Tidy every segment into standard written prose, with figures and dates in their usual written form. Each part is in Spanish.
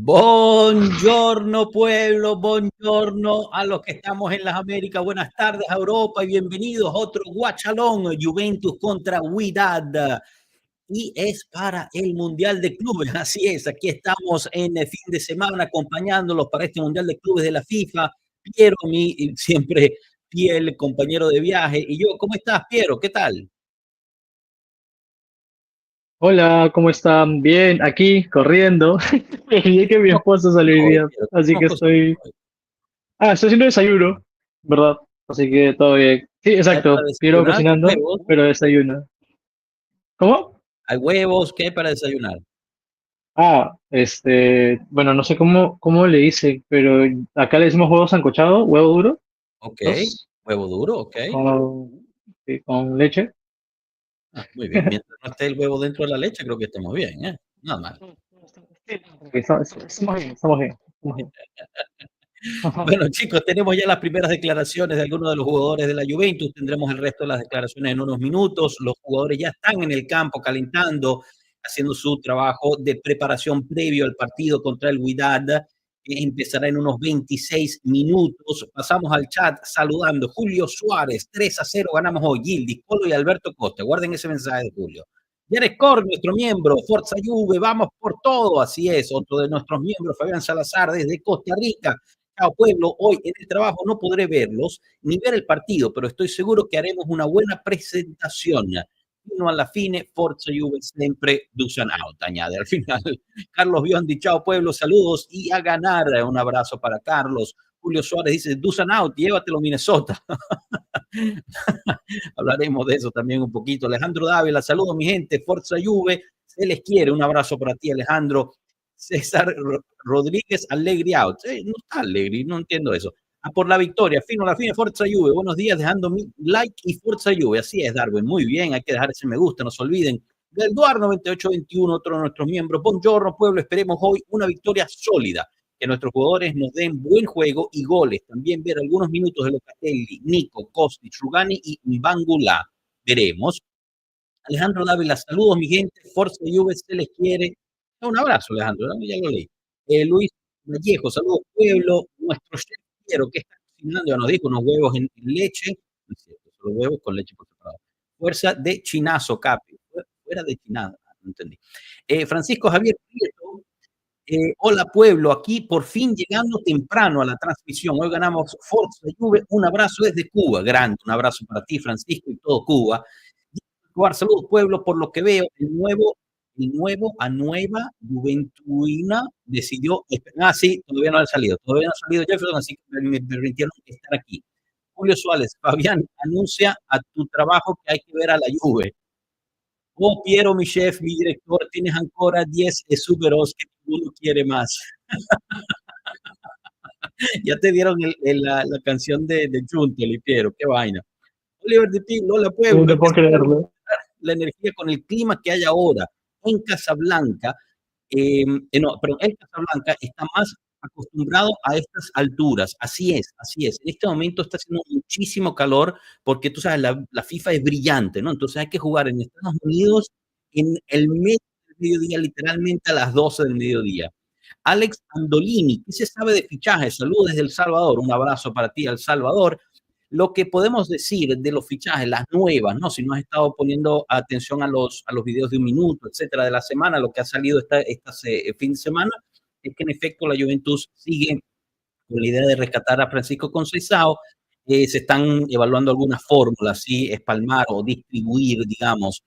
Buongiorno pueblo, buongiorno a los que estamos en las Américas, buenas tardes a Europa y bienvenidos a otro Guachalón, Juventus contra Wydad. Y es para el Mundial de Clubes, así es, aquí estamos en el fin de semana acompañándolos para este Mundial de Clubes de la FIFA. Piero, mi siempre fiel compañero de viaje, y yo, ¿cómo estás, Piero? ¿Qué tal? Hola, ¿cómo están? Bien, aquí corriendo. Vi que mi ¿Cómo esposo salió hoy hoy, día, Piero? así ¿Cómo que cocinas estoy. hoy? Estoy haciendo desayuno, ¿verdad? Así que todo bien. Sí, ¿Qué hay para exacto. Piero desayunar? cocinando, ¿Huevos? pero desayuno. ¿Cómo? ¿Hay huevos? ¿Qué hay para desayunar? Bueno, no sé cómo le dicen, pero acá le decimos huevo sancochado, huevo duro, Ok, ¿dos? huevo duro, ok. Con leche. Muy bien. Mientras no esté el huevo dentro de la leche, creo que estemos bien, ¿eh? Nada mal. Ok, estamos bien, estamos bien, estamos bien. Bueno, chicos, tenemos ya las primeras declaraciones de algunos de los jugadores de la Juventus. Tendremos el resto de las declaraciones en unos minutos. Los jugadores ya están en el campo calentando, haciendo su trabajo de preparación previo al partido contra el Wydad, que empezará en unos 26 minutos. Pasamos al chat saludando. Julio Suárez, 3-0 ganamos hoy. Gildi, Colo y Alberto Costa. Guarden ese mensaje de Julio. Jared Cor, nuestro miembro, Forza Juve, vamos por todo. Así es, otro de nuestros miembros, Fabián Salazar, desde Costa Rica. Chao pueblo, hoy en el trabajo no podré verlos ni ver el partido, pero estoy seguro que haremos una buena presentación. Fino alla fine, Forza Juve siempre, Dusan out, añade al final. Carlos Biondi, chao pueblo, saludos y a ganar. Un abrazo para Carlos. Julio Suárez dice, Dusan out, llévatelo Minnesota. Hablaremos de eso también un poquito. Alejandro Dávila, saludos mi gente, Forza Juve, se les quiere. Un abrazo para ti, Alejandro. César Rodríguez, Allegri out. No está Allegri, no entiendo eso. Por la victoria, fino la fine, Forza Juve. Buenos días, dejando mi like y Forza Juve. Así es, Darwin, muy bien, hay que dejar ese me gusta, no se olviden. Del Duar 9821, otro de nuestros miembros. Buongiorno, pueblo, esperemos hoy una victoria sólida, que nuestros jugadores nos den buen juego y goles. También ver algunos minutos de Locatelli, Nico, Kostic, Rugani y Mbangula. Veremos. Alejandro Dávila, saludos mi gente, Forza Juve, se les quiere. Un abrazo, Alejandro, ¿no? Ya lo leí. Luis Vallejo, saludos pueblo, nuestro chef Piero, que está cocinando, ya nos dijo, unos huevos en leche, no es cierto, solo huevos con leche por separado. Fuerza de chinazo, Capi, fuera de chinada, no entendí. Francisco Javier Prieto, hola pueblo, aquí por fin llegando temprano a la transmisión, hoy ganamos Forza Juve, un abrazo desde Cuba, grande, un abrazo para ti Francisco y todo Cuba. Saludos pueblo, por lo que veo, a nueva Juventuina decidió, sí, todavía no ha salido Jefferson, así que me permitieron estar aquí. Julio Suárez, Fabián, anuncia a tu trabajo que hay que ver a la Juve. Oh, Piero, mi chef, mi director, tienes ancora 10 superos que ninguno quiere más. Ya te dieron la canción de Juntel y Piero, qué vaina. Oliver de Pino, hola pueblo, No hay que puedo creerlo. la energía con el clima que hay ahora en Casablanca. No, perdón, el Casablanca está más acostumbrado a estas alturas. Así es, así es. En este momento está haciendo muchísimo calor porque tú sabes, la FIFA es brillante, ¿no? Entonces hay que jugar en Estados Unidos en el medio del mediodía, literalmente a las 12 del mediodía. Alex Andolini, ¿qué se sabe de fichajes? Saludos desde El Salvador. Un abrazo para ti, El Salvador. Lo que podemos decir de los fichajes, las nuevas, ¿no? Si no has estado poniendo atención a los videos de un minuto, etcétera, de la semana, lo que ha salido este fin de semana, es que en efecto la Juventus sigue con la idea de rescatar a Francisco Conceição Se están evaluando algunas fórmulas, ¿sí? Espalmar o distribuir, digamos,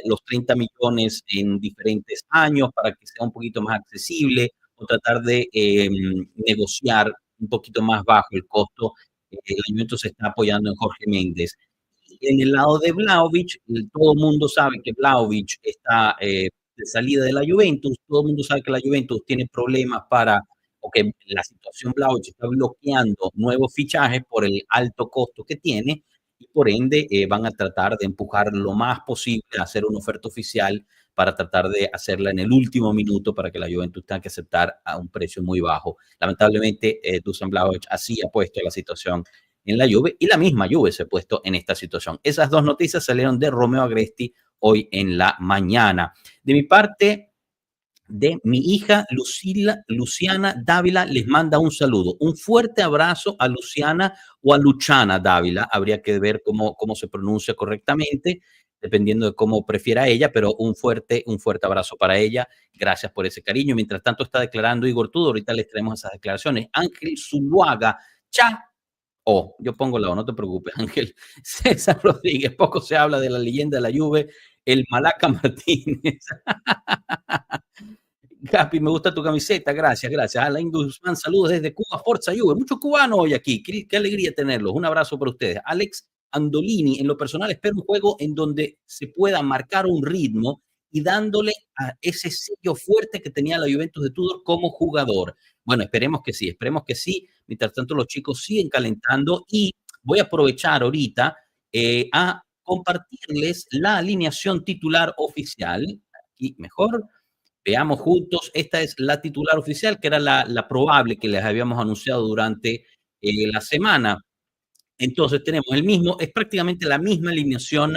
los 30 millones en diferentes años para que sea un poquito más accesible o tratar de negociar un poquito más bajo el costo. El Juventus se está apoyando en Jorge Méndez. En el lado de Vlahovic, todo el mundo sabe que Vlahovic está de salida de la Juventus, todo el mundo sabe que la Juventus tiene problemas o que la situación Vlahovic está bloqueando nuevos fichajes por el alto costo que tiene y por ende van a tratar de empujar lo más posible a hacer una oferta oficial para tratar de hacerla en el último minuto para que la Juventus tenga que aceptar a un precio muy bajo. Lamentablemente, Dusan Vlahovic así ha puesto la situación en la Juve y la misma Juve se ha puesto en esta situación. Esas dos noticias salieron de Romeo Agresti hoy en la mañana. De mi parte, de mi hija Luciana Dávila les manda un saludo. Un fuerte abrazo a Luciana o a Luciana Dávila. Habría que ver cómo se pronuncia correctamente, dependiendo de cómo prefiera ella, pero un fuerte abrazo para ella. Gracias por ese cariño. Mientras tanto está declarando Igor Tudor. Ahorita les traemos esas declaraciones. Ángel Zuluaga, yo pongo la O, no te preocupes, Ángel. César Rodríguez, poco se habla de la leyenda de la Juve, el Malaca Martínez. Gapi, me gusta tu camiseta, gracias. Alain Guzmán, saludos desde Cuba, Forza Juve. Muchos cubanos hoy aquí, qué alegría tenerlos. Un abrazo para ustedes. Alex Andolini, en lo personal espero un juego en donde se pueda marcar un ritmo y dándole a ese sello fuerte que tenía la Juventus de Tudor como jugador. Bueno, esperemos que sí. Mientras tanto, los chicos siguen calentando y voy a aprovechar ahorita a compartirles la alineación titular oficial. Aquí mejor. Veamos juntos, esta es la titular oficial, que era la probable que les habíamos anunciado durante la semana. Entonces tenemos es prácticamente la misma alineación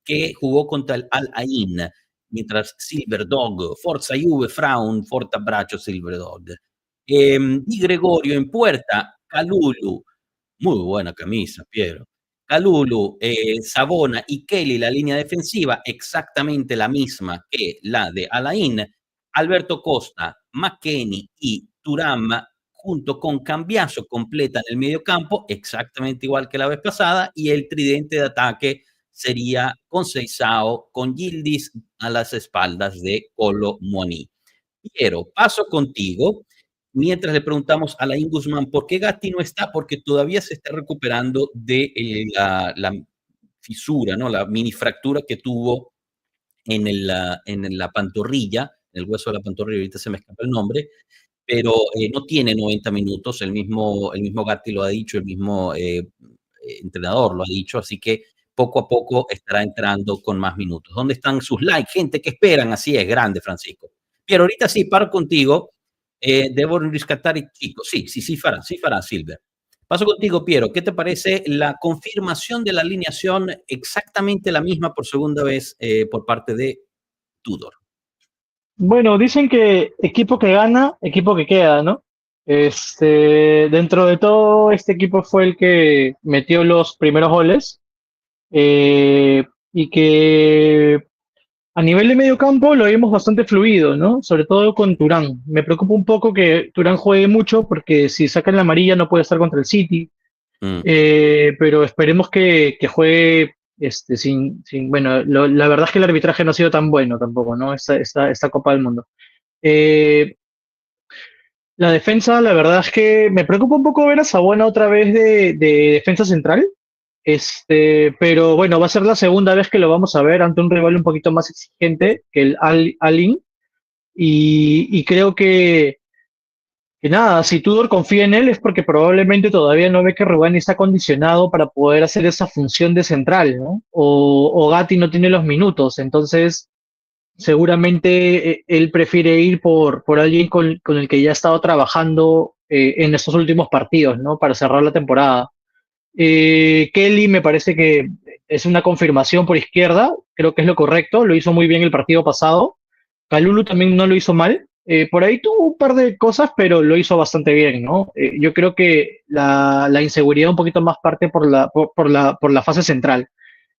que jugó contra el Al Ain, mientras Silverdog, Forza Juve, Fraun, forte abbraccio Silverdog. Di Gregorio en puerta, Calulu, muy buena camisa, Piero. Calulu, Savona y Kelly, la línea defensiva, exactamente la misma que la de Alain. Alberto Costa, McKennie y Thuram, junto con Cambiaso, completan el mediocampo, exactamente igual que la vez pasada, y el tridente de ataque sería con Seisao, con Yildiz a las espaldas de Colo Muani. Piero, paso contigo. Mientras le preguntamos a Alain Guzmán por qué Gatti no está, porque todavía se está recuperando de la fisura, ¿no? La mini fractura que tuvo en la pantorrilla, en el hueso de la pantorrilla, ahorita se me escapa el nombre, pero no tiene 90 minutos, el mismo Gatti lo ha dicho, el mismo entrenador lo ha dicho, así que poco a poco estará entrando con más minutos. ¿Dónde están sus likes, gente? ¿Qué esperan? Así es, grande, Francisco. Pero ahorita sí, paro contigo. Debo rescatar y chico. Sí farà, Silver. Paso contigo, Piero. ¿Qué te parece la confirmación de la alineación exactamente la misma por segunda vez por parte de Tudor? Bueno, dicen que equipo que gana, equipo que queda, ¿no? Dentro de todo, este equipo fue el que metió los primeros goles y que a nivel de medio campo lo vimos bastante fluido, ¿no? Sobre todo con Turán. Me preocupa un poco que Turán juegue mucho porque si sacan la amarilla no puede estar contra el City. Pero esperemos que juegue bueno, la verdad es que el arbitraje no ha sido tan bueno tampoco, ¿no? Esta Copa del Mundo. La defensa, la verdad es que me preocupa un poco ver a Savona otra vez de defensa central. Pero bueno, va a ser la segunda vez que lo vamos a ver ante un rival un poquito más exigente que el Al-Ain. Y creo que nada, si Tudor confía en él es porque probablemente todavía no ve que Rubani está condicionado para poder hacer esa función de central, ¿no? O Gatti no tiene los minutos, entonces seguramente él prefiere ir por alguien con el que ya ha estado trabajando en estos últimos partidos, ¿no? Para cerrar la temporada. Kelly me parece que es una confirmación por izquierda, creo que es lo correcto, lo hizo muy bien el partido pasado. Kalulu también no lo hizo mal. Por ahí tuvo un par de cosas, pero lo hizo bastante bien, ¿no? Yo creo que la inseguridad un poquito más parte por la fase central.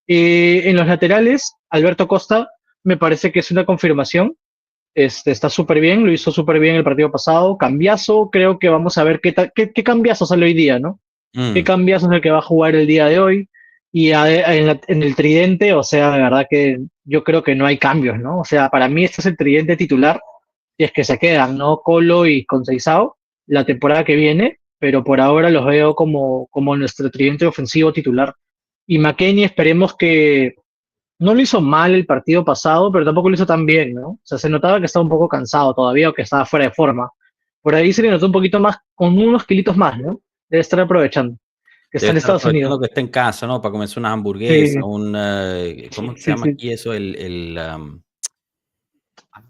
En los laterales, Alberto Costa me parece que es una confirmación. Está súper bien, lo hizo súper bien el partido pasado. Cambiazo, creo que vamos a ver qué Cambiazo sale hoy día, ¿no? qué Mm. cambias es el que va a jugar el día de hoy. Y en el tridente, o sea, de verdad que yo creo que no hay cambios, ¿no? O sea, para mí este es el tridente titular, y es que se quedan, ¿no? Colo y Conceição la temporada que viene, pero por ahora los veo como nuestro tridente ofensivo titular. Y McKennie esperemos que no lo hizo mal el partido pasado, pero tampoco lo hizo tan bien, ¿no? O sea, se notaba que estaba un poco cansado todavía o que estaba fuera de forma. Por ahí se le notó un poquito más, con unos kilitos más, ¿no? Debe estar aprovechando, que está Debe en estar Estados Unidos. aprovechando que está en casa, ¿no? Para comerse unas hamburguesas, Sí, ¿cómo se sí, llama sí. aquí eso?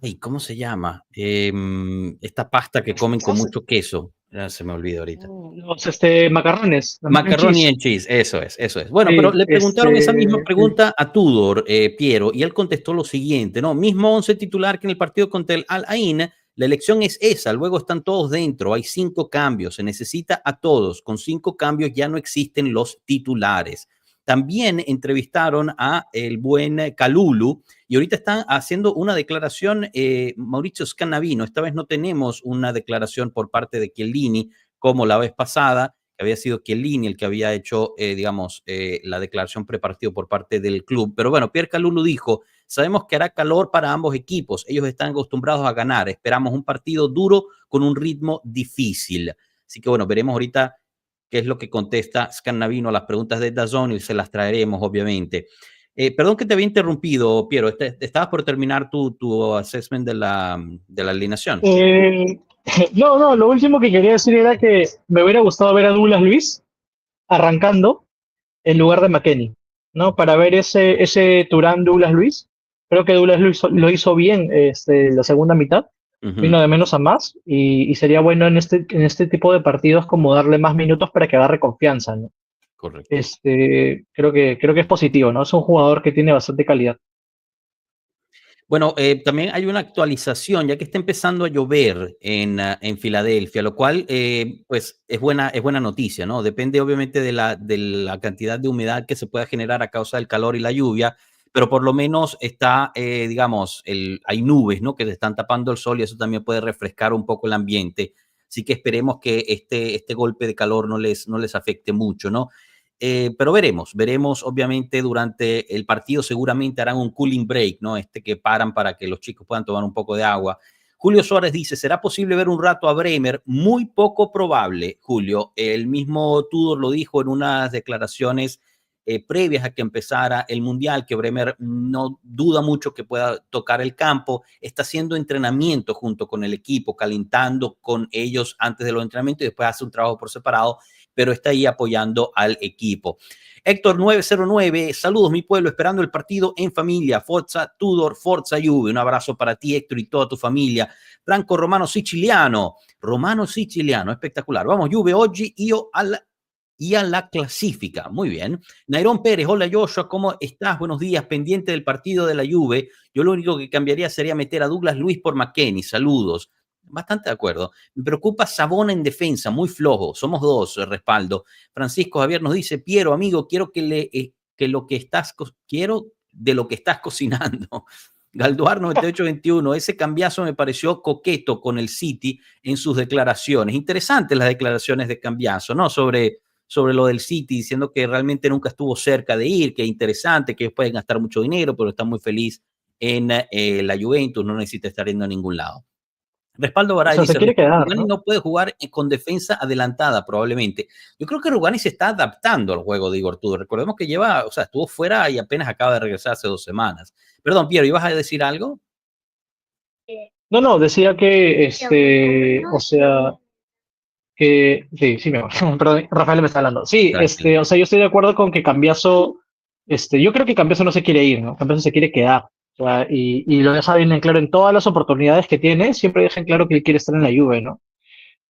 Ay, ¿cómo se llama? Esta pasta que comen con mucho queso. Ya se me olvida ahorita. Los macarrones, la mac and Macaroni cheese. and cheese, eso es, eso es. Bueno, pero Sí, le preguntaron esa misma sí. pregunta a Tudor, Piero, y él contestó lo siguiente, ¿no? Mismo 11 titular que en el partido contra el Al Ain, la elección es esa, luego están todos dentro, hay 5 cambios, se necesita a todos, con 5 cambios ya no existen los titulares. También entrevistaron a el buen Kalulu y ahorita están haciendo una declaración, Mauricio Scannavino, esta vez no tenemos una declaración por parte de Chiellini como la vez pasada, había sido Chiellini el que había hecho, digamos, la declaración prepartido por parte del club. Pero bueno, Pierre Kalulu dijo, sabemos que hará calor para ambos equipos, ellos están acostumbrados a ganar, esperamos un partido duro con un ritmo difícil. Así que bueno, veremos ahorita qué es lo que contesta Scannavino a las preguntas de DAZN y se las traeremos, obviamente. Perdón que te había interrumpido, Piero, estabas por terminar tu assessment de la alineación. Eh, no, lo último que quería decir era que me hubiera gustado ver a Douglas Luis arrancando en lugar de McKennie, ¿no? Para ver ese Turán Douglas Luis. Creo que Douglas Luis lo hizo bien la segunda mitad, Uh vino -huh. de menos a más y sería bueno en este tipo de partidos como darle más minutos para que agarre confianza, ¿no? Correcto. Creo que es positivo, ¿no? Es un jugador que tiene bastante calidad. Bueno, también hay una actualización, ya que está empezando a llover en Filadelfia, lo cual, pues, es buena noticia, ¿no? Depende, obviamente, de la cantidad de humedad que se pueda generar a causa del calor y la lluvia, pero por lo menos está, digamos, hay nubes, ¿no? Que le están tapando el sol y eso también puede refrescar un poco el ambiente. Así que esperemos que este golpe de calor no les afecte mucho, ¿no? Pero veremos, obviamente, durante el partido seguramente harán un cooling break, ¿no? Que paran para que los chicos puedan tomar un poco de agua. Julio Suárez dice, ¿será posible ver un rato a Bremer? Muy poco probable, Julio. El mismo Tudor lo dijo en unas declaraciones previas a que empezara el Mundial, que Bremer no duda mucho que pueda tocar el campo, está haciendo entrenamiento junto con el equipo, calentando con ellos antes de los entrenamientos y después hace un trabajo por separado, pero está ahí apoyando al equipo. Héctor 909, saludos mi pueblo, esperando el partido en familia. Forza Tudor, Forza Juve. Un abrazo para ti, Héctor, y toda tu familia. Franco Romano Siciliano, espectacular. Vamos, Juve oggi io alla clasifica. Muy bien. Nairón Pérez, hola Joshua, ¿cómo estás? Buenos días, pendiente del partido de la Juve. Yo lo único que cambiaría sería meter a Douglas Luis por McKennie. Saludos. Bastante de acuerdo. Me preocupa Sabona en defensa, muy flojo. Somos dos, respaldo. Francisco Javier nos dice, Piero, amigo, quiero de lo que estás cocinando. Galduar 9821, ese cambiazo me pareció coqueto con el City en sus declaraciones. Interesantes las declaraciones de Cambiaso, ¿no? Sobre lo del City, diciendo que realmente nunca estuvo cerca de ir, que es interesante, que ellos pueden gastar mucho dinero, pero están muy feliz en la Juventus, no necesita estar yendo a ningún lado. Respaldo O Baray sea, se dice, quiere quedar, Rugani ¿no? no puede jugar con defensa adelantada probablemente. Yo creo que Rugani se está adaptando al juego de Igor Tudor. Recordemos que estuvo fuera y apenas acaba de regresar hace 2 semanas. Perdón, Piero, ¿ibas a decir algo? No, decía que, o sea, que, sí, sí, perdón, Rafael me está hablando. Sí, Tranquilo. o sea, yo estoy de acuerdo con que Cambiaso, yo creo que Cambiaso no se quiere ir, ¿no? Cambiaso se quiere quedar. O sea, y lo deja bien en claro en todas las oportunidades que tiene, siempre deja en claro que él quiere estar en la Juve, ¿no?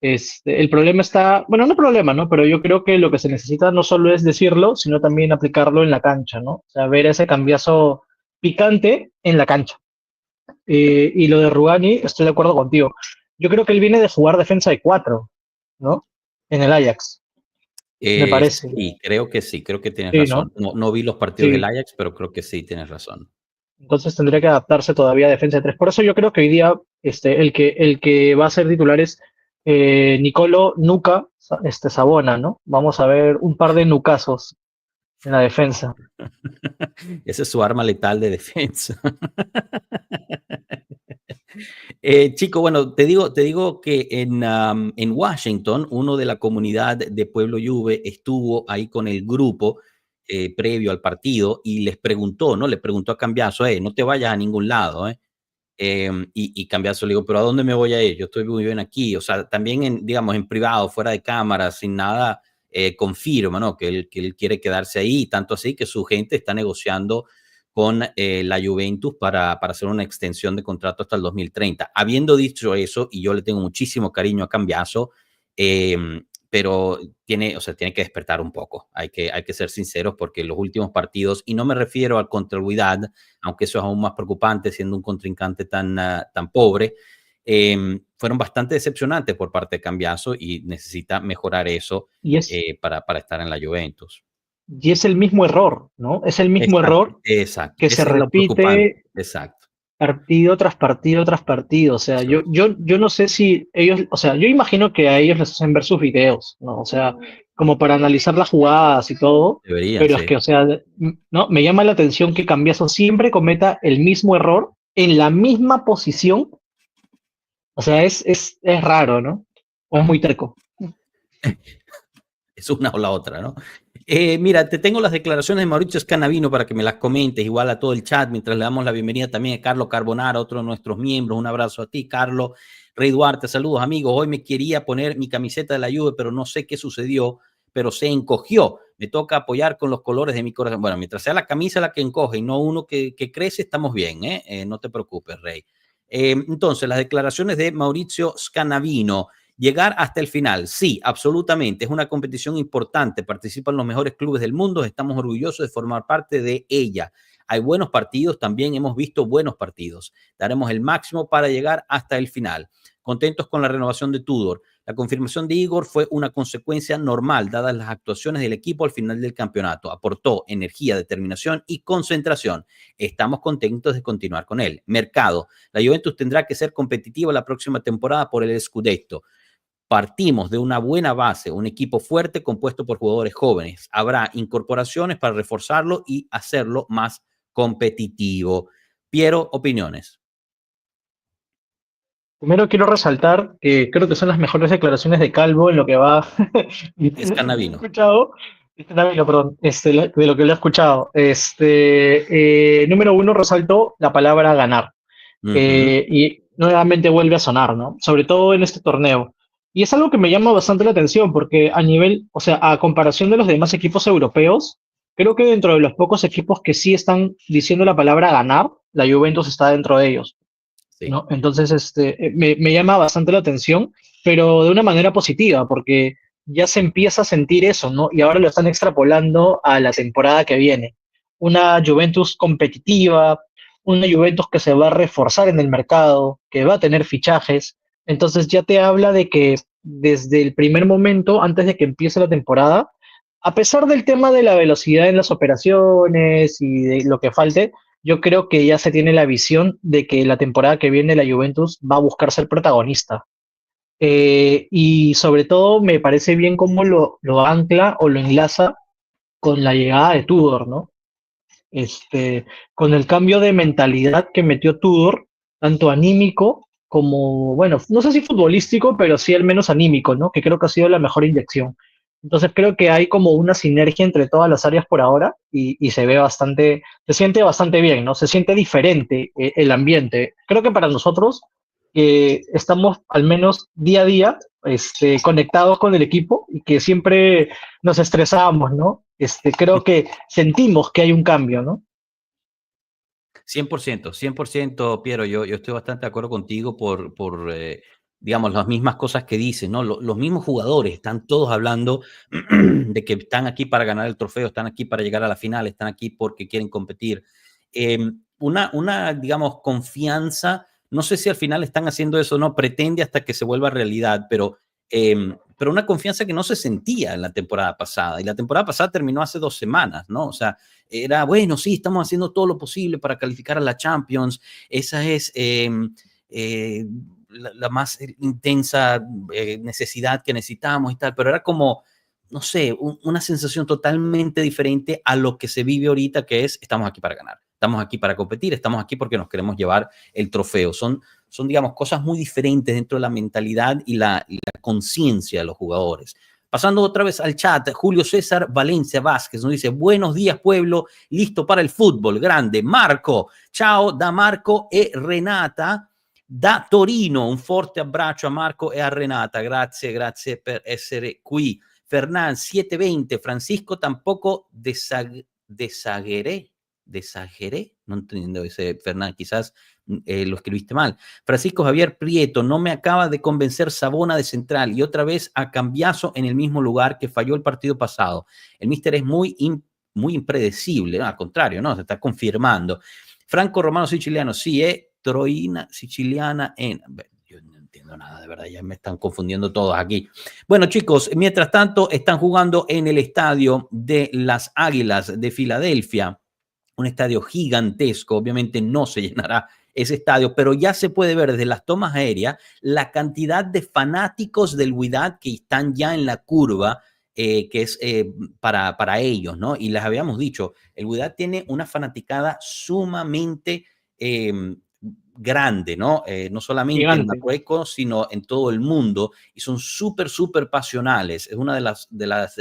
El problema está, bueno, no problema, ¿no? Pero yo creo que lo que se necesita no solo es decirlo, sino también aplicarlo en la cancha, ¿no? O sea, ver ese Cambiaso picante en la cancha. Y lo de Rugani, estoy de acuerdo contigo. Yo creo que él viene de jugar defensa de 4, ¿no? En el Ajax, me parece. Sí, creo que tienes Sí, ¿no? razón. No, no vi los partidos del Sí. Ajax, pero creo que sí tienes razón. Entonces tendría que adaptarse todavía a defensa de 3. Por eso yo creo que hoy día el que va a ser titular es Nicolo Nuca Sabona, ¿no? Vamos a ver un par de nucazos en la defensa. Esa es su arma letal de defensa. Chico, bueno, te digo que en Washington, uno de la comunidad de Pueblo Juve estuvo ahí con el grupo previo al partido y les preguntó, ¿no? Le preguntó a Cambiaso, no te vayas a ningún lado, ¿eh? Y Cambiaso le digo, pero ¿a dónde me voy a ir? Yo estoy muy bien aquí. O sea, también, digamos, en privado, fuera de cámara, sin nada, confirma, ¿no? Que él quiere quedarse ahí, tanto así que su gente está negociando con la Juventus para hacer una extensión de contrato hasta el 2030. Habiendo dicho eso, y yo le tengo muchísimo cariño a Cambiaso, pero tiene que despertar un poco. Hay que ser sinceros porque los últimos partidos, y no me refiero al contra el Wydad, aunque eso es aún más preocupante siendo un contrincante tan pobre, fueron bastante decepcionantes por parte de Cambiaso y necesita mejorar eso para estar en la Juventus. Y es el mismo error, ¿no? Es el mismo error que se Ese es lo preocupante. repite Exacto. partido tras partido tras partido. O sea, yo no sé si ellos, o sea, yo imagino que a ellos les hacen ver sus videos, ¿no? O sea, como para analizar las jugadas y todo. Deberían, Pero es sí. que, o sea, no, me llama la atención que Cambiaso siempre cometa el mismo error en la misma posición. O sea, es raro, ¿no? O es muy terco. Es una o la otra, ¿no? Mira, te tengo las declaraciones de Mauricio Scanavino para que me las comentes, igual a todo el chat, mientras le damos la bienvenida también a Carlos Carbonara, otro de nuestros miembros. Un abrazo a ti, Carlos. Rey Duarte, saludos, amigos. Hoy me quería poner mi camiseta de la Juve, pero no sé qué sucedió, pero se encogió. Me toca apoyar con los colores de mi corazón. Bueno, mientras sea la camisa la que encoge y no uno que crece, estamos bien, ¿eh? No te preocupes, Rey. Entonces, las declaraciones de Mauricio Scanavino. Llegar hasta el final, sí, absolutamente. Es una competición importante. Participan los mejores clubes del mundo. Estamos orgullosos de formar parte de ella. Hay buenos partidos, también hemos visto buenos partidos. Daremos el máximo para llegar hasta el final. Contentos con la renovación de Tudor. La confirmación de Igor fue una consecuencia normal, dadas las actuaciones del equipo al final del campeonato. Aportó energía, determinación y concentración. Estamos contentos de continuar con él. Mercado. La Juventus tendrá que ser competitiva la próxima temporada por el Scudetto. Partimos de una buena base, un equipo fuerte compuesto por jugadores jóvenes. Habrá incorporaciones para reforzarlo y hacerlo más competitivo. Piero, opiniones. Primero quiero resaltar que creo que son las mejores declaraciones de Calvo en lo que va Scanavino. escuchado. Perdón, de lo que lo he escuchado. Número uno, resaltó la palabra ganar. Y nuevamente vuelve a sonar, ¿no? Sobre todo en este torneo. Y es algo que me llama bastante la atención porque a nivel, o sea, a comparación de los demás equipos europeos, creo que dentro de los pocos equipos que sí están diciendo la palabra ganar, la Juventus está dentro de ellos. Sí. ¿No? Entonces, me llama bastante la atención, pero de una manera positiva, porque ya se empieza a sentir eso, ¿no? Y ahora lo están extrapolando a la temporada que viene. Una Juventus competitiva, una Juventus que se va a reforzar en el mercado, que va a tener fichajes. Entonces ya te habla de que desde el primer momento, antes de que empiece la temporada, a pesar del tema de la velocidad en las operaciones y de lo que falte, yo creo que ya se tiene la visión de que la temporada que viene la Juventus va a buscar ser protagonista. Y sobre todo me parece bien cómo lo ancla o lo enlaza con la llegada de Tudor, ¿no? Con el cambio de mentalidad que metió Tudor, tanto anímico como, bueno, no sé si futbolístico, pero sí al menos anímico, ¿no? Que creo que ha sido la mejor inyección. Entonces creo que hay como una sinergia entre todas las áreas por ahora y se ve bastante, se siente bastante bien, ¿no? Se siente diferente el ambiente. Creo que para nosotros que estamos al menos día a día conectados con el equipo y que siempre nos estresamos, ¿no? Creo que sentimos que hay un cambio, ¿no? 100%, Piero, yo estoy bastante de acuerdo contigo digamos, las mismas cosas que dices, ¿no? Los mismos jugadores están todos hablando de que están aquí para ganar el trofeo, están aquí para llegar a la final, están aquí porque quieren competir. Digamos, confianza, no sé si al final están haciendo eso o no, pretende hasta que se vuelva realidad, pero una confianza que no se sentía en la temporada pasada. Y la temporada pasada terminó hace 2 semanas, ¿no? O sea, era, bueno, sí, estamos haciendo todo lo posible para calificar a la Champions. Esa es la más intensa necesidad que necesitamos y tal, pero era como, no sé, una sensación totalmente diferente a lo que se vive ahorita, que es, estamos aquí para ganar, estamos aquí para competir, estamos aquí porque nos queremos llevar el trofeo. Son digamos, cosas muy diferentes dentro de la mentalidad y la conciencia de los jugadores. Pasando otra vez al chat, Julio César Valencia Vázquez nos dice, buenos días pueblo, listo para el fútbol, grande. Marco, ciao da Marco e Renata da Torino, un forte abbraccio a Marco e a Renata, grazie per essere qui. Fernán 720, Francisco tampoco desagueré, no entiendo ese Fernán, quizás lo escribiste mal. Francisco Javier Prieto, no me acaba de convencer Sabona de central y otra vez a Cambiaso en el mismo lugar que falló el partido pasado. El míster es muy impredecible, no, al contrario, no, se está confirmando. Franco Romano Siciliano, sí, Troina Siciliana en... Yo no entiendo nada, de verdad, ya me están confundiendo todos aquí. Bueno, chicos, mientras tanto están jugando en el estadio de las Águilas de Filadelfia, un estadio gigantesco, obviamente no se llenará ese estadio, pero ya se puede ver desde las tomas aéreas la cantidad de fanáticos del Wydad que están ya en la curva, que es para ellos, ¿no? Y les habíamos dicho, el Wydad tiene una fanaticada sumamente grande, ¿no? No solamente Gigante. en Marruecos, sino en todo el mundo, y son súper pasionales. Es una de las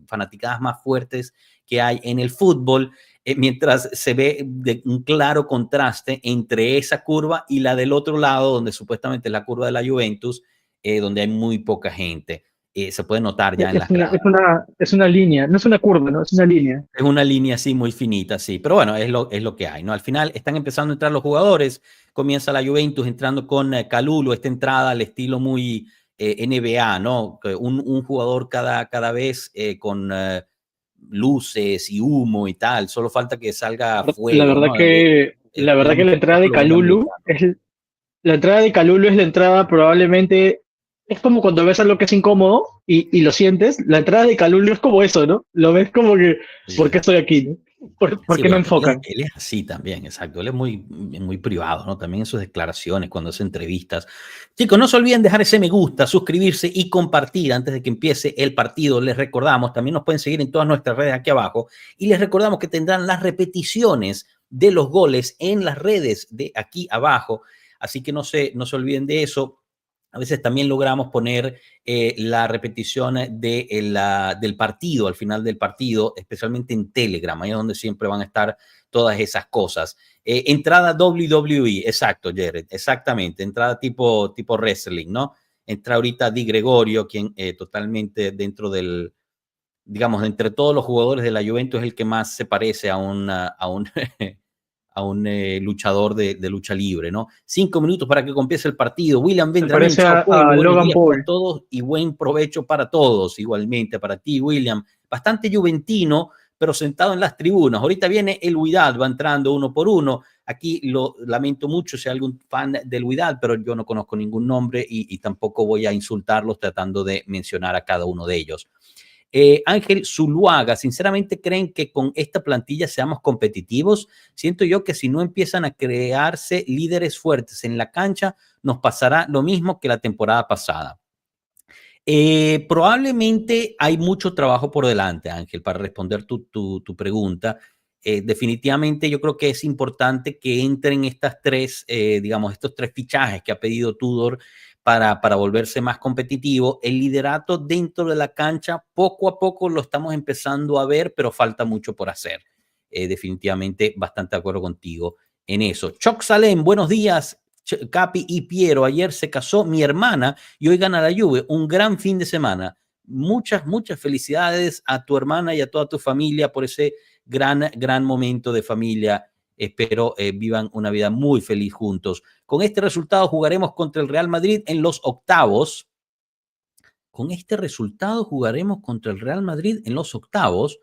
fanaticadas más fuertes que hay en el fútbol, mientras se ve un claro contraste entre esa curva y la del otro lado, donde supuestamente es la curva de la Juventus, donde hay muy poca gente. Se puede notar ya en las gradas. Es una línea, no es una curva, ¿no? Es una línea. Es una línea así muy finita, sí. Pero bueno, es lo que hay, ¿no? Al final están empezando a entrar los jugadores. Comienza la Juventus entrando con Kalulu, esta entrada al estilo muy NBA, ¿no? Un jugador cada vez con luces y humo y tal. Solo falta que salga fuego. La verdad ¿no? que la entrada de Kalulu la entrada de Kalulu es la entrada probablemente, es como cuando ves algo que es incómodo y lo sientes, la entrada de Kalulu es como eso, ¿no? Lo ves como que, ¿por qué estoy aquí? ¿No? ¿Por Sí, qué no bueno, enfocan? él es así también, exacto. Él es muy privado, ¿no? También en sus declaraciones, cuando hace entrevistas. Chicos, no se olviden dejar ese me gusta, suscribirse y compartir antes de que empiece el partido. Les recordamos, también nos pueden seguir en todas nuestras redes aquí abajo. Y les recordamos que tendrán las repeticiones de los goles en las redes de aquí abajo. Así que no se olviden de eso. A veces también logramos poner la repetición del partido, al final del partido, especialmente en Telegram, ahí es donde siempre van a estar todas esas cosas. Entrada WWE, exacto, Jared, exactamente, entrada tipo wrestling, ¿no? Entra ahorita Di Gregorio, quien totalmente dentro del, digamos, entre todos los jugadores de la Juventus es el que más se parece a un luchador de lucha libre, ¿no? 5 minutos para que comience el partido. William Se Benjamín, parece chao pueblo, a buenos Logan días para Paul. todos y buen provecho para todos, igualmente para ti, William. Bastante juventino, pero sentado en las tribunas. Ahorita viene el Wydad, va entrando uno por uno. Aquí lo lamento mucho si hay algún fan del Wydad, pero yo no conozco ningún nombre y tampoco voy a insultarlos tratando de mencionar a cada uno de ellos. Ángel Zuluaga, sinceramente creen que con esta plantilla seamos competitivos. Siento yo que si no empiezan a crearse líderes fuertes en la cancha, nos pasará lo mismo que la temporada pasada. Probablemente hay mucho trabajo por delante, Ángel, para responder tu pregunta. Definitivamente yo creo que es importante que entren estas digamos, estos tres fichajes que ha pedido Tudor para volverse más competitivo. El liderato dentro de la cancha, poco a poco lo estamos empezando a ver, pero falta mucho por hacer. Definitivamente bastante de acuerdo contigo en eso. Choc Salem, buenos días. Capi y Piero, ayer se casó mi hermana y hoy gana la Juve. Un gran fin de semana. Muchas felicidades a tu hermana y a toda tu familia por ese gran momento de familia. Espero vivan una vida muy feliz juntos. Con este resultado jugaremos contra el Real Madrid en los octavos. Con este resultado jugaremos contra el Real Madrid en los octavos.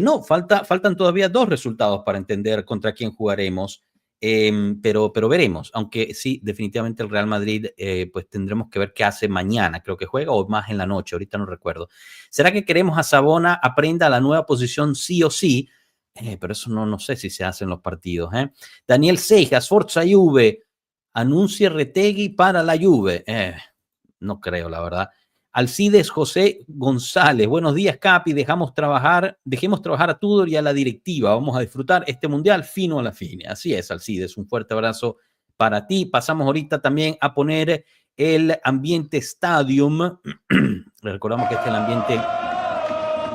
No, faltan todavía 2 resultados para entender contra quién jugaremos. Pero veremos, aunque sí, definitivamente el Real Madrid, pues tendremos que ver qué hace mañana, creo que juega o más en la noche, ahorita no recuerdo. ¿Será que queremos a Sabona aprenda la nueva posición sí o sí? Pero eso no sé si se hace en los partidos. Daniel Seijas, Forza Juve, Anuncie Retegui para la Juve. No creo, la verdad. Alcides José González. Buenos días, Capi. Dejemos trabajar a Tudor y a la directiva. Vamos a disfrutar este mundial fino a la fine. Así es, Alcides. Un fuerte abrazo para ti. Pasamos ahorita también a poner el ambiente Stadium. Recordamos que este es el ambiente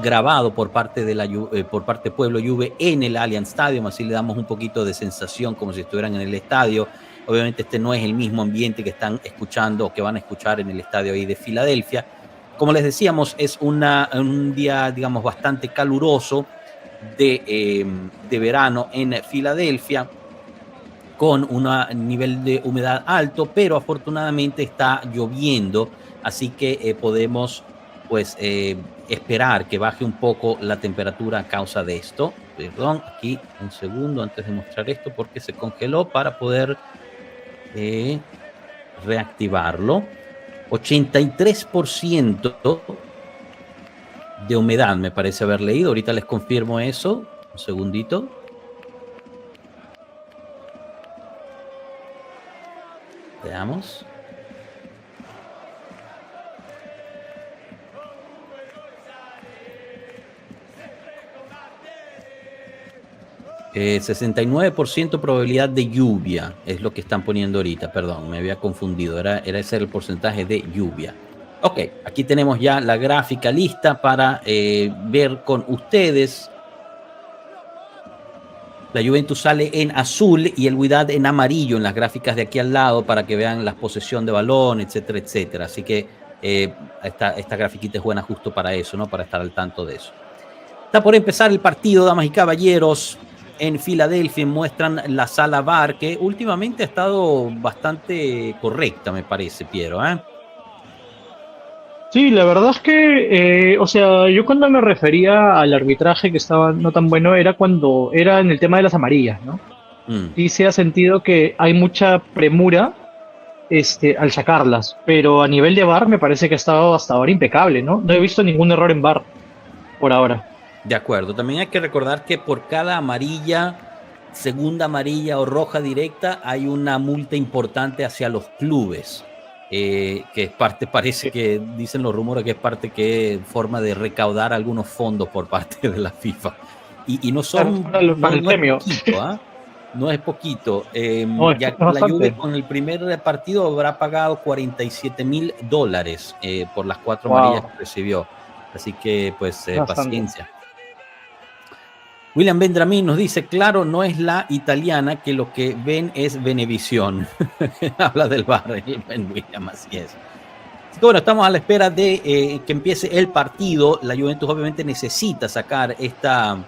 grabado por parte de Pueblo Juve en el Allianz Stadium, así le damos un poquito de sensación como si estuvieran en el estadio. Obviamente este no es el mismo ambiente que están escuchando o que van a escuchar en el estadio ahí de Filadelfia. Como les decíamos, es un día, digamos, bastante caluroso de verano en Filadelfia, con un nivel de humedad alto, pero afortunadamente está lloviendo, así que podemos pues esperar que baje un poco la temperatura a causa de esto. Perdón, aquí un segundo antes de mostrar esto porque se congeló para poder reactivarlo. 83% de humedad me parece haber leído, ahorita les confirmo eso, un segundito. Veamos. 69% probabilidad de lluvia es lo que están poniendo ahorita, perdón, me había confundido, era ese el porcentaje de lluvia. Ok, aquí tenemos ya la gráfica lista para ver con ustedes. La Juventus sale en azul y el Wydad en amarillo en las gráficas de aquí al lado para que vean la posesión de balón, etcétera, etcétera. Así que esta grafiquita es buena justo para eso, ¿no? Para estar al tanto de eso. Está por empezar el partido, damas y caballeros. En Filadelfia muestran la sala VAR, que últimamente ha estado bastante correcta, me parece, Piero, ¿eh? Sí, la verdad es que, o sea, yo cuando me refería al arbitraje que estaba no tan bueno era cuando era en el tema de las amarillas, ¿no? Mm. Sí se ha sentido que hay mucha premura, al sacarlas, pero a nivel de VAR me parece que ha estado hasta ahora impecable, ¿no? No he visto ningún error en VAR por ahora. De acuerdo. También hay que recordar que por cada amarilla, segunda amarilla o roja directa, hay una multa importante hacia los clubes. Que es parte, parece que dicen los rumores que es parte que forma de recaudar algunos fondos por parte de la FIFA. Y no Para el no es premio. poquito, ¿ah? No es poquito. No, es Ya la Juve bastante. con el primer partido habrá pagado $47,000 por las 4 amarillas Wow, que recibió. Así que, pues, bastante. paciencia. William Bendramin nos dice, claro, no es la italiana, que lo que ven es Venevisión. Habla del bar, el William, así es. Así que bueno, estamos a la espera de que empiece el partido. La Juventus obviamente necesita sacar esta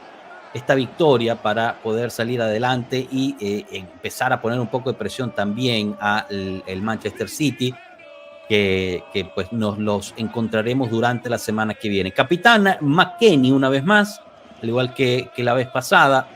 victoria para poder salir adelante y empezar a poner un poco de presión también al el Manchester City, que pues nos los encontraremos durante la semana que viene. Capitán McKennie, una vez más, al igual que la vez pasada,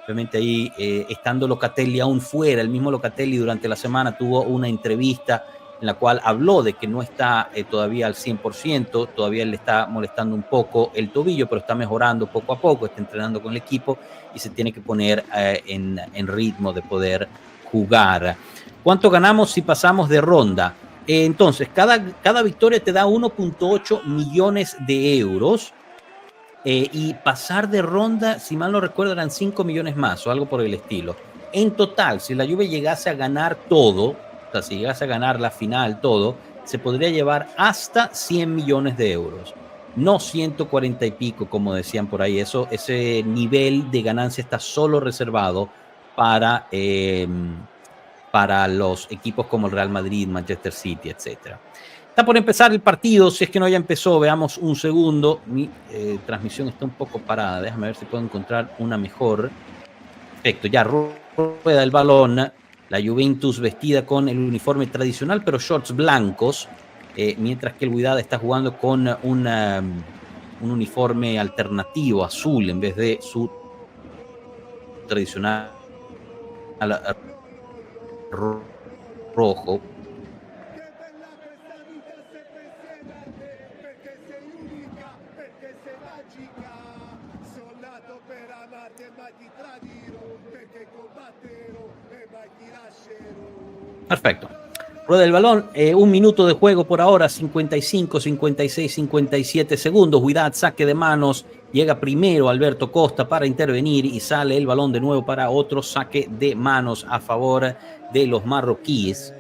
obviamente ahí estando Locatelli aún fuera, el mismo Locatelli durante la semana tuvo una entrevista en la cual habló de que no está todavía al 100%, todavía le está molestando un poco el tobillo, pero está mejorando poco a poco, está entrenando con el equipo y se tiene que poner en ritmo de poder jugar. ¿Cuánto ganamos si pasamos de ronda? Entonces, cada victoria te da 1.8 millones de euros. Y pasar de ronda, si mal no recuerdo, eran 5 millones más o algo por el estilo. En total, si la Juve llegase a ganar todo, o sea, si llegase a ganar la final todo, se podría llevar hasta 100 millones de euros. No 140 y pico, como decían por ahí. Ese nivel de ganancia está solo reservado para los equipos como el Real Madrid, Manchester City, etcétera. Está por empezar el partido, si es que no ya empezó, veamos un segundo. Mi transmisión está un poco parada, déjame ver si puedo encontrar una mejor. Perfecto, ya rueda el balón, la Juventus vestida con el uniforme tradicional, pero shorts blancos, mientras que el Wydad está jugando con un uniforme alternativo, azul, en vez de su tradicional rojo. Perfecto. Rueda el balón, 1 minuto de juego por ahora, 55, 56, 57 segundos. Wydad, saque de manos, llega primero Alberto Costa para intervenir y sale el balón de nuevo para otro saque de manos a favor de los marroquíes.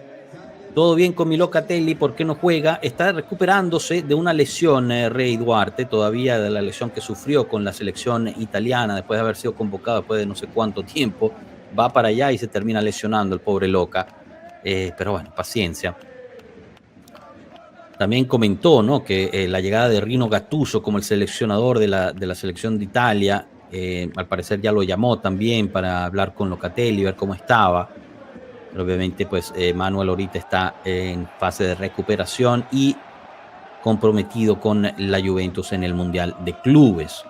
Todo bien con Locatelli, ¿por qué no juega? Está recuperándose de una lesión, Rey Duarte, todavía de la lesión que sufrió con la selección italiana después de haber sido convocado después de no sé cuánto tiempo. Va para allá y se termina lesionando el pobre Loca. Pero bueno, paciencia. También comentó, ¿no?, que la llegada de Rino Gattuso como el seleccionador de la selección de Italia, al parecer ya lo llamó también para hablar con Locatelli, ver cómo estaba. Pero obviamente, pues Manuel ahorita está en fase de recuperación y comprometido con la Juventus en el Mundial de Clubes.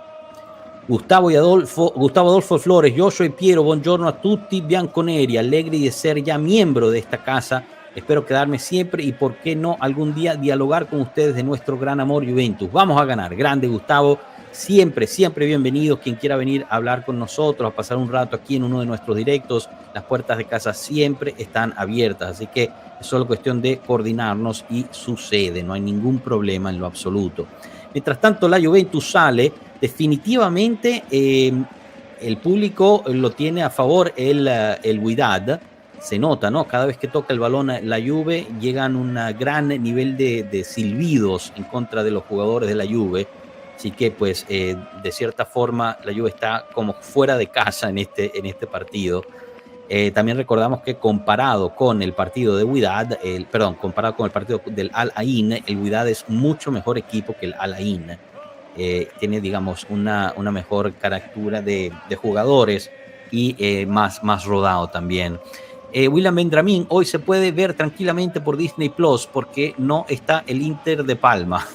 Gustavo Adolfo Flores, yo soy Piero, buongiorno a tutti bianconeri, allegri de ser ya miembro de esta casa. Espero quedarme siempre y, por qué no, algún día dialogar con ustedes de nuestro gran amor Juventus. Vamos a ganar. Grande Gustavo, siempre, siempre bienvenido. Quien quiera venir a hablar con nosotros, a pasar un rato aquí en uno de nuestros directos, las puertas de casa siempre están abiertas. Así que es solo cuestión de coordinarnos y sucede. No hay ningún problema en lo absoluto. Mientras tanto, la Juventus sale. Definitivamente el público lo tiene a favor el Wydad. Se nota, ¿no? Cada vez que toca el balón la Juve, llegan un gran nivel de silbidos en contra de los jugadores de la Juve. Así que, pues, de cierta forma, la Juve está como fuera de casa en este partido. También recordamos que comparado con el partido de Wydad, comparado con el partido del Al Ain, el Wydad es mucho mejor equipo que el Al Ain. Tiene, digamos, una mejor caractura de jugadores y más rodado también. William Bendramin, hoy se puede ver tranquilamente por Disney Plus porque no está el Inter de Palma.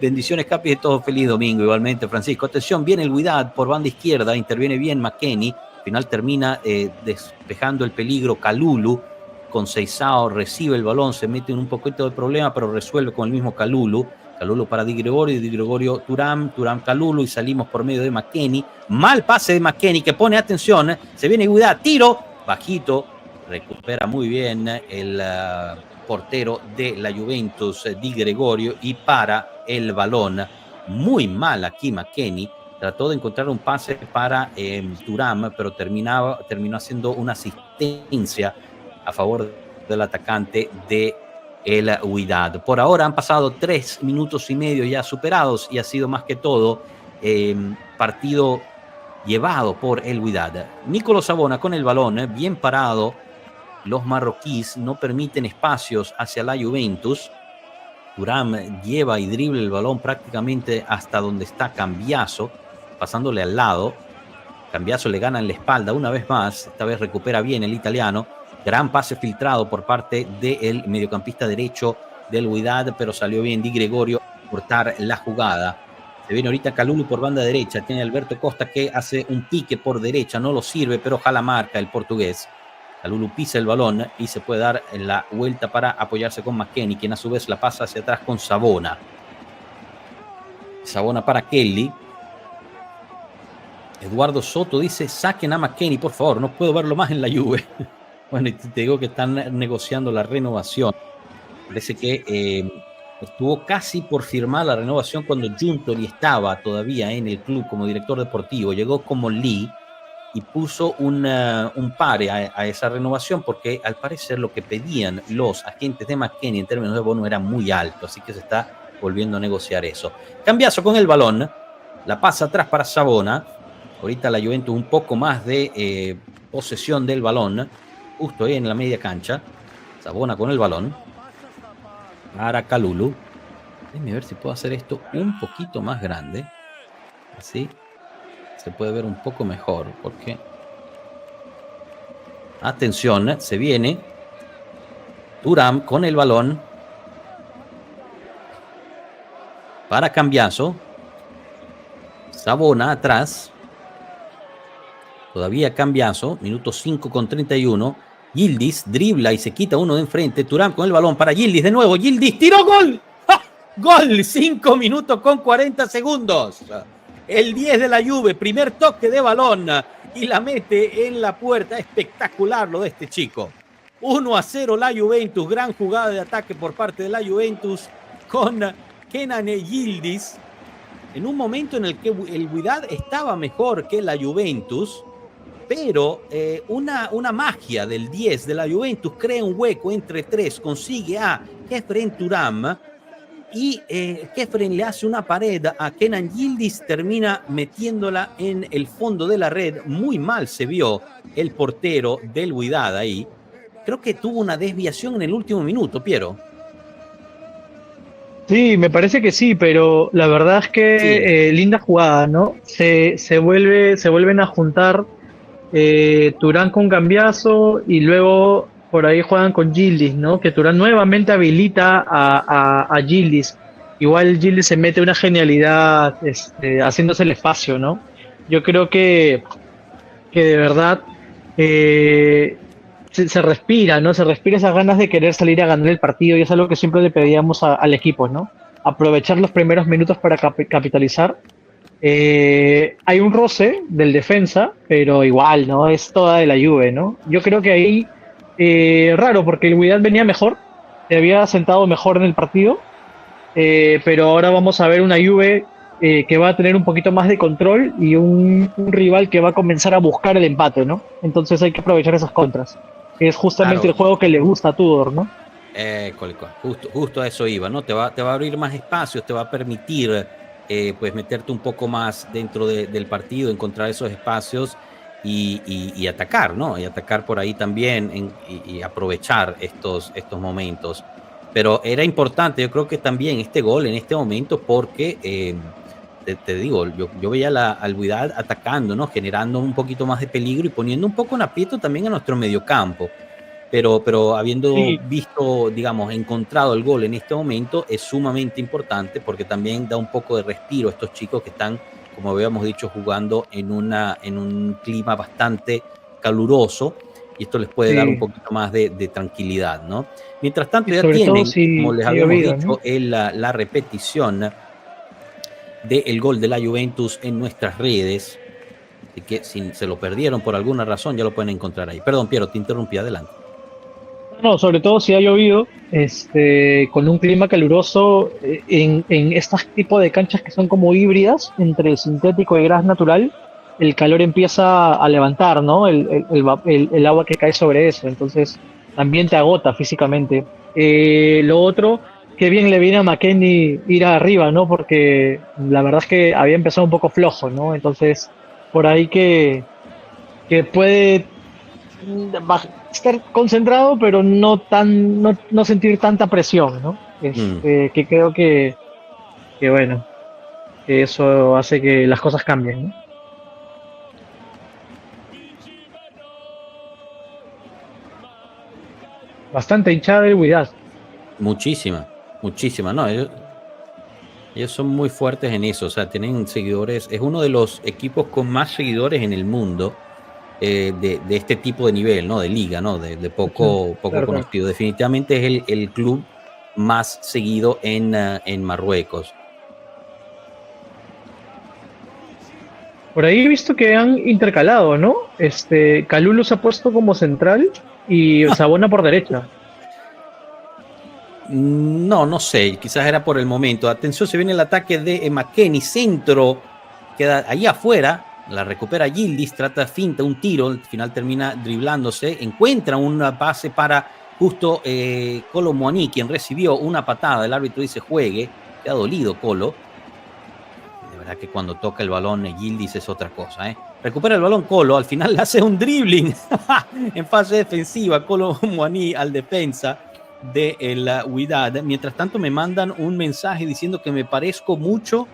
Bendiciones, Capi, de todo. Feliz domingo. Igualmente, Francisco. Atención, viene el Wydad por banda izquierda, interviene bien McKennie. Al final termina despejando el peligro Kalulu. Con Seisao recibe el balón, se mete en un poquito de problema, pero resuelve con el mismo Kalulu. Kalulu para Di Gregorio, Thuram, Kalulu, y salimos por medio de McKennie. Mal pase de McKennie, que pone atención, se viene Wydad, tiro, bajito, recupera muy bien el portero de la Juventus, Di Gregorio, y para el balón. Muy mal aquí McKennie, trató de encontrar un pase para Thuram, pero terminó haciendo una asistencia a favor del atacante de el Wydad. Por ahora han pasado 3 minutos y medio ya superados y ha sido más que todo partido llevado por el Wydad. Nicolo Savona con el balón, bien parado. Los marroquíes no permiten espacios hacia la Juventus. Thuram lleva y dribla el balón prácticamente hasta donde está Cambiaso, pasándole al lado. Cambiaso le gana en la espalda una vez más. Esta vez recupera bien el italiano. Gran pase filtrado por parte del mediocampista derecho del Wydad, pero salió bien Di Gregorio a cortar la jugada. Se viene ahorita Kalulu por banda derecha. Tiene Alberto Costa que hace un pique por derecha. No lo sirve, pero jala marca el portugués. Kalulu pisa el balón y se puede dar la vuelta para apoyarse con McKennie, quien a su vez la pasa hacia atrás con Savona. Savona para Kelly. Eduardo Soto dice, saquen a McKennie, por favor, no puedo verlo más en la Juve. Bueno, y te digo que están negociando la renovación. Parece que estuvo casi por firmar la renovación cuando Giuntoli estaba todavía en el club como director deportivo. Llegó como Lee y puso un pare a esa renovación porque al parecer lo que pedían los agentes de McKennie en términos de bono era muy alto, así que se está volviendo a negociar eso. Cambiazo con el balón, la pasa atrás para Savona. Ahorita la Juventus un poco más de posesión del balón, justo ahí en la media cancha. Savona con el balón para Kalulu. Déjenme ver si puedo hacer esto un poquito más grande, así se puede ver un poco mejor, porque atención, se viene Thuram con el balón para Cambiaso. Savona atrás, todavía Cambiaso, minuto 5 con 31. Yildiz dribla y se quita uno de enfrente. Thuram con el balón para Yildiz de nuevo. Yildiz tiró, gol. ¡Ja! Gol, 5 minutos con 40 segundos. El 10 de la Juve, primer toque de balón y la mete en la puerta. Espectacular lo de este chico. 1-0 la Juventus, gran jugada de ataque por parte de la Juventus con Kenan Yildiz. En un momento en el que el Wydad estaba mejor que la Juventus, pero una magia del 10 de la Juventus crea un hueco entre tres, consigue a Khéphren Thuram y Khéphren le hace una pared a Kenan Yildiz, termina metiéndola en el fondo de la red. Muy mal se vio el portero del Wydad ahí. Creo que tuvo una desviación en el último minuto, Piero. Sí, me parece que sí, pero la verdad es que linda jugada, ¿no? Se vuelven a juntar Turán con Cambiaso y luego por ahí juegan con Yildiz, ¿no? Que Turán nuevamente habilita a Yildiz. Igual Yildiz se mete una genialidad haciéndose el espacio, ¿no? Yo creo que de verdad se respira, ¿no? Se respira esas ganas de querer salir a ganar el partido y es algo que siempre le pedíamos al equipo, ¿no? Aprovechar los primeros minutos para capitalizar. Hay un roce del defensa, pero igual, ¿no? Es toda de la Juve, ¿no? Yo creo que ahí, raro, porque el Wydad venía mejor, se había sentado mejor en el partido, pero ahora vamos a ver una Juve que va a tener un poquito más de control y un rival que va a comenzar a buscar el empate, ¿no? Entonces hay que aprovechar esas contras. Es justamente Claro. el juego que le gusta a Tudor, ¿no? Justo a eso iba, ¿no? Te va a abrir más espacios, te va a permitir pues meterte un poco más dentro del partido, encontrar esos espacios y atacar, ¿no? Y atacar por ahí también y aprovechar estos momentos. Pero era importante, yo creo que también este gol en este momento, porque te digo, yo veía al Wydad atacando, ¿no? Generando un poquito más de peligro y poniendo un poco en aprieto también a nuestro mediocampo. Pero habiendo Sí, visto, digamos, encontrado el gol en este momento, es sumamente importante porque también da un poco de respiro a estos chicos que están, como habíamos dicho, jugando en un clima bastante caluroso, y esto les puede dar un sí. poquito más de tranquilidad, ¿no? Mientras tanto Y ya sobre todo tienen, como si les ha habíamos llovido, ¿no? dicho, la repetición del gol de la Juventus en nuestras redes, así que si se lo perdieron por alguna razón ya lo pueden encontrar ahí. Perdón, Piero, te interrumpí, adelante. No, sobre todo si ha llovido, con un clima caluroso, en estos tipos de canchas que son como híbridas entre el sintético y gras natural, el calor empieza a levantar, ¿no? El agua que cae sobre eso, entonces también te agota físicamente. Lo otro, que bien le viene a McKennie ir arriba, ¿no? Porque la verdad es que había empezado un poco flojo, ¿no? Entonces, por ahí que puede estar concentrado, pero no sentir tanta presión, ¿no? Mm. Que creo que bueno, que eso hace que las cosas cambien, ¿no? Bastante hinchada el Wydad. Muchísima, ¿no? Ellos son muy fuertes en eso, o sea, tienen seguidores, es uno de los equipos con más seguidores en el mundo, de este tipo de nivel, ¿no? De liga, ¿no? De Ujú. poco Claro, claro. conocido. Definitivamente es el club más seguido en Marruecos. Por ahí he visto que han intercalado, ¿no? Kalulu se ha puesto como central y Sabona por derecha. No sé, quizás era por el momento. Atención, se viene el ataque de McKennie, centro, queda ahí afuera, la recupera Yildiz, trata finta, un tiro, al final termina driblándose, encuentra una pase para justo Kolo Muani, quien recibió una patada, el árbitro dice juegue, queda dolido Kolo. De verdad que cuando toca el balón Yildiz es otra cosa, ¿eh? Recupera el balón Kolo, al final le hace un dribbling en fase defensiva, Kolo Muani al defensa de la Wydad. Mientras tanto me mandan un mensaje diciendo que me parezco mucho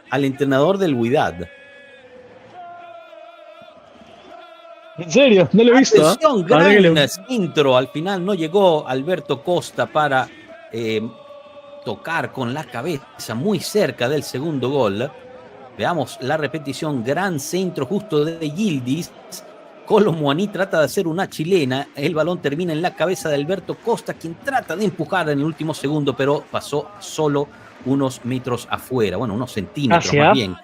al entrenador del Wydad. ¿En serio? No lo he visto, ¿ah? Atención, Ahora que gran centro. Al final no llegó Alberto Costa para tocar con la cabeza muy cerca del segundo gol. Veamos la repetición, gran centro justo de Yildiz. Kolo Muani trata de hacer una chilena, el balón termina en la cabeza de Alberto Costa, quien trata de empujar en el último segundo, pero pasó solo unos metros afuera, bueno, unos centímetros casi, más ¿ah? bien.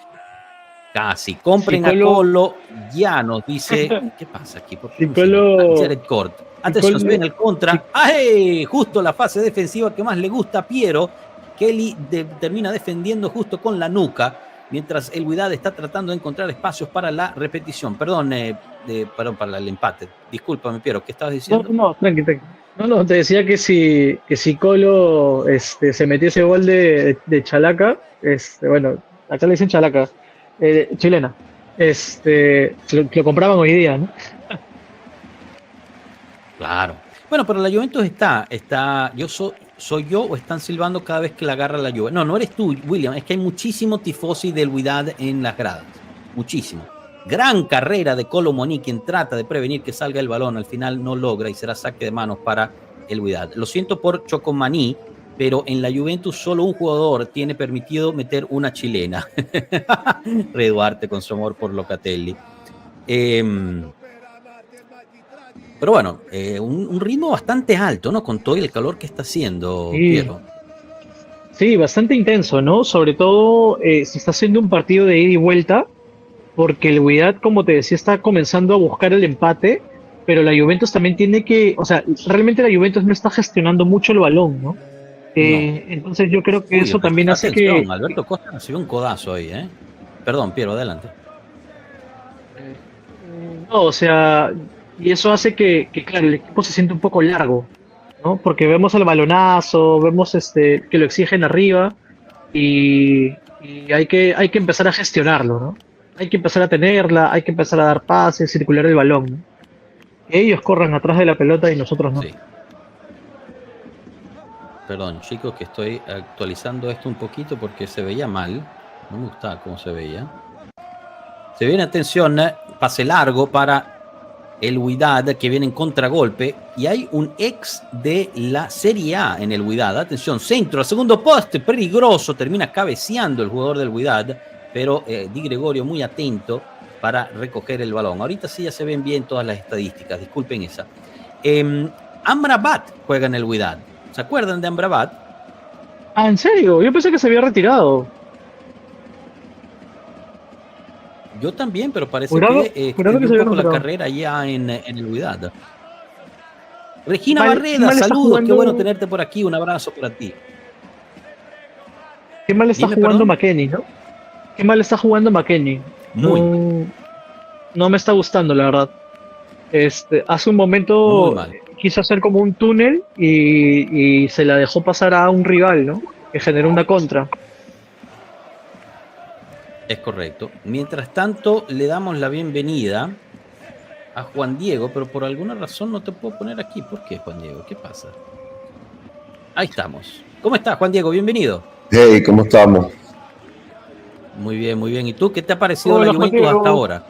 Casi. Compren a Colo ya, nos dice. ¿Qué pasa aquí? ¿Por qué Jared Court. Atención, se viene el contra. ¡Ay! Justo la fase defensiva que más le gusta a Piero. Kelly termina defendiendo justo con la nuca, mientras el Wydad está tratando de encontrar espacios para la repetición. Perdón, para el empate. Discúlpame, Piero, ¿qué estabas diciendo? No, tranqui. No, te decía que si Colo se metió ese gol de Chalaca, bueno, acá le dicen Chalaca, chilena, lo compraban hoy día, ¿no? Claro. Bueno, pero la Juventus está, ¿soy yo o están silbando cada vez que la agarra la Juve? No eres tú, William, es que hay muchísimo tifosi del Wydad en las gradas, muchísimo. Gran carrera de Kolo Muani, quien trata de prevenir que salga el balón, al final no logra y será saque de manos para el Wydad. Lo siento por Chocomani, pero en la Juventus solo un jugador tiene permitido meter una chilena. Re Duarte con su amor por Locatelli. Pero bueno, un ritmo bastante alto, ¿no? Con todo el calor que está haciendo, Piero. Sí, bastante intenso, ¿no? Sobre todo se está haciendo un partido de ida y vuelta, porque el Wydad, como te decía, está comenzando a buscar el empate, pero la Juventus también tiene que, o sea, realmente la Juventus no está gestionando mucho el balón, ¿no? Entonces yo creo que eso también hace que... Alberto Costa recibió un codazo ahí, ¿eh? Perdón, Piero, adelante. No, o sea, y eso hace que, claro, el equipo se siente un poco largo, ¿no? Porque vemos el balonazo, vemos que lo exigen arriba y hay que empezar a gestionarlo, ¿no? Hay que empezar a tenerla, hay que empezar a dar pases, circular el balón, ¿no? Que ellos corran atrás de la pelota y nosotros no. Sí. Perdón, chicos, que estoy actualizando esto un poquito porque se veía mal. No me gustaba cómo se veía. Se viene, atención, pase largo para el Wydad, que viene en contragolpe, y hay un ex de la Serie A en el Wydad. Atención, centro al segundo poste, peligroso, termina cabeceando el jugador del Wydad, pero Di Gregorio muy atento para recoger el balón. Ahorita sí ya se ven bien todas las estadísticas, disculpen esa. Amrabat juega en el Wydad. ¿Se acuerdan de Amrabat? Ah, ¿en serio? Yo pensé que se había retirado. Yo también, pero parece que extendió un poco la carrera ya en el Wydad. Regina Barreda, saludos, qué bueno tenerte por aquí, un abrazo para ti. Qué mal está jugando McKennie, ¿no? Qué mal está jugando McKennie. No me está gustando, la verdad. Hace un momento quiso hacer como un túnel y se la dejó pasar a un rival, ¿no? Que generó una contra. Es correcto. Mientras tanto, le damos la bienvenida a Juan Diego, pero por alguna razón no te puedo poner aquí. ¿Por qué, Juan Diego? ¿Qué pasa? Ahí estamos. ¿Cómo estás, Juan Diego? Bienvenido. Hey, ¿cómo estamos? Muy bien, muy bien. ¿Y tú qué te ha parecido la Juventus hasta ahora?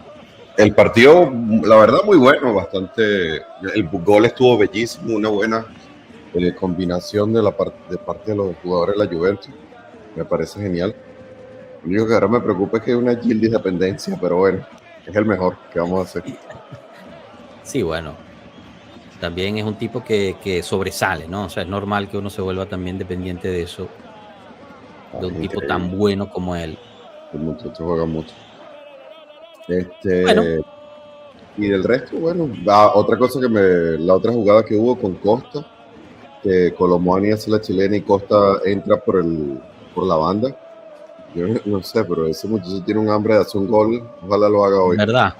El partido, la verdad, muy bueno, bastante. El gol estuvo bellísimo, una buena combinación de parte de los jugadores de la Juventus. Me parece genial. Lo único que ahora me preocupa es que hay una Gildis dependencia, pero bueno, es el mejor que vamos a hacer. Sí, bueno. También es un tipo que sobresale, ¿no? O sea, es normal que uno se vuelva también dependiente de eso. De un tipo tan bueno como él. El muchacho juega mucho. Bueno. Y del resto, bueno, otra cosa la otra jugada que hubo con Costa, que Kolo Muani hace la chilena y Costa entra por la banda. Yo no sé, pero ese muchacho tiene un hambre de hacer un gol, ojalá lo haga hoy. ¿Verdad?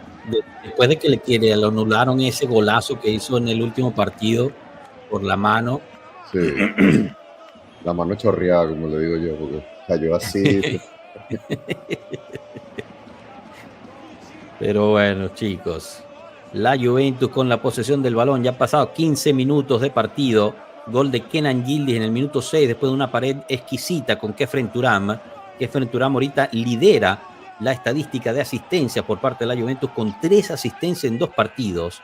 Después de que le anularon ese golazo que hizo en el último partido por la mano. Sí. La mano chorreada, como le digo yo, porque cayó así. Pero bueno, chicos, la Juventus con la posesión del balón, ya han pasado 15 minutos de partido. Gol de Kenan Yildiz en el minuto 6, después de una pared exquisita con Kefren Thuram. Kefren Thuram ahorita lidera la estadística de asistencia por parte de la Juventus con 3 asistencias en 2 partidos.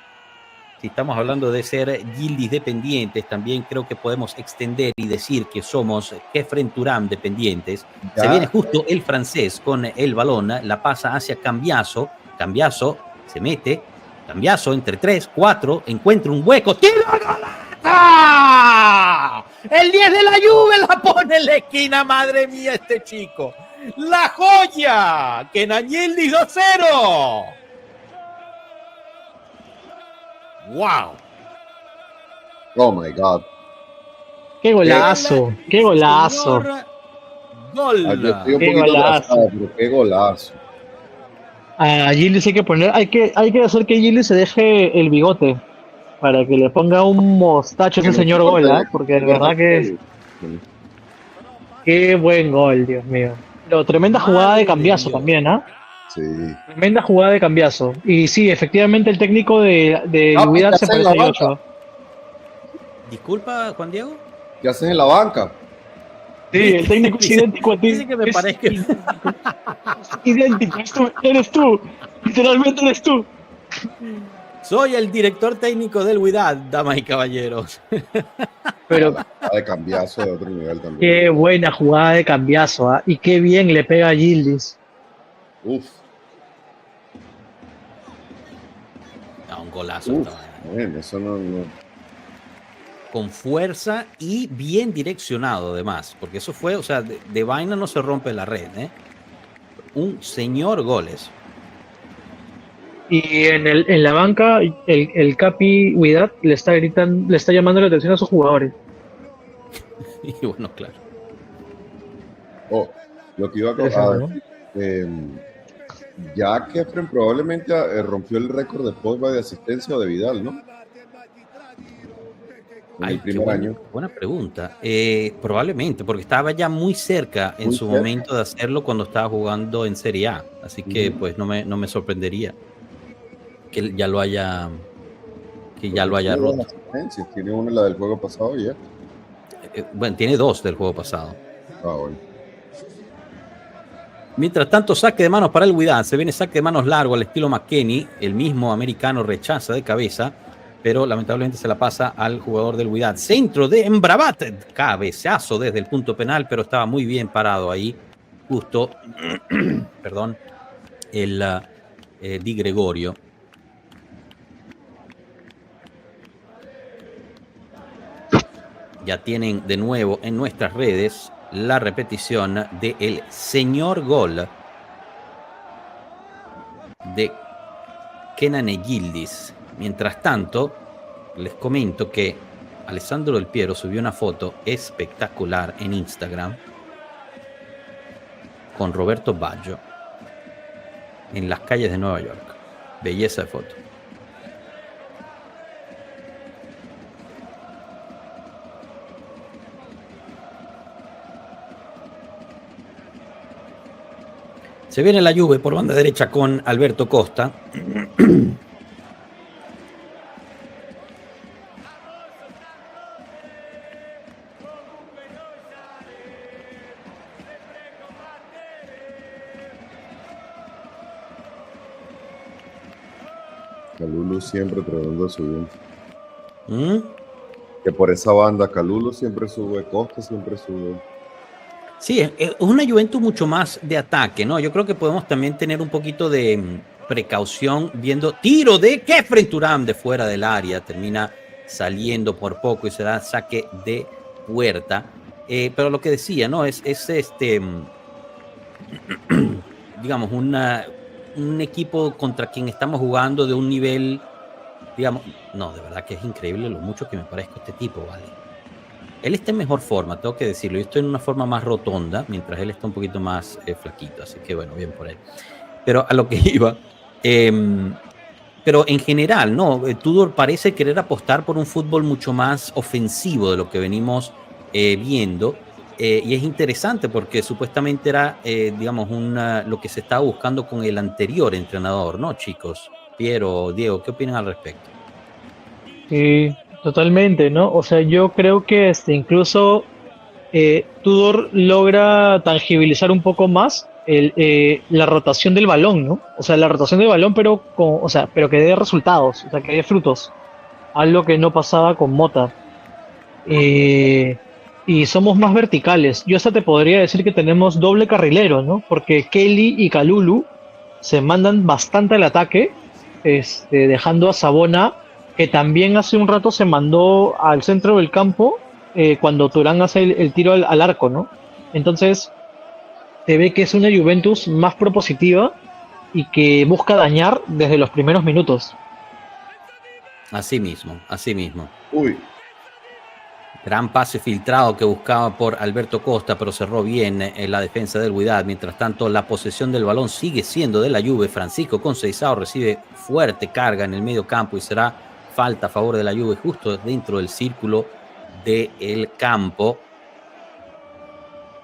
Si estamos hablando de ser Yildiz dependientes, también creo que podemos extender y decir que somos Kefren Thuram dependientes. Ya. Se viene justo el francés con el balón, la pasa hacia Cambiaso. Cambiaso se mete, Cambiaso entre 3, 4, encuentra un hueco, ¡tira! ¡Ah! El 10 de la Juve la pone en la esquina, madre mía, este chico. ¡La joya! ¡Kenan Yildiz 2-0! ¡Wow! Oh my God. ¡Qué golazo! ¡Qué golazo! Señor gol. Yo estoy un Qué poquito golazo. atrasado, pero qué golazo. A Gilles hay que hacer que Gilles se deje el bigote para que le ponga un mostacho a Que ese no se señor corte, Gola, porque de se corte verdad que el pelo. qué buen gol, Dios mío. Pero tremenda jugada Madre de de cambiazo Dios. también, ¿ah? Sí. Tremenda jugada de cambiazo. Y sí, efectivamente el técnico de Papi, Wydad ¿qué se haces en parece la a banca? Joshua. Disculpa, Juan Diego. ¿Qué haces en la banca? Sí, el técnico es idéntico a ti. Dice que me Es parezca. idéntico, eres tú. Literalmente eres tú. Soy el director técnico del Wydad, damas y caballeros. Pero De cambiazo de otro nivel también. qué buena jugada de cambiazo, ¿ah? Y qué bien le pega a Gilles. Uf, Un golazo. uf. esta vaina. Bueno, eso no. Con fuerza y bien direccionado, además. Porque eso fue, o sea, de vaina no se rompe la red, ¿eh? Un señor goles. Y en la banca, el Capi Wydad le está gritando, le está llamando la atención a sus jugadores. Y bueno, claro. Oh, lo que iba a Interesante, ¿no? decir, ya Kefren probablemente rompió el récord de Pogba de asistencia o de Vidal, ¿no? En el primer año. Buena pregunta. Probablemente, porque estaba ya muy cerca en Muy su cerca. momento de hacerlo cuando estaba jugando en Serie A. Así que pues no me sorprendería que él ya lo haya roto. Asistencias. Tiene una, la del juego pasado y ya. Bueno, tiene 2 del juego pasado. Ah, bueno. Mientras tanto, saque de manos para el Wydad. Se viene saque de manos largo al estilo McKennie. El mismo americano rechaza de cabeza, pero lamentablemente se la pasa al jugador del Wydad. Centro de Embrabat. Cabezazo desde el punto penal, pero estaba muy bien parado ahí. Justo, perdón, el Di Gregorio. Ya tienen de nuevo en nuestras redes la repetición del señor gol de Kenan Yildiz. Mientras tanto, les comento que Alessandro Del Piero subió una foto espectacular en Instagram con Roberto Baggio en las calles de Nueva York. Belleza de foto. Se viene la Juve por banda derecha con Alberto Costa. Calulu siempre tratando de subir. ¿Mm? Que por esa banda Calulu siempre sube, Costa siempre sube. Sí, es una Juventus mucho más de ataque, ¿no? Yo creo que podemos también tener un poquito de precaución viendo tiro de Kefren Turam de fuera del área, termina saliendo por poco y se da saque de puerta. Pero lo que decía, ¿no? Es digamos, un equipo contra quien estamos jugando de un nivel, digamos, no, de verdad que es increíble lo mucho que me parezco a este tipo, ¿vale? Él está en mejor forma, tengo que decirlo. Yo estoy en una forma más rotonda, mientras él está un poquito más flaquito. Así que bueno, bien por él. Pero a lo que iba. Pero en general, ¿no? Tudor parece querer apostar por un fútbol mucho más ofensivo de lo que venimos viendo. Y es interesante porque supuestamente era, digamos, lo que se estaba buscando con el anterior entrenador, ¿no, chicos? Piero, Diego, ¿qué opinan al respecto? Sí, totalmente, ¿no? O sea, yo creo que incluso Tudor logra tangibilizar un poco más la rotación del balón, ¿no? O sea, la rotación del balón, pero que dé resultados, o sea, que dé frutos. Algo que no pasaba con Mota. Y somos más verticales. Yo hasta te podría decir que tenemos doble carrilero, ¿no? Porque Kelly y Kalulu se mandan bastante al ataque, dejando a Sabona, que también hace un rato se mandó al centro del campo cuando Turán hace el tiro al arco, ¿no? Entonces, se ve que es una Juventus más propositiva y que busca dañar desde los primeros minutos. Así mismo, así mismo. Uy, Gran pase filtrado que buscaba por Alberto Costa, pero cerró bien en la defensa del Wydad. Mientras tanto, la posesión del balón sigue siendo de la Juve. Francisco Conceição recibe fuerte carga en el medio campo y será falta a favor de la Juve justo dentro del círculo del campo.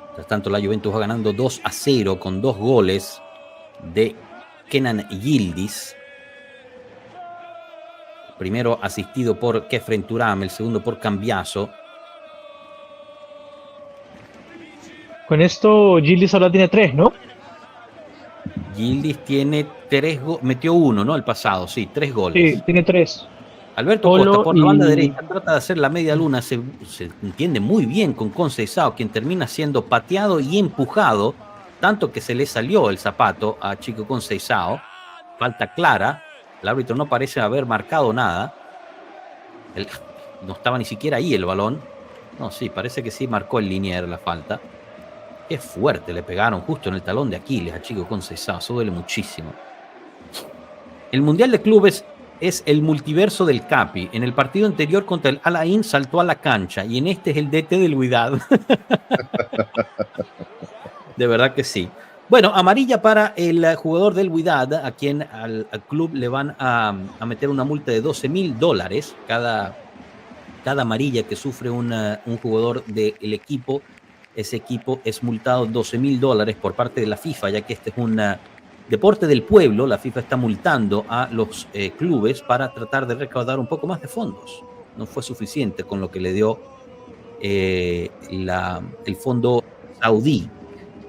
Mientras tanto, la Juventus va ganando 2-0 con 2 goles de Kenan Yildiz. Primero asistido por Khéphren Thuram, el segundo por Cambiaso. Con esto, Gilles ahora tiene 3, ¿no? Yildiz tiene 3 goles, metió 1, ¿no? El pasado, sí, 3 goles. Sí, tiene 3. Alberto Polo Costa por la banda y- derecha trata de hacer la media luna, se entiende muy bien con Conceição, quien termina siendo pateado y empujado, tanto que se le salió el zapato a Chico Conceição. Falta clara, el árbitro no parece haber marcado nada. No estaba ni siquiera ahí el balón. No, sí, parece que sí marcó el Linier la falta. Qué fuerte le pegaron justo en el talón de Aquiles a Chico Conceição, eso duele muchísimo. El Mundial de Clubes es el multiverso del Capi. En el partido anterior contra el Al Ain saltó a la cancha y en este es el DT del Wydad. De verdad que sí. Bueno, amarilla para el jugador del Wydad, a quien al club le van a meter una multa de $12,000 cada amarilla que sufre un jugador del equipo. Ese equipo es multado $12,000 por parte de la FIFA, ya que este es un deporte del pueblo. La FIFA está multando a los clubes para tratar de recaudar un poco más de fondos. No fue suficiente con lo que le dio el fondo saudí.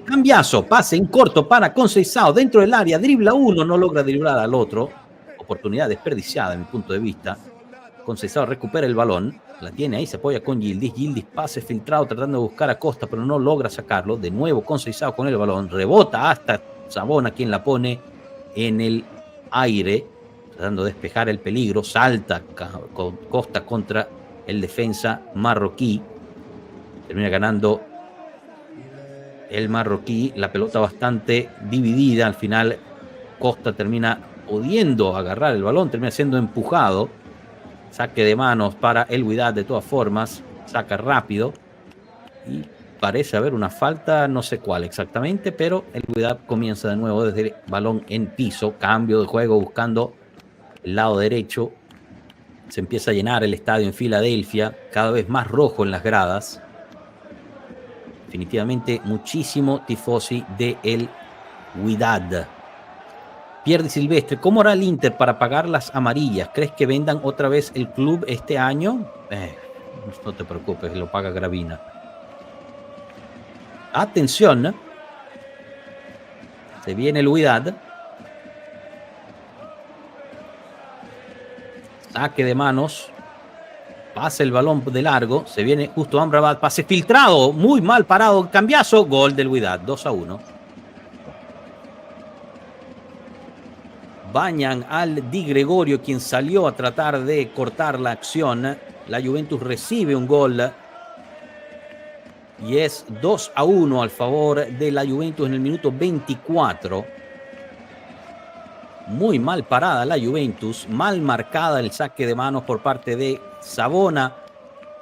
Cambiaso, pase en corto para Conceição dentro del área, dribla uno, no logra driblar al otro. Oportunidad desperdiciada en mi punto de vista. Conceição recupera el balón, la tiene ahí, se apoya con Yildiz. Yildiz pase filtrado tratando de buscar a Costa, pero no logra sacarlo. De nuevo Conceição con el balón, rebota hasta Savona, quien la pone en el aire, tratando de despejar el peligro. Salta Costa contra el defensa marroquí. Termina ganando el marroquí, la pelota bastante dividida. Al final Costa termina pudiendo agarrar el balón, termina siendo empujado. Saque de manos para el Wydad de todas formas, saca rápido y parece haber una falta, no sé cuál exactamente, pero el Wydad comienza de nuevo desde el balón en piso, cambio de juego buscando el lado derecho. Se empieza a llenar el estadio en Filadelfia, cada vez más rojo en las gradas. Definitivamente muchísimo tifosi de el Wydad. Pierre Silvestre, ¿cómo hará el Inter para pagar las amarillas? ¿Crees que vendan otra vez el club este año? No te preocupes, lo paga Gravina. Atención, se viene el Wydad. Saque de manos. Pasa el balón de largo. Se viene justo Amrabat. Pase filtrado. Muy mal parado. Cambiazo. Gol del Wydad. 2-1. Bañan al Di Gregorio, quien salió a tratar de cortar la acción. La Juventus recibe un gol. Y es 2-1 al favor de la Juventus en el minuto 24. Muy mal parada la Juventus, mal marcada el saque de manos por parte de Savona.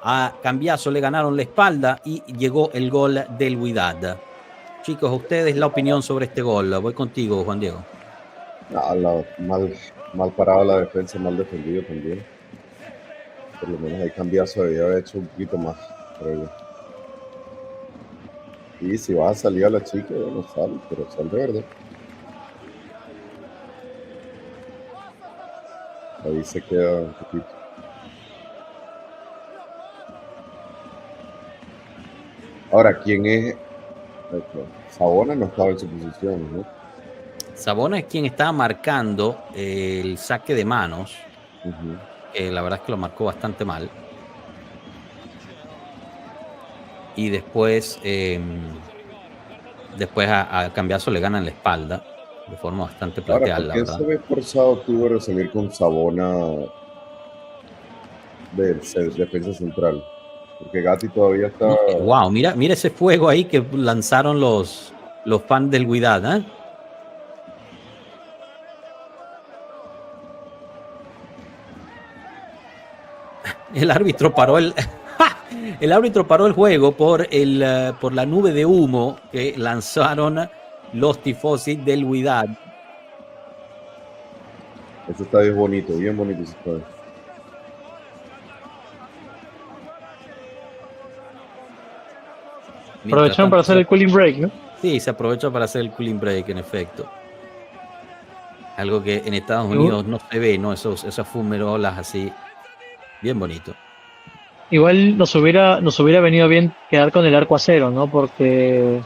A Cambiaso le ganaron la espalda y llegó el gol del Wydad. Chicos, a ustedes la opinión sobre este gol. Voy contigo, Juan Diego. Mal parado la defensa, mal defendido también. Por lo menos ahí Cambiaso debía haber hecho un poquito más, creo yo. Y si vas a salir a la chica, no sale, pero sal de verdad. Ahí se queda un poquito. Ahora, ¿quién es? Savona no estaba en su posición, ¿no? Savona es quien estaba marcando el saque de manos. La verdad es que lo marcó bastante mal. Y después a Cambiaso le ganan la espalda de forma bastante plateada. Ahora, ¿por qué se ve forzado tuvo que salir con Savona de defensa central? Porque Gatti todavía está... Wow, mira ese fuego ahí que lanzaron los los fans del Wydad, ¿eh? El árbitro paró el árbitro paró el juego por la nube de humo que lanzaron los tifosi del Wydad. Ese estadio es bonito, bien bonito ese estadio. Aprovecharon para hacer el cooling break, ¿no? Sí, se aprovechó para hacer el cooling break, en efecto. Algo que en Estados Unidos no se ve, ¿no? Esas fumerolas así, bien bonito. Igual nos hubiera venido bien quedar con el arco a cero, ¿no? Porque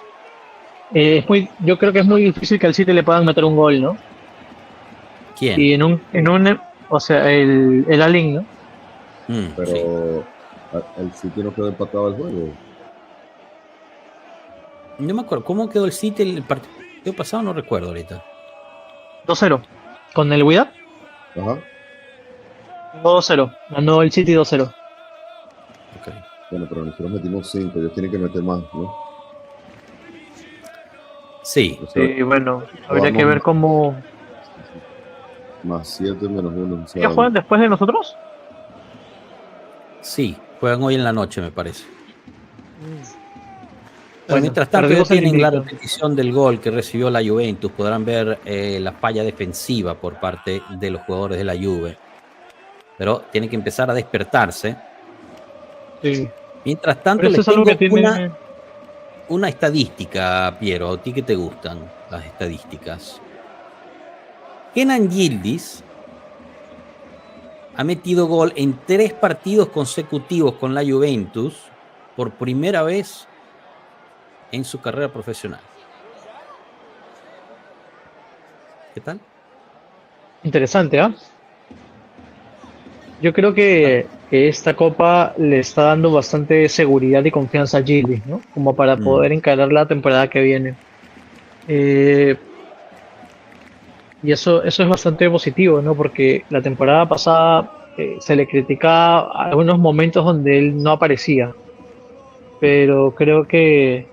yo creo que es muy difícil que al City le puedan meter un gol, ¿no? ¿Quién? Y o sea, el Alin, ¿no? Pero sí. el City no quedó empatado al juego. No me acuerdo, ¿cómo quedó el City el partido pasado? No recuerdo ahorita. 2-0. ¿Con el Wydad? Ajá. 2-0. Ganó el City 2-0. Okay. Bueno, pero nosotros metimos 5, ellos tienen que meter más, ¿no? Sí. O sea, Sí, bueno, habría que ver cómo... Más 7 menos 1. O sea, ¿Ellos juegan después de nosotros? Sí, juegan hoy en la noche, me parece. Bueno, mientras tanto, ya tienen la invicto. repetición del gol que recibió la Juventus. Podrán ver la falla defensiva por parte de los jugadores de la Juve. Pero tienen que empezar a despertarse. Sí. Mientras tanto, Pero eso les es algo tengo que tiene... una estadística, Piero. ¿A ti qué te gustan las estadísticas? Kenan Yildiz ha metido gol en 3 partidos consecutivos con la Juventus por primera vez en su carrera profesional. ¿Qué tal? Interesante, ¿ah? Yo creo que esta copa le está dando bastante seguridad y confianza a Gilly, ¿no? Como para poder encarar la temporada que viene. Y eso es bastante positivo, ¿no? Porque la temporada pasada se le criticaba algunos momentos donde él no aparecía. Pero creo que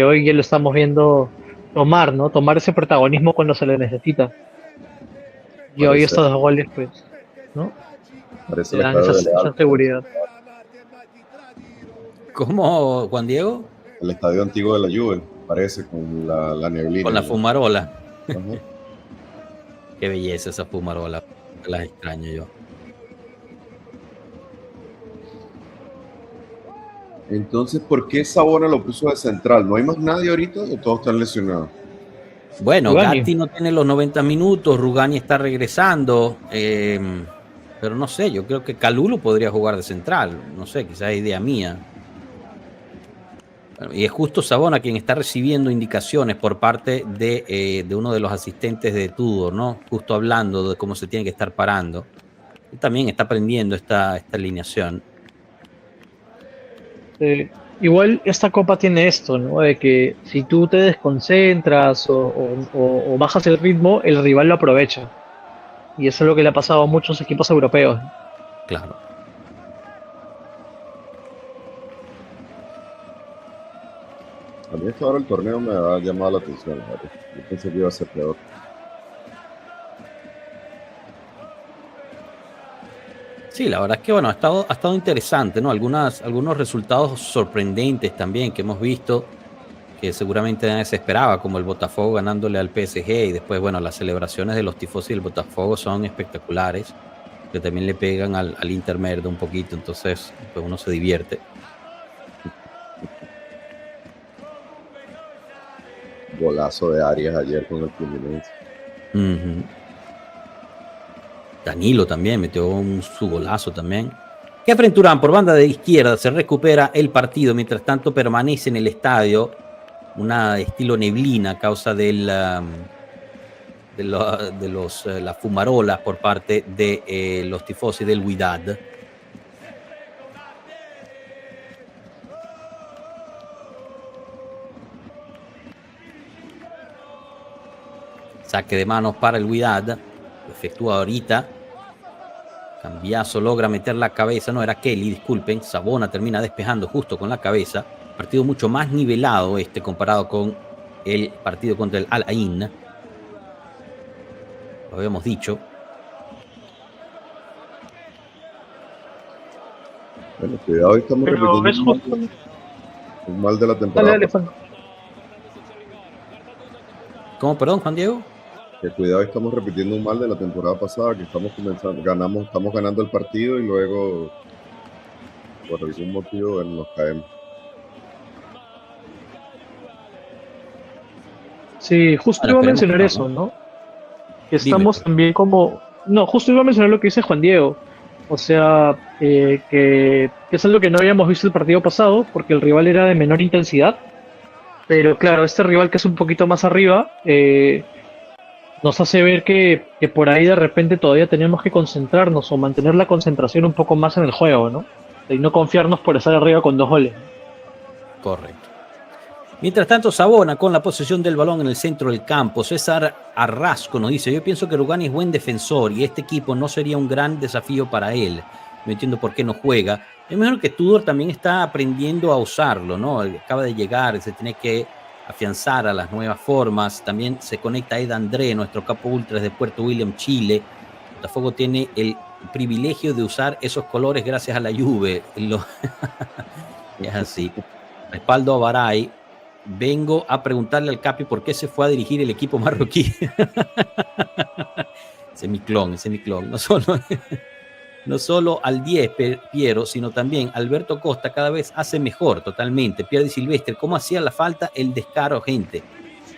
hoy ya lo estamos viendo tomar, ¿no? Tomar ese protagonismo cuando se le necesita. Y hoy parece, estos 2 goles, pues, ¿no? parece Le el dan estadio de esa Leal. seguridad. ¿Cómo, Juan Diego? El estadio antiguo de la Juve, parece, con la neblina. Con la fumarola. Ajá. Qué belleza esa fumarola. Las extraño yo. Entonces, ¿por qué Sabona lo puso de central? ¿No hay más nadie ahorita o todos están lesionados? Bueno, Rugani. Gatti no tiene los 90 minutos, Rugani está regresando, pero no sé, yo creo que Kalulu podría jugar de central, no sé, quizás es idea mía. Bueno, y es justo Sabona quien está recibiendo indicaciones por parte de uno de los asistentes de Tudor, ¿no? Justo hablando de cómo se tiene que estar parando. Él también está aprendiendo esta alineación. Igual esta copa tiene esto, ¿no? De que si tú te desconcentras o bajas el ritmo, el rival lo aprovecha. Y eso es lo que le ha pasado a muchos equipos europeos. Claro. A mí hasta ahora el torneo me ha llamado la atención. ¿Vale? Yo pensé que iba a ser peor. Sí, la verdad es que bueno, ha estado interesante, ¿no? Algunos resultados sorprendentes también que hemos visto, que seguramente nadie se esperaba, como el Botafogo ganándole al PSG, y después, bueno, las celebraciones de los tifosi del Botafogo son espectaculares, que también le pegan al Inter Merda un poquito, entonces pues uno se divierte. Golazo de Arias ayer con el Fluminense. Danilo también metió su golazo también. Kefren Turán por banda de izquierda se recupera el partido, mientras tanto permanece en el estadio una estilo neblina a causa de las fumarolas por parte de los tifosi del Wydad. Saque de manos para el Wydad, lo efectúa ahorita. Cambiazo logra meter la cabeza, no era Kelly, disculpen. Sabona termina despejando justo con la cabeza. Partido mucho más nivelado comparado con el partido contra el Al Ain. Lo habíamos dicho. Bueno, cuidado, hoy estamos Pero repitiendo es justo. un mal de la Dale, temporada. dale, Juan. ¿Cómo, perdón, Juan Diego? Que cuidado, estamos repitiendo un mal de la temporada pasada, que estamos ganando el partido y luego, por algún motivo, bueno, nos caemos. Sí, justo Bueno, iba a esperemos mencionar que no, eso, ¿no? ¿no? Que Dime, estamos pues. también como... No, justo iba a mencionar lo que dice Juan Diego. O sea, que es algo que no habíamos visto el partido pasado, porque el rival era de menor intensidad. Pero claro, este rival que es un poquito más arriba, nos hace ver que por ahí de repente todavía tenemos que concentrarnos o mantener la concentración un poco más en el juego, ¿no? Y no confiarnos por estar arriba con 2 goles. Correcto. Mientras tanto, Savona con la posesión del balón en el centro del campo. César Arrasco nos dice: yo pienso que Rugani es buen defensor y este equipo no sería un gran desafío para él. No entiendo por qué no juega. Es mejor que Tudor también está aprendiendo a usarlo, ¿no? Acaba de llegar, se tiene que afianzar a las nuevas formas. También se conecta Ed André, nuestro capo ultras de Puerto William, Chile. Botafogo tiene el privilegio de usar esos colores gracias a la Juve. Es así. Respaldo a Baray. Vengo a preguntarle al Capi por qué se fue a dirigir el equipo marroquí. Ese es mi clon. No solo al 10 Piero, sino también Alberto Costa cada vez hace mejor totalmente. Pierre Di Silvestre, ¿cómo hacía la falta el descaro, gente?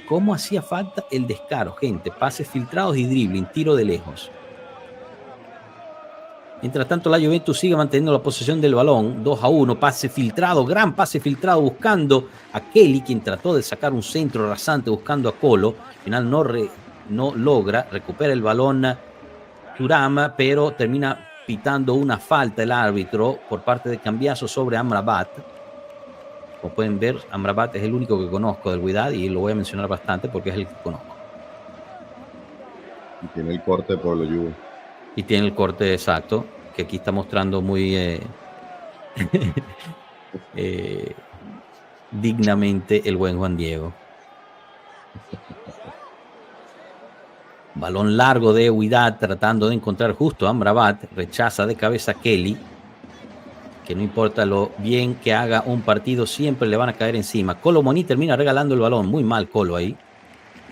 ¿Cómo hacía falta el descaro, gente? Pases filtrados y dribbling, tiro de lejos. Mientras tanto, la Juventus sigue manteniendo la posesión del balón. 2-1, pase filtrado, gran pase filtrado buscando a Kelly, quien trató de sacar un centro rasante buscando a Colo. Al final no logra, recupera el balón Thuram, pero termina pitando una falta el árbitro por parte de Cambiaso sobre Amrabat. Como pueden ver, Amrabat es el único que conozco del Wydad y lo voy a mencionar bastante porque es el que conozco. Y tiene el corte por lo Juve. Y tiene el corte exacto, que aquí está mostrando muy dignamente el buen Juan Diego. Balón largo de Wydad tratando de encontrar justo a Amrabat. Rechaza de cabeza a Kelly, que no importa lo bien que haga un partido, siempre le van a caer encima. Colo Moni termina regalando el balón. Muy mal Colo ahí.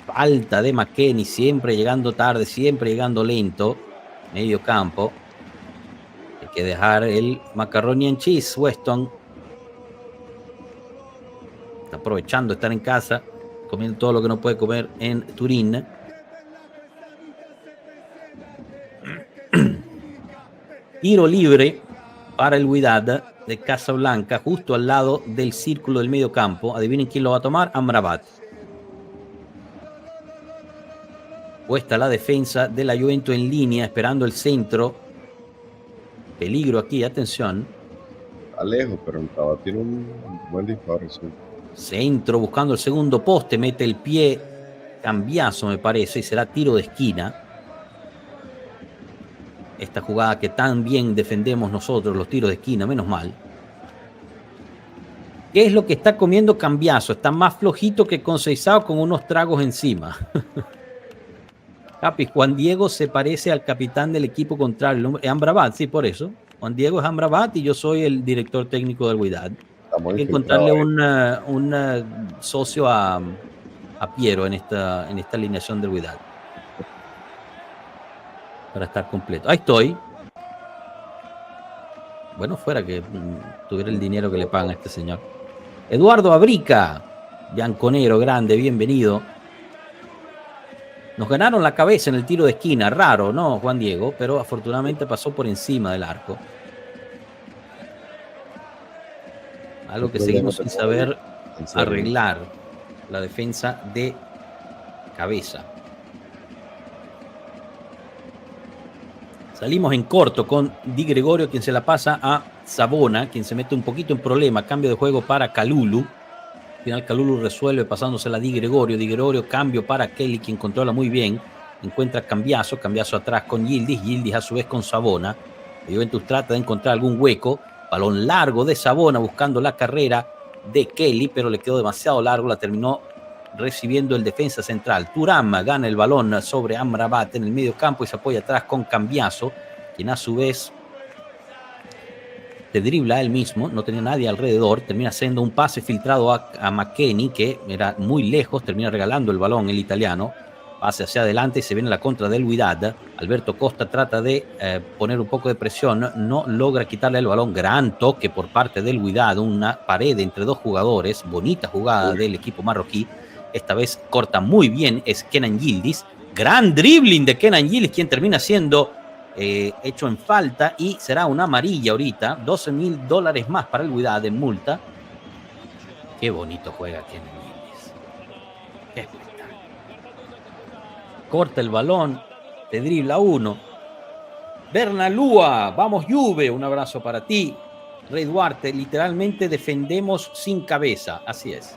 Falta de McKennie, siempre llegando tarde, siempre llegando lento. Medio campo. Hay que dejar el macaroni and cheese. Weston está aprovechando estar en casa, comiendo todo lo que no puede comer en Turín. Tiro libre para el Wydad de Casablanca, justo al lado del círculo del medio campo. Adivinen quién lo va a tomar. Amrabat. Puesta la defensa de la Juventus en línea, esperando el centro. Peligro aquí, atención. Está lejos, pero tiene un buen disparo. Sí. Centro buscando el segundo poste, mete el pie. Cambiazo, me parece, y será tiro de esquina. Esta jugada que tan bien defendemos nosotros, los tiros de esquina, menos mal. ¿Qué es lo que está comiendo Cambiazo? Está más flojito que Conceizao con unos tragos encima. Capi, Juan Diego se parece al capitán del equipo contrario. Amrabat, sí, por eso. Juan Diego es Amrabat y yo soy el director técnico del Wydad. Hay que encontrarle un socio a Piero en esta alineación del Wydad. Para estar completo. Ahí estoy. Bueno, fuera que tuviera el dinero que le pagan a este señor. Eduardo Abrica. Bianconero, grande, bienvenido. Nos ganaron la cabeza en el tiro de esquina. Raro, ¿no, Juan Diego? Pero afortunadamente pasó por encima del arco. Algo que seguimos sin saber arreglar. La defensa de cabeza. Salimos en corto con Di Gregorio, quien se la pasa a Savona, quien se mete un poquito en problema. Cambio de juego para Kalulu. Al final Kalulu resuelve pasándosela a Di Gregorio. Di Gregorio, cambio para Kelly, quien controla muy bien. Encuentra Cambiazo atrás con Yildiz a su vez con Savona. La Juventus trata de encontrar algún hueco. Balón largo de Savona buscando la carrera de Kelly, pero le quedó demasiado largo. La terminó recibiendo el defensa central. Thuram gana el balón sobre Amrabat en el medio campo y se apoya atrás con Cambiaso, quien a su vez te dribla a él mismo, no tenía nadie alrededor, termina haciendo un pase filtrado a McKennie, que era muy lejos, termina regalando el balón el italiano, pase hacia adelante y se viene la contra del Wydad. Alberto Costa trata de poner un poco de presión, no logra quitarle el balón, gran toque por parte del Wydad, una pared entre dos jugadores, bonita jugada del equipo marroquí, esta vez corta muy bien, es Kenan Yildiz, gran dribbling de Kenan Yildiz, quien termina siendo hecho en falta y será una amarilla ahorita, $12,000 más para el Wydad en multa. Qué bonito juega Kenan Yildiz, qué espectáculo. Corta el balón, te dribla uno. Bernalúa, vamos Juve, un abrazo para ti. Rey Duarte, literalmente defendemos sin cabeza, así es.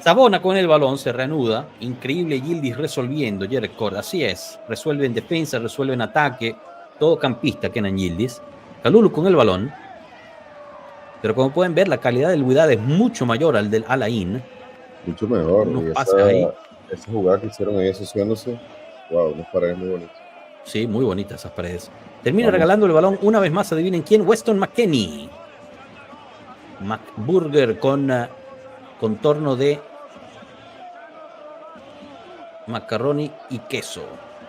Sabona con el balón se reanuda, increíble Yildiz resolviendo, Jared Cord, así es, resuelve en defensa, resuelve en ataque, todo campista Kenan Yildiz. Kalulu con el balón, pero como pueden ver la calidad del Wydad es mucho mayor al del Al Ain. Mucho mejor. Y esa jugada que hicieron ahí asociándose, wow, unas paredes muy bonitas. Sí, muy bonitas esas paredes. Termina regalando el balón una vez más, adivinen quién, Weston McKennie. McBurger con contorno de macarroni y queso.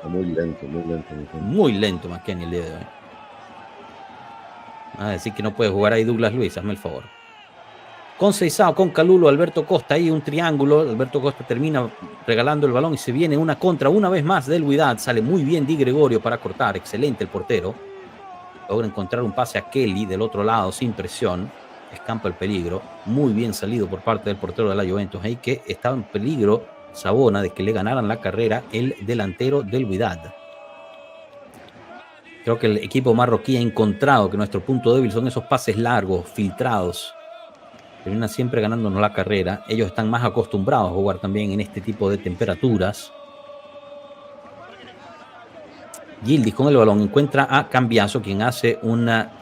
Muy lento, muy lento. Muy lento McKennie el día de hoy. A decir que no puede jugar ahí Douglas Luiz, hazme el favor. Con Seisao, con Kalulu, Alberto Costa, ahí un triángulo. Alberto Costa termina regalando el balón y se viene una contra una vez más del Wydad. Sale muy bien Di Gregorio para cortar, excelente el portero. Logra encontrar un pase a Kelly del otro lado sin presión. Escampa el peligro, muy bien salido por parte del portero de la Juventus, ahí que estaba en peligro Sabona de que le ganaran la carrera el delantero del Wydad. Creo que el equipo marroquí ha encontrado que nuestro punto débil son esos pases largos, filtrados, terminan siempre ganándonos la carrera. Ellos están más acostumbrados a jugar también en este tipo de temperaturas. Yildiz con el balón encuentra a Cambiaso, quien hace una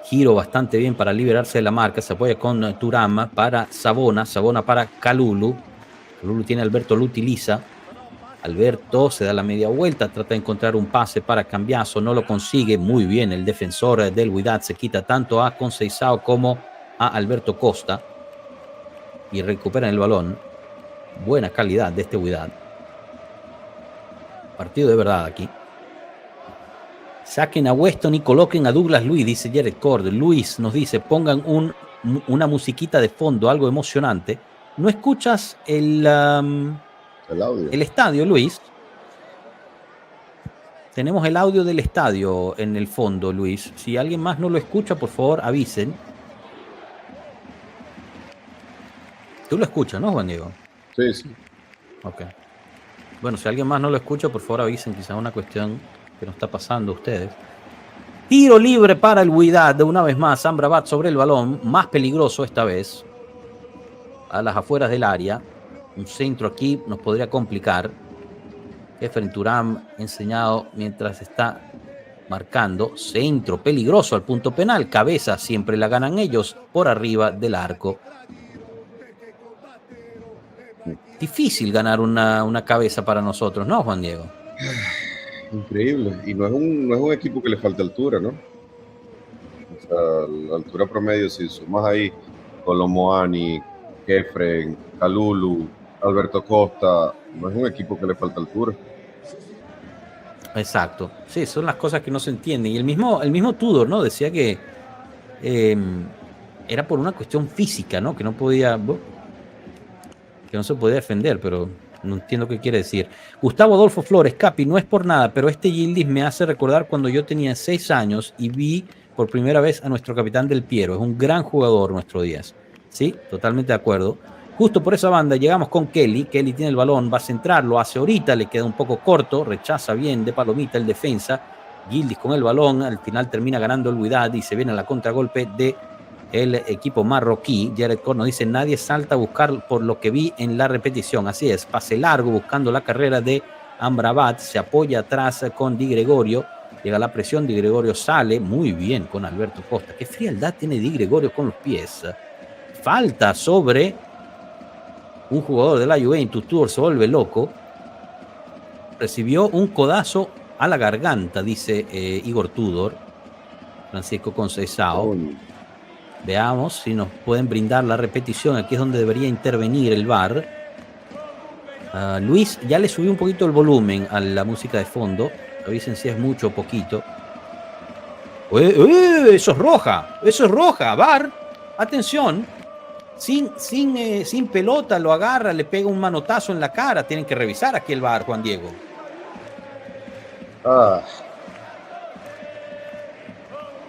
giro bastante bien para liberarse de la marca, se apoya con Thuram para Sabona, Sabona para Kalulu. Kalulu tiene a Alberto, lo utiliza. Alberto se da la media vuelta, trata de encontrar un pase para Cambiaso, no lo consigue. Muy bien el defensor del Wydad, se quita tanto a Conceição como a Alberto Costa y recuperan el balón. Buena calidad de este Wydad. Partido de verdad aquí. Saquen a Weston y coloquen a Douglas Luiz, dice Jared Cord. Luis nos dice, pongan una musiquita de fondo, algo emocionante. ¿No escuchas el audio? El estadio, Luis. Tenemos el audio del estadio en el fondo, Luis. Si alguien más no lo escucha, por favor, avisen. Tú lo escuchas, ¿no, Juan Diego? Sí, sí. Ok. Bueno, si alguien más no lo escucha, por favor, avisen. Quizás una cuestión que nos está pasando a ustedes. Tiro libre para el Wydad. De una vez más, Amrabat sobre el balón. Más peligroso esta vez. A las afueras del área. Un centro aquí nos podría complicar. Efren Thuram enseñado mientras está marcando. Centro peligroso al punto penal. Cabeza siempre la ganan ellos por arriba del arco. Difícil ganar una cabeza para nosotros, ¿no, Juan Diego? Increíble. Y no es un equipo que le falta altura, ¿no? O sea, la altura promedio, si sumas ahí Colomoani, Efren, Kalulu, Alberto Costa, no es un equipo que le falta altura. Exacto. Sí, son las cosas que no se entienden. Y el mismo Tudor, ¿no? Decía que era por una cuestión física, ¿no? Que no se podía defender, pero no entiendo qué quiere decir. Gustavo Adolfo Flores, Capi, no es por nada, pero este Yildiz me hace recordar cuando yo tenía 6 años y vi por primera vez a nuestro capitán Del Piero. Es un gran jugador nuestro Díaz. Sí, totalmente de acuerdo. Justo por esa banda llegamos con Kelly. Kelly tiene el balón, va a centrar, lo hace ahorita, le queda un poco corto, rechaza bien de palomita el defensa. Yildiz con el balón, al final termina ganando el Wydad y se viene a la contragolpe de el equipo marroquí. Jared Corno dice, nadie salta a buscar por lo que vi en la repetición. Así es, pase largo buscando la carrera de Amrabat, se apoya atrás con Di Gregorio, llega la presión, Di Gregorio sale muy bien con Alberto Costa. Qué frialdad tiene Di Gregorio con los pies. Falta sobre un jugador de la Juventus, Tudor se vuelve loco, recibió un codazo a la garganta, dice Igor Tudor, Francisco Conceição. Veamos si nos pueden brindar la repetición. Aquí es donde debería intervenir el VAR. Luis, ya le subí un poquito el volumen a la música de fondo. Avisen si es mucho o poquito. Eso es roja. Eso es roja. VAR, atención. Sin pelota lo agarra, le pega un manotazo en la cara. Tienen que revisar aquí el VAR, Juan Diego.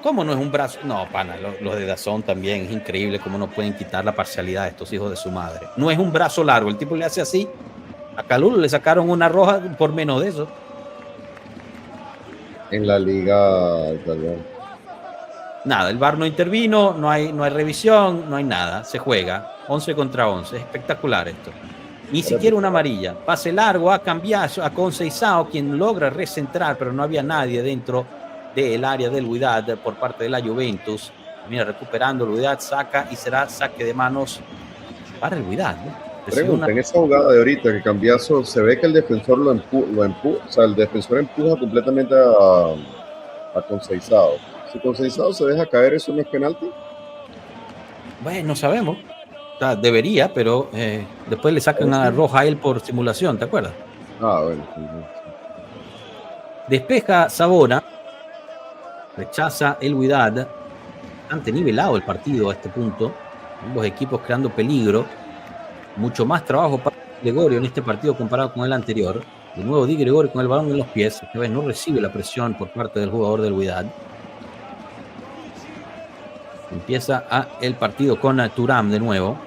¿Cómo no es un brazo? No, pana, los de DAZN también. Es increíble cómo no pueden quitar la parcialidad de estos hijos de su madre. No es un brazo largo. El tipo le hace así. A Calulo le sacaron una roja por menos de eso. En la liga italiana. Nada, el VAR no intervino, no hay revisión, no hay nada. Se juega 11 contra 11. Es espectacular esto. Ni siquiera una amarilla. Pase largo a Cambiaso, a Conceição, quien logra recentrar, pero no había nadie dentro del área del Wydad por parte de la Juventus. Mira, recuperando el Wydad, saca y será saque de manos para el Wydad, ¿no? Pregunta, en esa jugada de ahorita que Cambiaso, se ve que el defensor lo empuja, o sea, el defensor empuja completamente a Conceição. Si Conceição se deja caer, ¿eso no es penalti? Bueno, no sabemos. O sea, debería, pero después le sacan a roja a él por simulación, ¿te acuerdas? Bueno. Despeja Savona. Rechaza el Wydad. Bastante nivelado el partido a este punto. Ambos equipos creando peligro. Mucho más trabajo para Gregorio en este partido comparado con el anterior. De nuevo Di Gregorio con el balón en los pies. Esta vez no recibe la presión por parte del jugador del Wydad. Empieza el partido con Thuram de nuevo.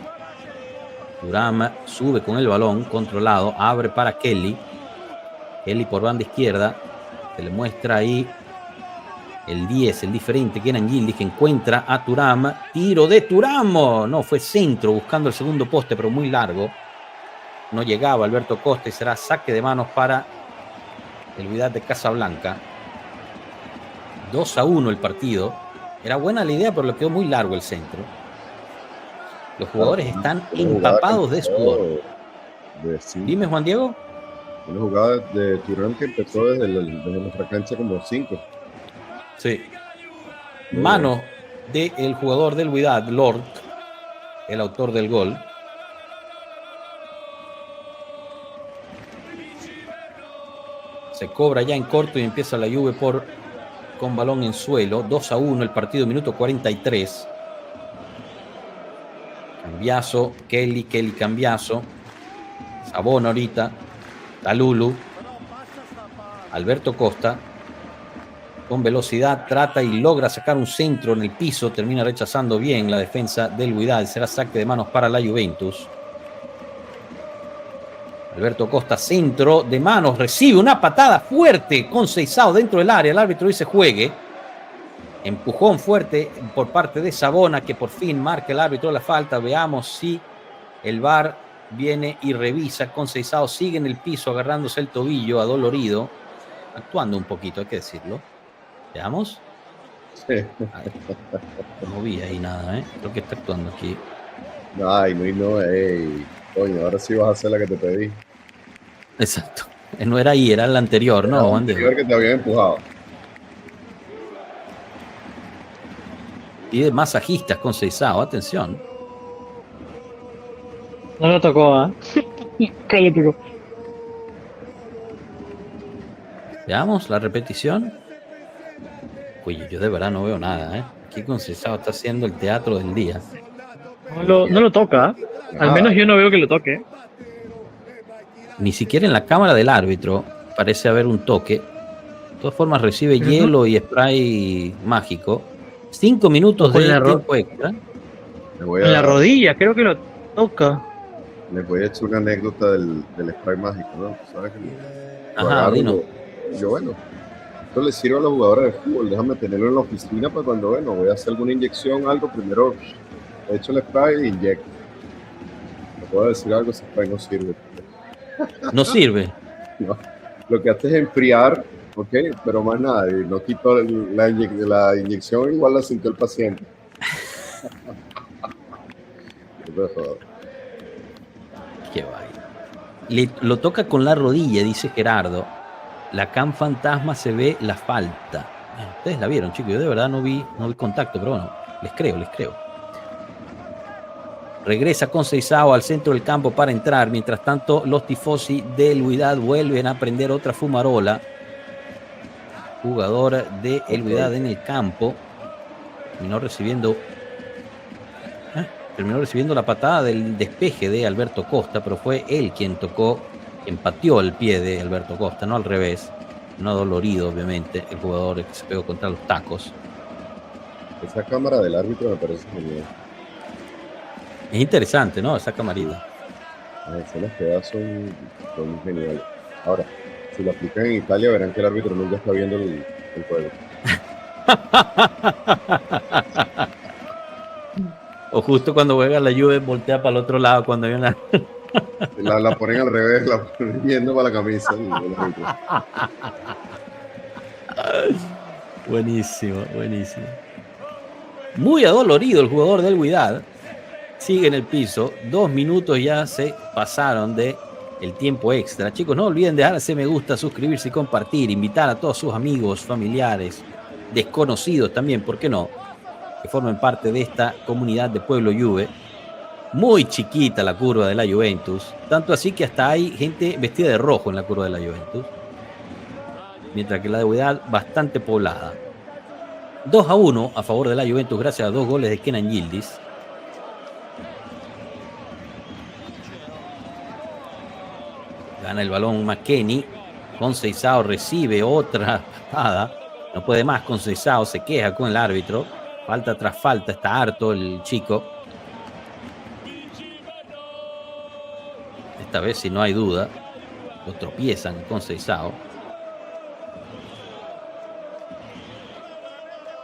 Thuram sube con el balón controlado. Abre para Kelly. Kelly por banda izquierda. Se le muestra ahí el 10, el diferente, Kenan Yildiz, que encuentra a Thuram. Tiro de Thuram. No, fue centro buscando el segundo poste, pero muy largo. No llegaba Alberto Costa y será saque de manos para el Wydad de Casablanca. 2-1 el partido. Era buena la idea, pero le quedó muy largo el centro. Los jugadores están empapados de sudor. Dime, Juan Diego. Una jugada de Thuram que empezó desde nuestra cancha como 5. Sí. Mano del jugador del Wydad, Lord, el autor del gol. Se cobra ya en corto y empieza la Juve con balón en suelo. 2-1 el partido, minuto 43. Cambiaso, Kelly Cambiaso. Savona ahorita. Kalulu. Alberto Costa. Con velocidad trata y logra sacar un centro en el piso. Termina rechazando bien la defensa del Wydad. Será saque de manos para la Juventus. Alberto Costa, centro de manos, recibe una patada fuerte, Conceição dentro del área. El árbitro dice juegue. Empujón fuerte por parte de Savona, que por fin marca el árbitro la falta. Veamos si el VAR viene y revisa. Conceição sigue en el piso agarrándose el tobillo adolorido, actuando un poquito, hay que decirlo. Veamos. Sí. No vi ahí nada, creo que está actuando aquí. Coño, ahora sí vas a hacer la que te pedí. Exacto. No era ahí, era el anterior, ¿no? El anterior que te habían empujado. Y de masajistas con Conceição, atención. No lo tocó, ¿Qué le tocó? Veamos la repetición. Oye, yo de verdad no veo nada, Aquí Conceição está haciendo el teatro del día. No lo toca, Al menos yo no veo que lo toque. Ni siquiera en la cámara del árbitro parece haber un toque. De todas formas recibe hielo y spray mágico. 5 minutos de tiempo extra. En la rodilla, creo que lo toca. Les voy a echar una anécdota del spray mágico, ¿no? ¿Sabes que Ajá, Dino. Yo, esto le sirve a los jugadores de fútbol. Déjame tenerlo en la oficina para cuando, voy a hacer alguna inyección, algo, primero echo el spray e inyecto. ¿Me puedo decir algo? Ese spray no sirve. ¿No sirve? No. Lo que hace es enfriar, ¿ok? Pero más nada, y no quito la inyección, igual la sintió el paciente. Qué vaina. Lo toca con la rodilla, dice Gerardo. La cam fantasma se ve la falta. Ustedes la vieron, chicos. Yo de verdad no vi contacto, pero bueno, les creo. Regresa Conceição al centro del campo para entrar. Mientras tanto, los tifosi del Wydad vuelven a prender otra fumarola. Jugador de el Wydad en el campo. Terminó recibiendo la patada del despeje de Alberto Costa, pero fue él quien pateó el pie de Alberto Costa, no al revés. No dolorido, obviamente, el jugador que se pegó contra los tacos. Esa cámara del árbitro me parece genial. Es interesante, ¿no? Esa camarita. Las escenas que da son geniales. Ahora, si lo aplican en Italia, verán que el árbitro nunca está viendo el juego. O justo cuando juega la Juve, voltea para el otro lado cuando hay una... La ponen al revés, la ponen viendo para la camisa. Buenísimo. Muy adolorido el jugador del Wydad. Sigue en el piso. 2 minutos ya se pasaron de el tiempo extra. Chicos, no olviden dejarse me gusta, suscribirse y compartir. Invitar a todos sus amigos, familiares, desconocidos también, ¿por qué no? Que formen parte de esta comunidad de Pueblo Juve. Muy chiquita la curva de la Juventus, tanto así que hasta hay gente vestida de rojo en la curva de la Juventus, mientras que la de Wydad bastante poblada. 2-1 a favor de la Juventus gracias a 2 goles de Kenan Yildiz. Gana el balón McKennie. Conceição recibe otra patada. No puede más Conceição, se queja con el árbitro. Falta tras falta, está harto el chico. Esta vez, si no hay duda, lo tropiezan con Conceição.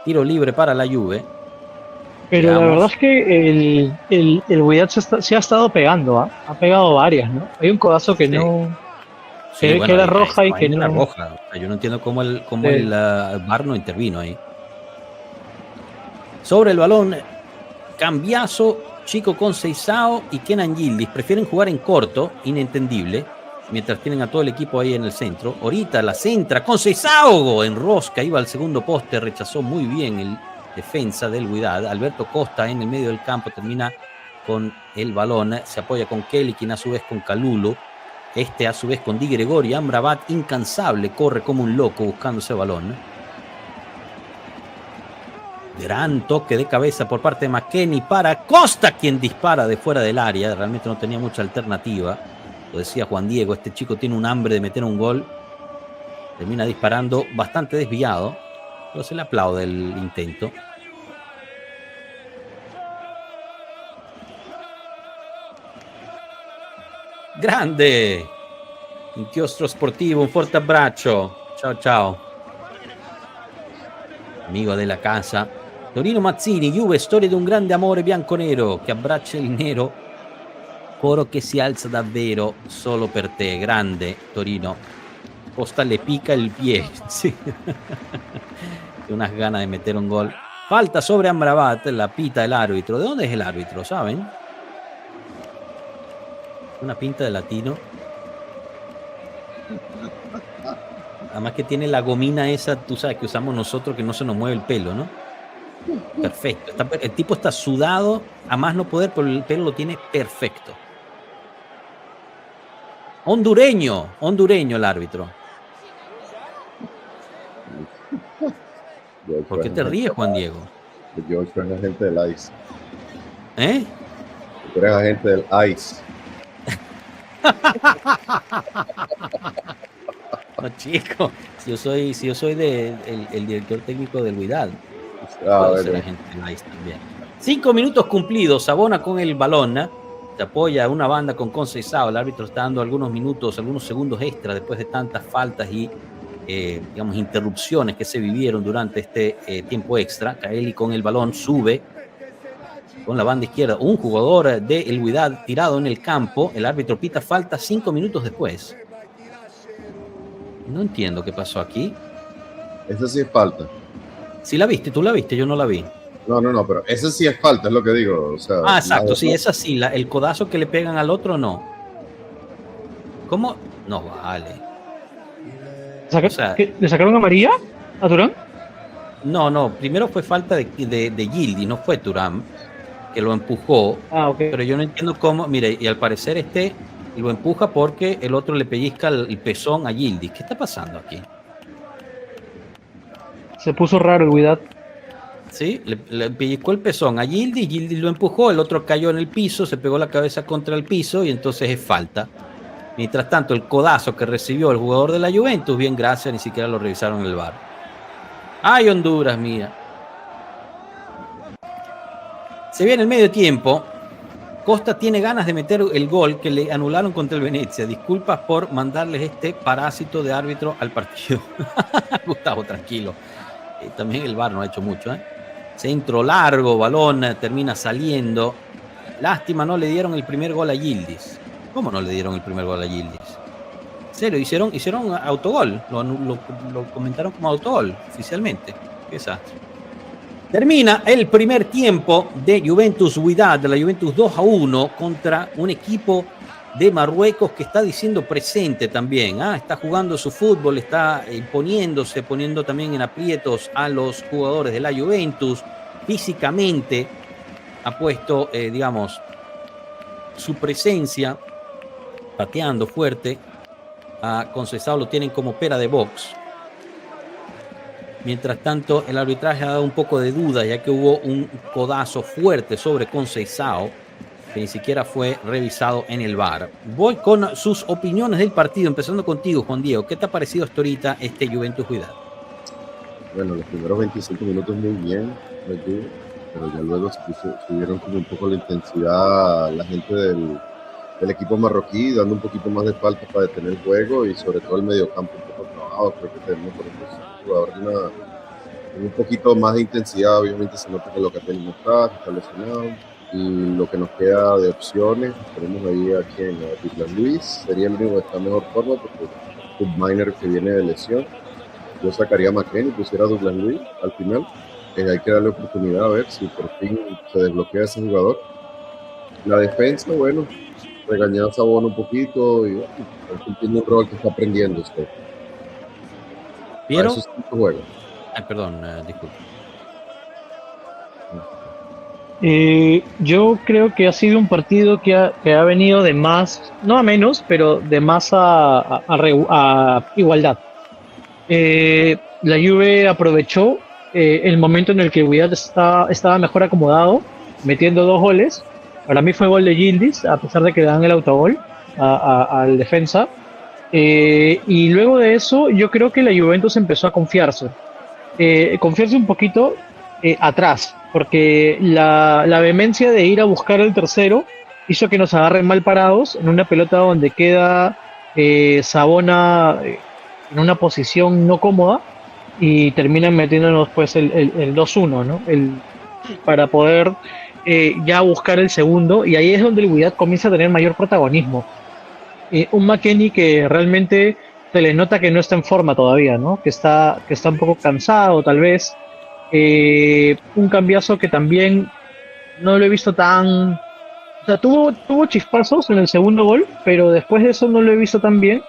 Tiro libre para la Juve. Pero Veamos. la verdad es que el Wydad se ha estado pegando, ¿ah? Ha pegado varias, ¿no? Hay un codazo que Sí. no... Sí, que bueno, era roja y hay que una no... roja. O sea, yo no entiendo cómo el Sí. VAR no intervino ahí. Sobre el balón, cambiazo, Chico Conceição y Kenan Yildiz. Prefieren jugar en corto, inentendible, mientras tienen a todo el equipo ahí en el centro. Ahorita la centra, Conceição en rosca, iba al segundo poste, rechazó muy bien el defensa del Wydad. Alberto Costa en el medio del campo termina con el balón, se apoya con Kelly, quien a su vez con Kalulu. Este a su vez con Di Gregorio. Amrabat, incansable, corre como un loco buscando ese balón. Gran toque de cabeza por parte de McKennie para Costa, quien dispara de fuera del área. Realmente no tenía mucha alternativa. Lo decía Juan Diego, este chico tiene un hambre de meter un gol. Termina disparando bastante desviado, pero se le aplaude el intento. Grande Inchiostro Sportivo, un forte abbraccio. Ciao. Amigo della casa. Torino Mazzini, Juve, storia di un grande amore bianconero che abbraccia il nero. Coro che si alza davvero solo per te. Grande Torino. Costa le pica el pie. Sí. Unas ganas de meter un gol. Falta sobre Amrabat, la pita el árbitro. ¿De dónde es el árbitro? ¿Saben? Una pinta de latino. Además que tiene la gomina esa, tú sabes, que usamos nosotros, que no se nos mueve el pelo, ¿no? Perfecto. El tipo está sudado a más no poder, pero el pelo lo tiene perfecto. Hondureño el árbitro. ¿Por qué te ríes, Juan Diego? Yo soy agente del ICE. ¿Eh? Tú eres agente del ICE. No, chico, si yo soy el director técnico del Wydad, Bueno. ser agente del ICE también. 5 minutos cumplidos, Sabona con el balón, ¿eh? Se apoya una banda con Conceição. El árbitro está dando algunos segundos extra después de tantas faltas y digamos interrupciones que se vivieron durante este tiempo extra. Kaeli con el balón sube con la banda izquierda, un jugador del Wydad tirado en el campo. El árbitro pita falta 5 minutos después. No entiendo qué pasó aquí. Esa sí es falta. Si la viste, tú la viste, yo no la vi. No, pero esa sí es falta, es lo que digo. O sea, Exacto, sí, esa sí, el codazo que le pegan al otro no. ¿Cómo? No vale. ¿Le O sea, ¿Le sacaron amarilla a Turán? no, primero fue falta de Gildi, no fue Thuram, que lo empujó, Ah, ok. pero yo no entiendo cómo, mire, y al parecer lo empuja porque el otro le pellizca el pezón a Gildi. ¿Qué está pasando aquí? Se puso raro el Wydad. ¿Sí? Le pellizcó el pezón a Gildi, Gildi lo empujó, el otro cayó en el piso, se pegó la cabeza contra el piso y entonces es falta. Mientras tanto, el codazo que recibió el jugador de la Juventus, bien, gracias, ni siquiera lo revisaron en el VAR. ¡Ay, Honduras, mía! Se viene el medio tiempo. Costa tiene ganas de meter el gol que le anularon contra el Venecia. Disculpas por mandarles este parásito de árbitro al partido. Gustavo, tranquilo. También el VAR no ha hecho mucho. Centro largo, balón, termina saliendo. Lástima, no le dieron el primer gol a Yildiz. ¿Cómo no le dieron el primer gol a Yildiz? ¿Serio? Hicieron autogol. Lo comentaron como autogol oficialmente. Qué desastre. Termina el primer tiempo de Juventus Wydad, de la Juventus 2-1 contra un equipo de Marruecos que está diciendo presente también. Está jugando su fútbol, está imponiéndose, poniendo también en aprietos a los jugadores de la Juventus. Físicamente ha puesto, digamos, su presencia, pateando fuerte. A Conceição lo tienen como pera de box. Mientras tanto, el arbitraje ha dado un poco de duda, ya que hubo un codazo fuerte sobre Conceição, que ni siquiera fue revisado en el VAR. Voy con sus opiniones del partido, empezando contigo, Juan Diego. ¿Qué te ha parecido hasta ahorita este Juventus Wydad? Bueno, los primeros 25 minutos muy bien, pero ya luego subieron como un poco la intensidad la gente del equipo marroquí, dando un poquito más de falta para detener el juego y sobre todo el mediocampo un poco trabajado. Creo que tenemos por ejemplo un jugador con un poquito más de intensidad. Obviamente se nota que lo que tenemos está lesionado, y lo que nos queda de opciones, tenemos ahí a quien, a Douglas Luiz, sería el único que está en mejor forma porque Miner que viene de lesión. Yo sacaría a McKennie y pusiera a Douglas Luiz al final. Hay que darle oportunidad a ver si por fin se desbloquea ese jugador. La defensa, bueno, regañar a Sabón un poquito y bueno, cumpliendo un rol que está aprendiendo usted. ¿Vieron? Eso es un juego. Ay, perdón, disculpe. Yo creo que ha sido un partido que ha venido de más, no a menos, pero de más a igualdad. La Juve aprovechó el momento en el que Wydad estaba mejor acomodado, metiendo 2 goles. Para mí fue gol de Yildiz, a pesar de que le dan el autogol al defensa. Y luego de eso, yo creo que la Juventus empezó a confiarse un poquito atrás, porque la vehemencia de ir a buscar el tercero hizo que nos agarren mal parados en una pelota donde queda Sabona en una posición no cómoda y terminan metiéndonos pues el 2-1, ¿no? Para poder ya buscar el segundo, y ahí es donde el Wydad comienza a tener mayor protagonismo. Un McKennie que realmente se le nota que no está en forma todavía, ¿no? Que está un poco cansado tal vez. Un cambiazo que también no lo he visto tan... O sea, tuvo chispazos en el segundo gol, pero después de eso no lo he visto tan bien.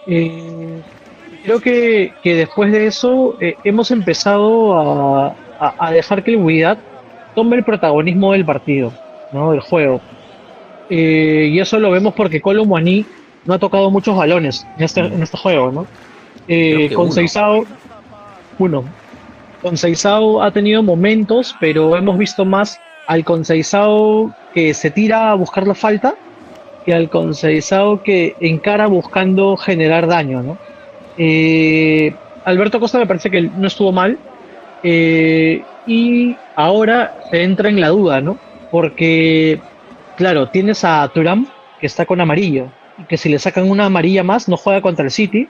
Creo que después de eso hemos empezado a dejar que el Wydad tome el protagonismo del partido, ¿no? Del juego. Y eso lo vemos porque Kolo Muani no ha tocado muchos balones en este juego, ¿no? Conceição ha tenido momentos, pero hemos visto más al Conceição que se tira a buscar la falta que al Conceição que encara buscando generar daño, ¿no? Alberto Costa me parece que no estuvo mal, y ahora se entra en la duda, ¿no? Porque, claro, tienes a Thuram que está con amarillo, y que si le sacan una amarilla más no juega contra el City,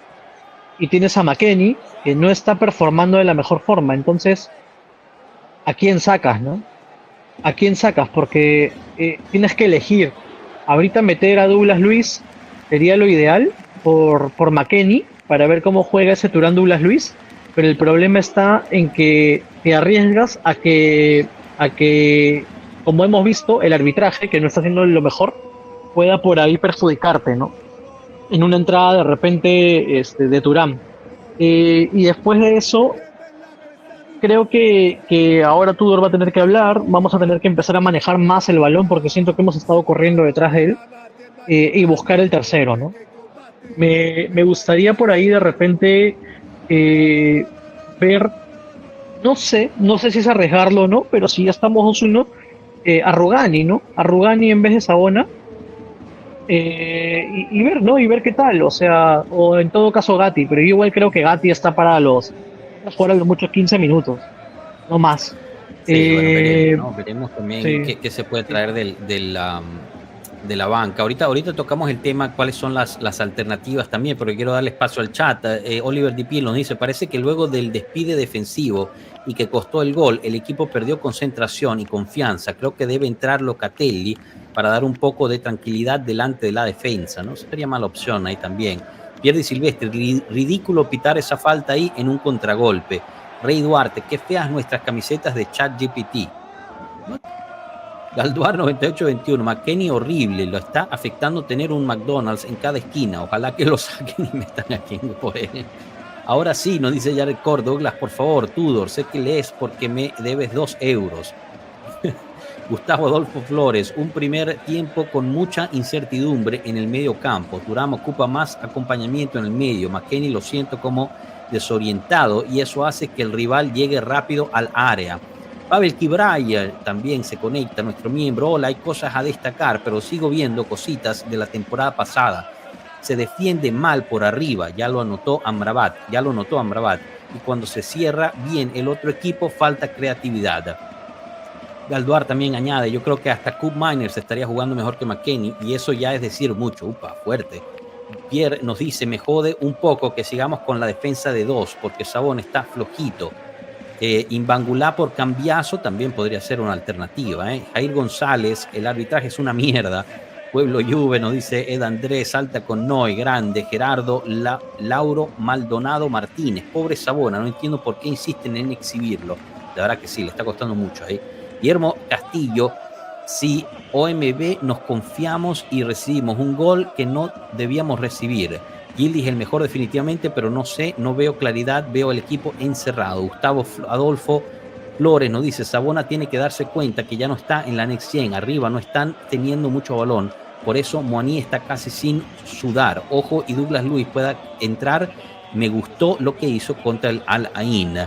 y tienes a McKennie que no está performando de la mejor forma. Entonces, ¿a quién sacas, no? ¿A quién sacas? Porque tienes que elegir. Ahorita meter a Douglas Luiz sería lo ideal por McKennie, para ver cómo juega ese Thuram Douglas Luiz, pero el problema está en que te arriesgas a que, como hemos visto, el arbitraje, que no está haciendo lo mejor, pueda por ahí perjudicarte, ¿no? en una entrada de repente de Thuram. Y después de eso, creo que ahora Tudor va a tener que hablar, vamos a tener que empezar a manejar más el balón porque siento que hemos estado corriendo detrás de él y buscar el tercero, ¿no? Me gustaría por ahí de repente eh, ver, no sé si es arriesgarlo o no, pero si ya estamos 2-1, a Rugani, ¿no? A Rugani en vez de Sabona, y ver, ¿no? Y ver qué tal, o sea, o en todo caso Gatti, pero yo igual creo que Gatti está para jugar a lo mucho 15 minutos, no más. Sí, bueno, veremos, Eh, ¿no? Veremos también sí, qué se puede traer de la banca. Ahorita tocamos el tema, cuáles son las alternativas también, porque quiero darle espacio al chat. Oliver Di Pilo nos dice, parece que luego del despide defensivo y que costó el gol, el equipo perdió concentración y confianza. Creo que debe entrar Locatelli para dar un poco de tranquilidad delante de la defensa, ¿no? Sería mala opción ahí también. Pierre Silvestre, ridículo pitar esa falta ahí en un contragolpe. Rey Duarte, qué feas nuestras camisetas de ChatGPT. ¿No? Galduar 9821, McKenny horrible, lo está afectando tener un McDonald's en cada esquina. Ojalá que lo saquen y metan aquí por él. Ahora sí, nos dice Jared Core, Douglas, por favor, Tudor, sé que lees porque me debes 2 euros. Gustavo Adolfo Flores, un primer tiempo con mucha incertidumbre en el medio campo. Thuram ocupa más acompañamiento en el medio. McKenny lo siento como desorientado y eso hace que el rival llegue rápido al área. Pavel Kibraya también se conecta, nuestro miembro. Hola, hay cosas a destacar, pero sigo viendo cositas de la temporada pasada. Se defiende mal por arriba, ya lo notó Amrabat. Y cuando se cierra bien el otro equipo, falta creatividad. Galduar también añade, yo creo que hasta Coop Miners estaría jugando mejor que McKenny y eso ya es decir mucho, fuerte. Pierre nos dice, me jode un poco que sigamos con la defensa de 2 porque Sabón está flojito. Imbangulá por Cambiazo también podría ser una alternativa. Jair González, el arbitraje es una mierda. Pueblo Juve nos dice Ed Andrés, salta con Noy, grande. Gerardo Lauro Maldonado Martínez, pobre Sabona, no entiendo por qué insisten en exhibirlo. La verdad que sí, le está costando mucho ahí. Guillermo Castillo, si OMB nos confiamos y recibimos un gol que no debíamos recibir. Gildi es el mejor definitivamente, pero no sé, no veo claridad, veo el equipo encerrado. Gustavo Adolfo Flores nos dice, Sabona tiene que darse cuenta que ya no está en la Next 100, arriba no están teniendo mucho balón, por eso Moaní está casi sin sudar. Ojo, y Douglas Luiz pueda entrar, me gustó lo que hizo contra el Al Ain.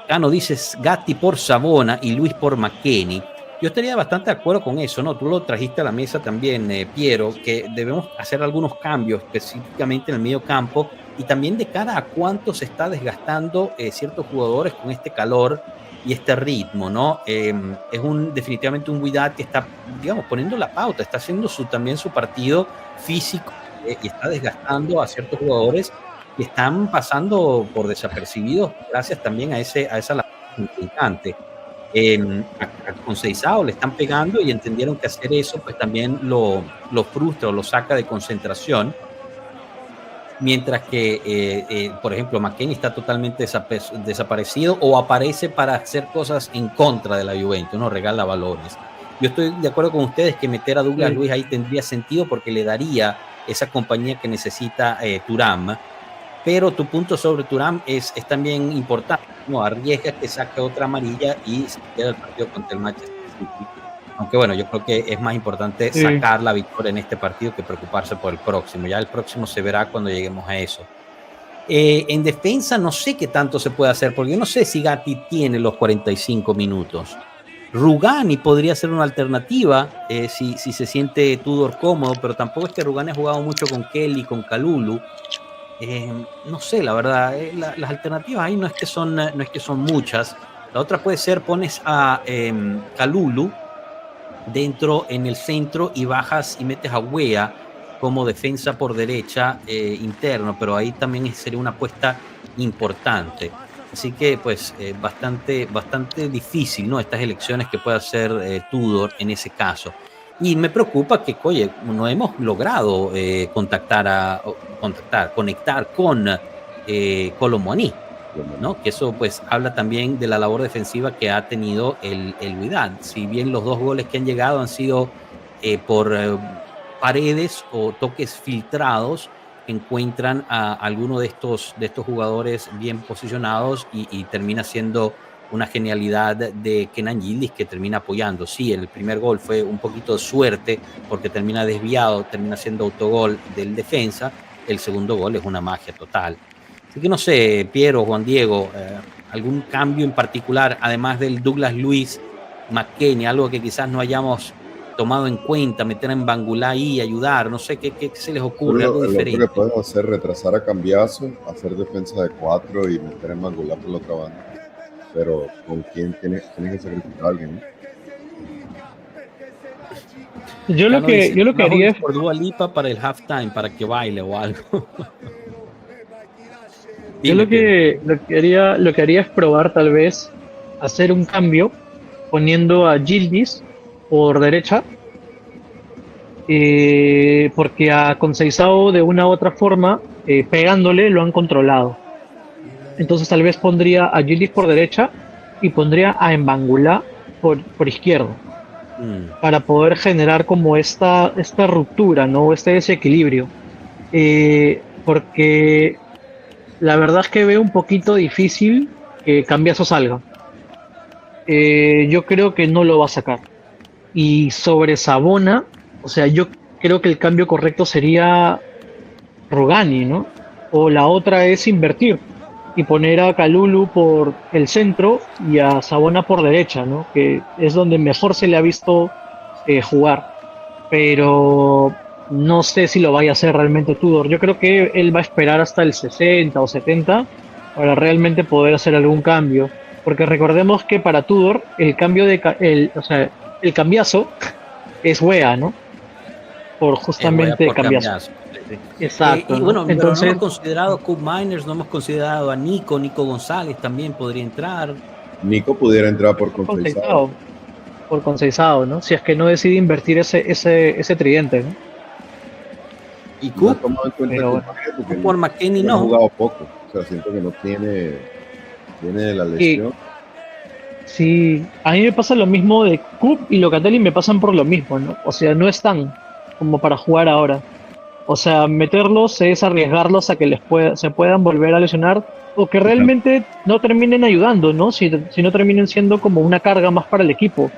Cano dices Gatti por Sabona y Luis por McKenny. Yo estaría bastante de acuerdo con eso, ¿no? Tú lo trajiste a la mesa también, Piero, que debemos hacer algunos cambios específicamente en el medio campo y también de cara a cuánto se está desgastando ciertos jugadores con este calor y este ritmo, ¿no? Es definitivamente un Wydad que está, digamos, poniendo la pauta, está haciendo también su partido físico y está desgastando a ciertos jugadores que están pasando por desapercibidos gracias también a esa labor importante. A Conceição le están pegando y entendieron que hacer eso pues también lo frustra o lo saca de concentración, mientras que por ejemplo McKenny está totalmente desaparecido o aparece para hacer cosas en contra de la Juventus, no regala balones. Yo estoy de acuerdo con ustedes que meter a Douglas Luiz ahí tendría sentido porque le daría esa compañía que necesita Thuram. Pero tu punto sobre Thuram es también importante, ¿no? Arriesga que saque otra amarilla y se queda el partido contra el Manchester City. Aunque bueno, yo creo que es más importante sacar la victoria en este partido que preocuparse por el próximo. Ya el próximo se verá cuando lleguemos a eso. En defensa no sé qué tanto se puede hacer, porque yo no sé si Gatti tiene los 45 minutos. Rugani podría ser una alternativa si se siente Tudor cómodo, pero tampoco es que Rugani ha jugado mucho con Kelly, con Kalulu. No sé, la verdad, las alternativas ahí no es que son muchas. La otra puede ser, pones a Kalulu dentro en el centro y bajas y metes a Wea como defensa por derecha interno, pero ahí también sería una apuesta importante. Así que pues bastante difícil, ¿no? Estas elecciones que puede hacer Tudor en ese caso. Y me preocupa que, oye, no hemos logrado conectar con Kolo Muani, ¿no? Que eso pues habla también de la labor defensiva que ha tenido el Wydad. Si bien los 2 goles que han llegado han sido por paredes o toques filtrados encuentran a alguno de estos jugadores bien posicionados y termina siendo una genialidad de Kenan Yildiz que termina apoyando. Sí, el primer gol fue un poquito de suerte porque termina desviado, termina siendo autogol del defensa. El segundo gol es una magia total. Así que no sé, Piero, Juan Diego, algún cambio en particular, además del Douglas Luiz, McKennie, algo que quizás no hayamos tomado en cuenta, meter en Bangula ahí, ayudar, no sé, ¿qué se les ocurre? Algo diferente. Lo que podemos hacer, retrasar a Cambiaso, hacer defensa de 4 y meter en Bangula por la otra banda. Pero ¿con quién tienes que sacrificar a alguien? ¿No? Yo lo que haría es por Dua Lipa para el halftime, para que baile o algo. Yo lo que haría es probar tal vez hacer un cambio poniendo a Yildiz por derecha, porque a Conceição de una u otra forma pegándole lo han controlado. Entonces tal vez pondría a Yildiz por derecha y pondría a Mbangula por izquierdo para poder generar como esta ruptura, ¿no? Este desequilibrio, porque la verdad es que veo un poquito difícil que Cambiaso salga. Yo creo que no lo va a sacar. Y sobre Sabona, o sea, yo creo que el cambio correcto sería Rugani, ¿no? O la otra es invertir y poner a Kalulu por el centro y a Sabona por derecha, ¿no? Que es donde mejor se le ha visto jugar. Pero no sé si lo vaya a hacer realmente Tudor. Yo creo que él va a esperar hasta el 60 o 70 para realmente poder hacer algún cambio. Porque recordemos que para Tudor el cambio el cambiazo es Wea, ¿no? Por justamente cambiazo. Exacto. Y bueno, entonces, no hemos considerado Coop Miners, no hemos considerado a Nico González también podría entrar. Nico pudiera entrar por Conceição. Por Conceição, ¿no? Si es que no decide invertir ese tridente, ¿no? Y Coop, por McKennie no. Ha jugado poco, o sea, siento que no tiene la lesión. Sí, a mí me pasa lo mismo de Coop y Locatelli me pasan por lo mismo, ¿no? O sea, no están como para jugar ahora. O sea, meterlos es arriesgarlos a que se puedan volver a lesionar o que realmente no terminen ayudando, ¿no? Si no terminen siendo como una carga más para el equipo.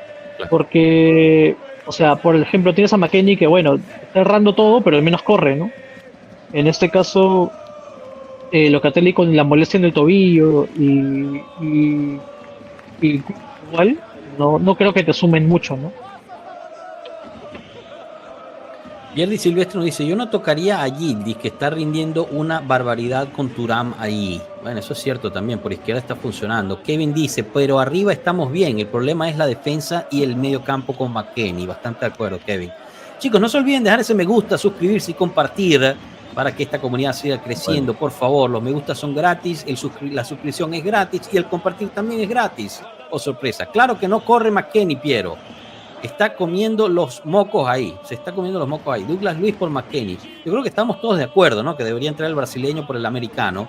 Porque, o sea, por ejemplo, tienes a McKennie que, bueno, está errando todo, pero al menos corre, ¿no? En este caso, Locatelli con la molestia en el tobillo y igual, no creo que te sumen mucho, ¿no? Yerdy Silvestre nos dice, yo no tocaría a Yildiz, que está rindiendo una barbaridad con Thuram ahí. Bueno, eso es cierto también, por izquierda está funcionando. Kevin dice, pero arriba estamos bien, el problema es la defensa y el medio campo con McKennie. Bastante de acuerdo, Kevin. Chicos, no se olviden dejar ese me gusta, suscribirse y compartir para que esta comunidad siga creciendo. Por favor, los me gustas son gratis, la suscripción es gratis y el compartir también es gratis. Oh, sorpresa. Claro que no corre McKennie, Piero. Está comiendo los mocos ahí. Se está comiendo los mocos ahí. Douglas Luiz por McKennie. Yo creo que estamos todos de acuerdo, ¿no? Que debería entrar el brasileño por el americano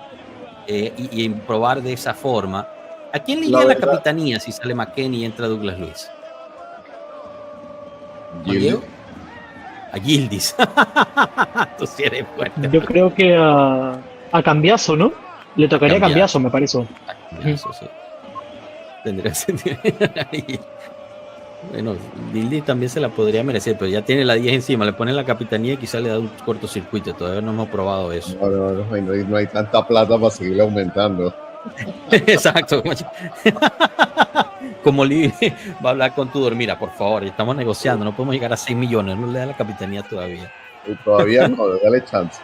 y probar de esa forma. ¿A quién le iría la capitanía si sale McKennie y entra Douglas Luiz? A Yildiz. Tú sí eres fuerte. Yo creo que a Cambiaso, ¿no? Le tocaría a Cambiaso, me parece. A Cambiaso, sí. Tendría sentido. Bueno, Yildiz también se la podría merecer, pero ya tiene la 10 encima, le ponen la capitanía y quizás le da un cortocircuito. Todavía no hemos probado eso. No hay tanta plata para seguir aumentando. Exacto. Como Lee va a hablar con Tudor, mira, por favor, estamos negociando, no podemos llegar a 6 millones, no le da la capitanía todavía. Y todavía no, dale chance.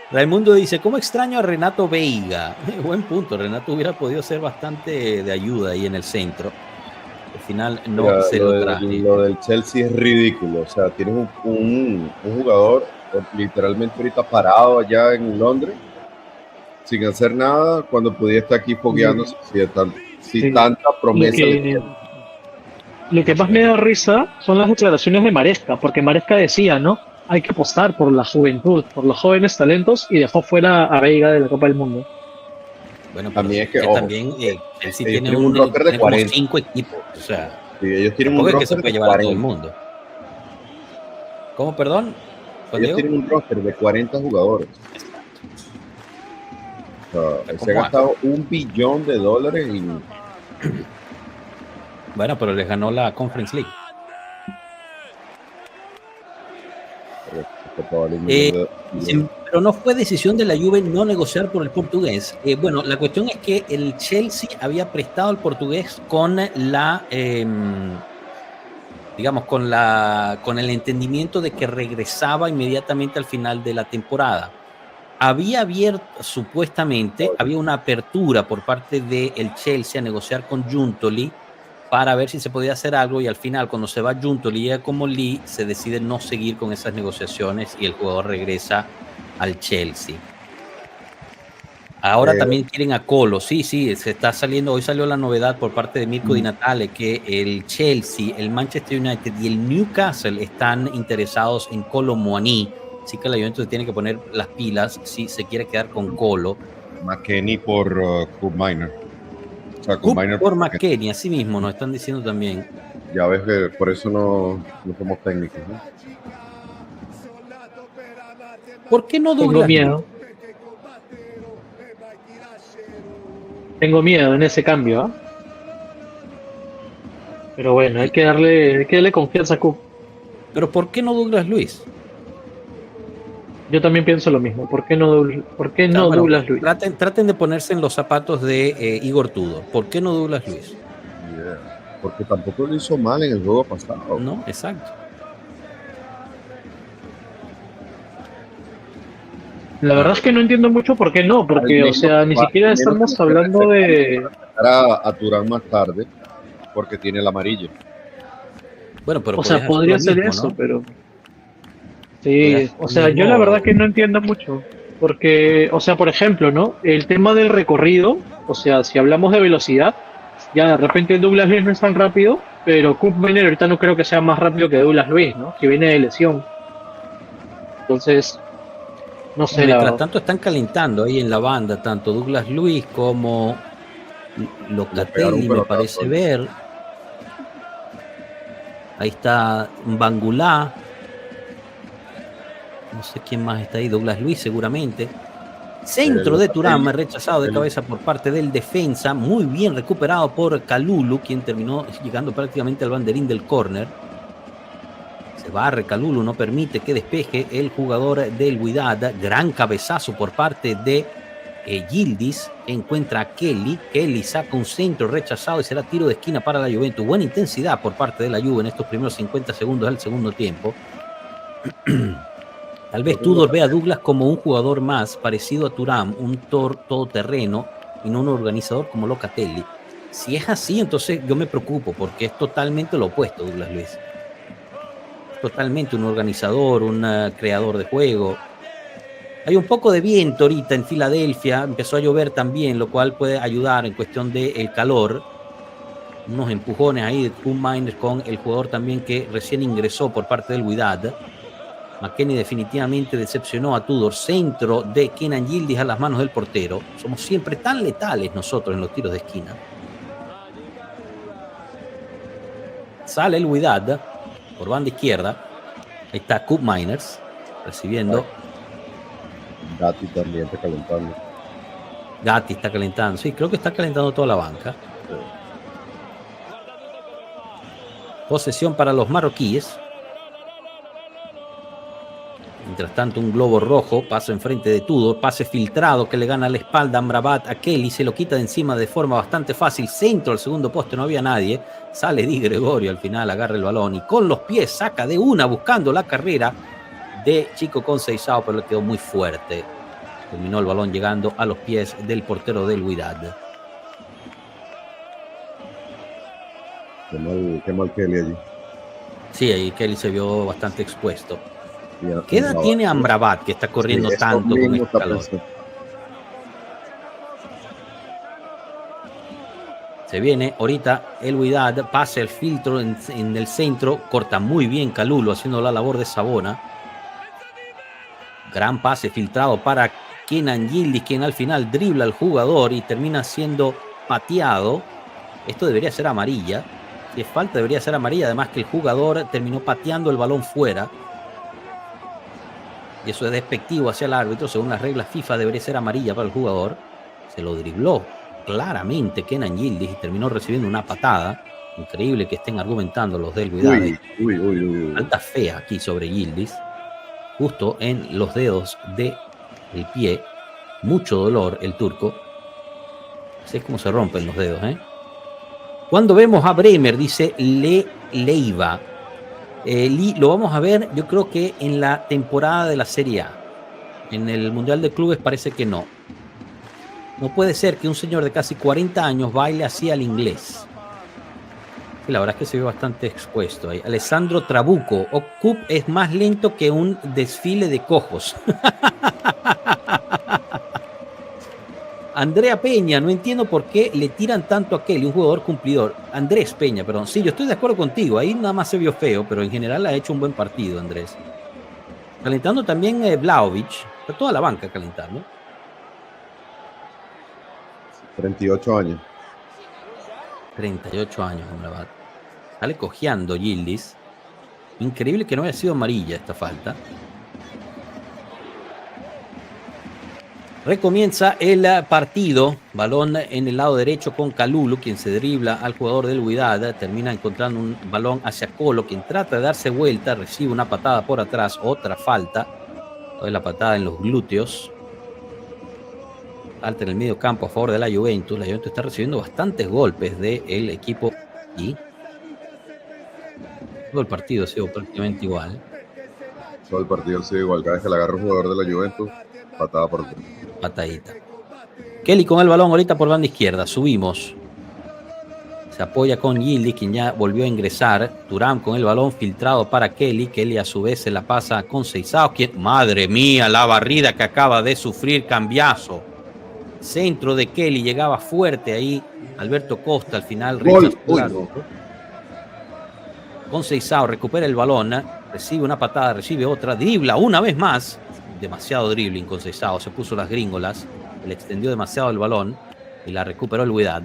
Raimundo dice, ¿cómo extraño a Renato Veiga? Buen punto, Renato hubiera podido ser bastante de ayuda ahí en el centro. Al final no. Mira, se lo traje. Lo del Chelsea es ridículo, o sea, tienes un jugador literalmente ahorita parado allá en Londres, sin hacer nada, cuando podía estar aquí fogueándose, tanta promesa. Lo que más me da risa son las declaraciones de Maresca, porque Maresca decía, ¿no? Hay que apostar por la juventud, por los jóvenes talentos, y dejó fuera a Veiga de la Copa del Mundo. Bueno, también es que también Chelsea tiene un roster de 40. 5 equipos, o sea, sí, ellos tienen un roster que se puede llevar 40. A todo el mundo. ¿Cómo, perdón? ¿Juan Ellos Diego? tienen un roster de 40 jugadores. O sea, se ha gastado $1 billón en... Bueno, pero les ganó la Conference League. Pero no fue decisión de la Juve no negociar por el portugués. Bueno, la cuestión es que el Chelsea había prestado al portugués con la, digamos, con el entendimiento de que regresaba inmediatamente al final de la temporada. Había abierto, supuestamente, había una apertura por parte del Chelsea a negociar con Giuntoli para ver si se podía hacer algo, y al final, cuando se va Giuntoli y llega como Lee, se decide no seguir con esas negociaciones y el jugador regresa al Chelsea. Ahora también quieren a Colo. Sí, se está saliendo. Hoy salió la novedad por parte de Mirko Di Natale que el Chelsea, el Manchester United y el Newcastle están interesados en Colo Muani. Así que la Juventus tiene que poner las pilas si se quiere quedar con Colo. McKennie por Coop Miner. O sea, Coop por McKennie, así mismo nos están diciendo también. Ya ves que por eso no somos técnicos, ¿no? ¿Por qué no Douglas? Tengo miedo. Tengo miedo en ese cambio, ¿eh? Pero bueno, hay que darle confianza a Coop. Pero ¿por qué no Douglas Luiz? Yo también pienso lo mismo. ¿Por qué no Douglas Luiz? Traten de ponerse en los zapatos de Igor Tudor. ¿Por qué no Douglas Luiz? Porque tampoco lo hizo mal en el juego pasado. No, exacto. La verdad es que no entiendo mucho por qué no, porque, o sea, ni siquiera estamos hablando de... A Turán más tarde, porque tiene el amarillo. Bueno, pero o sea, podría ser mismo, eso, ¿no? Pero... Sí, o sea, yo la verdad que no entiendo mucho, porque, o sea, por ejemplo, ¿no? El tema del recorrido, o sea, si hablamos de velocidad, ya de repente Douglas Luiz no es tan rápido, pero Coop Miner ahorita no creo que sea más rápido que Douglas Luiz, ¿no? Que viene de lesión. Entonces... No sé, mientras tanto están calentando ahí en la banda, tanto Douglas Luiz como Locatelli, me parece ver. Ahí está Bangulá. No sé quién más está ahí, Douglas Luiz seguramente. Centro de Thuram, rechazado de cabeza por parte del defensa. Muy bien recuperado por Kalulu, quien terminó llegando prácticamente al banderín del córner. Se barre Kalulu, no permite que despeje el jugador del Wydad. Gran cabezazo por parte de Yildiz. Encuentra a Kelly. Kelly saca un centro rechazado y será tiro de esquina para la Juventus. Buena intensidad por parte de la Juve en estos primeros 50 segundos del segundo tiempo. Tal vez Tudor ve a Douglas como un jugador más parecido a Thuram, un todoterreno y no un organizador como Locatelli. Si es así, entonces yo me preocupo porque es totalmente lo opuesto Douglas Luiz. Totalmente un organizador, un creador de juego. Hay un poco de viento ahorita en Filadelfia, empezó a llover también, lo cual puede ayudar en cuestión del calor. Unos empujones ahí de Coop Miner con el jugador también que recién ingresó por parte del Wydad. McKennie definitivamente decepcionó a Tudor. Centro de Kenan Yildiz a las manos del portero. Somos siempre tan letales nosotros en los tiros de esquina. Sale el Wydad por banda izquierda. Ahí está Coop Miners recibiendo. Gatti también está calentando. Gatti está calentando. Sí, creo que está calentando toda la banca. Sí. Posesión para los marroquíes. Mientras tanto, un globo rojo pasa enfrente de Tudor. Pase filtrado que le gana la espalda a Amrabat a Kelly. Se lo quita de encima de forma bastante fácil. Centro al segundo poste, no había nadie. Sale Di Gregorio al final, agarra el balón y con los pies saca de una buscando la carrera de Chico Conceição, pero le quedó muy fuerte. Terminó el balón llegando a los pies del portero del Wydad. Qué mal Kelly allí. Sí, ahí Kelly se vio bastante expuesto. ¿Qué edad tiene Amrabat que está corriendo tanto con este calor? Se viene ahorita el Wydad, pasa el filtro en el centro, corta muy bien Kalulu haciendo la labor de Sabona. Gran pase filtrado para Kenan Yildiz, quien al final dribla al jugador y termina siendo pateado. Esto debería ser amarilla. Si es falta debería ser amarilla, además que el jugador terminó pateando el balón fuera. y eso es despectivo hacia el árbitro. Según las reglas FIFA debería ser amarilla para el jugador. Se lo dribló claramente Kenan Yildiz y terminó recibiendo una patada. Increíble que estén argumentando los del Wydad. Falta fea aquí sobre Yildiz, justo en los dedos del pie. Mucho dolor el turco. Así es como se rompen los dedos, ¿eh? Cuando vemos a Bremer, dice Leiva, lo vamos a ver, yo creo que en la temporada de la Serie A. En el Mundial de Clubes parece que no. No puede ser que un señor de casi 40 años baile así al inglés. Sí, la verdad es que se ve bastante expuesto ahí. Alessandro Trabuco. Kup es más lento que un desfile de cojos. Andrea Peña, no entiendo por qué le tiran tanto a Kelly, un jugador cumplidor. Andrés Peña, perdón. Sí, yo estoy de acuerdo contigo. Ahí nada más se vio feo, pero en general ha hecho un buen partido, Andrés. Calentando también Vlahovic. Está toda la banca calentando. 38 años. 38 años, Amrabat. Sale cojeando Yildiz. Increíble que no haya sido amarilla esta falta. Recomienza el partido. Balón en el lado derecho con Kalulu, quien se dribla al jugador del Wydad. Termina encontrando un balón hacia Colo, quien trata de darse vuelta. Recibe una patada por atrás. Otra falta. La patada en los glúteos. Falta en el medio campo a favor de la Juventus. La Juventus está recibiendo bastantes golpes del equipo. Y todo el partido ha sido prácticamente igual. Todo el partido ha sido igual. Cada vez que le agarra un jugador de la Juventus, patada por atrás. Patadita. Kelly con el balón ahorita por banda izquierda. Subimos. Se apoya con Yildiz, quien ya volvió a ingresar. Thuram con el balón filtrado para Kelly. Kelly a su vez se la pasa con Seisao. Madre mía, la barrida que acaba de sufrir Cambiaso. Centro de Kelly, llegaba fuerte ahí. Alberto Costa al final. Con Seisao recupera el balón. Recibe una patada, recibe otra. Dribla una vez más. Demasiado dribbling con Seisao. Se puso las gringolas. Le extendió demasiado el balón. Y la recuperó el Wydad.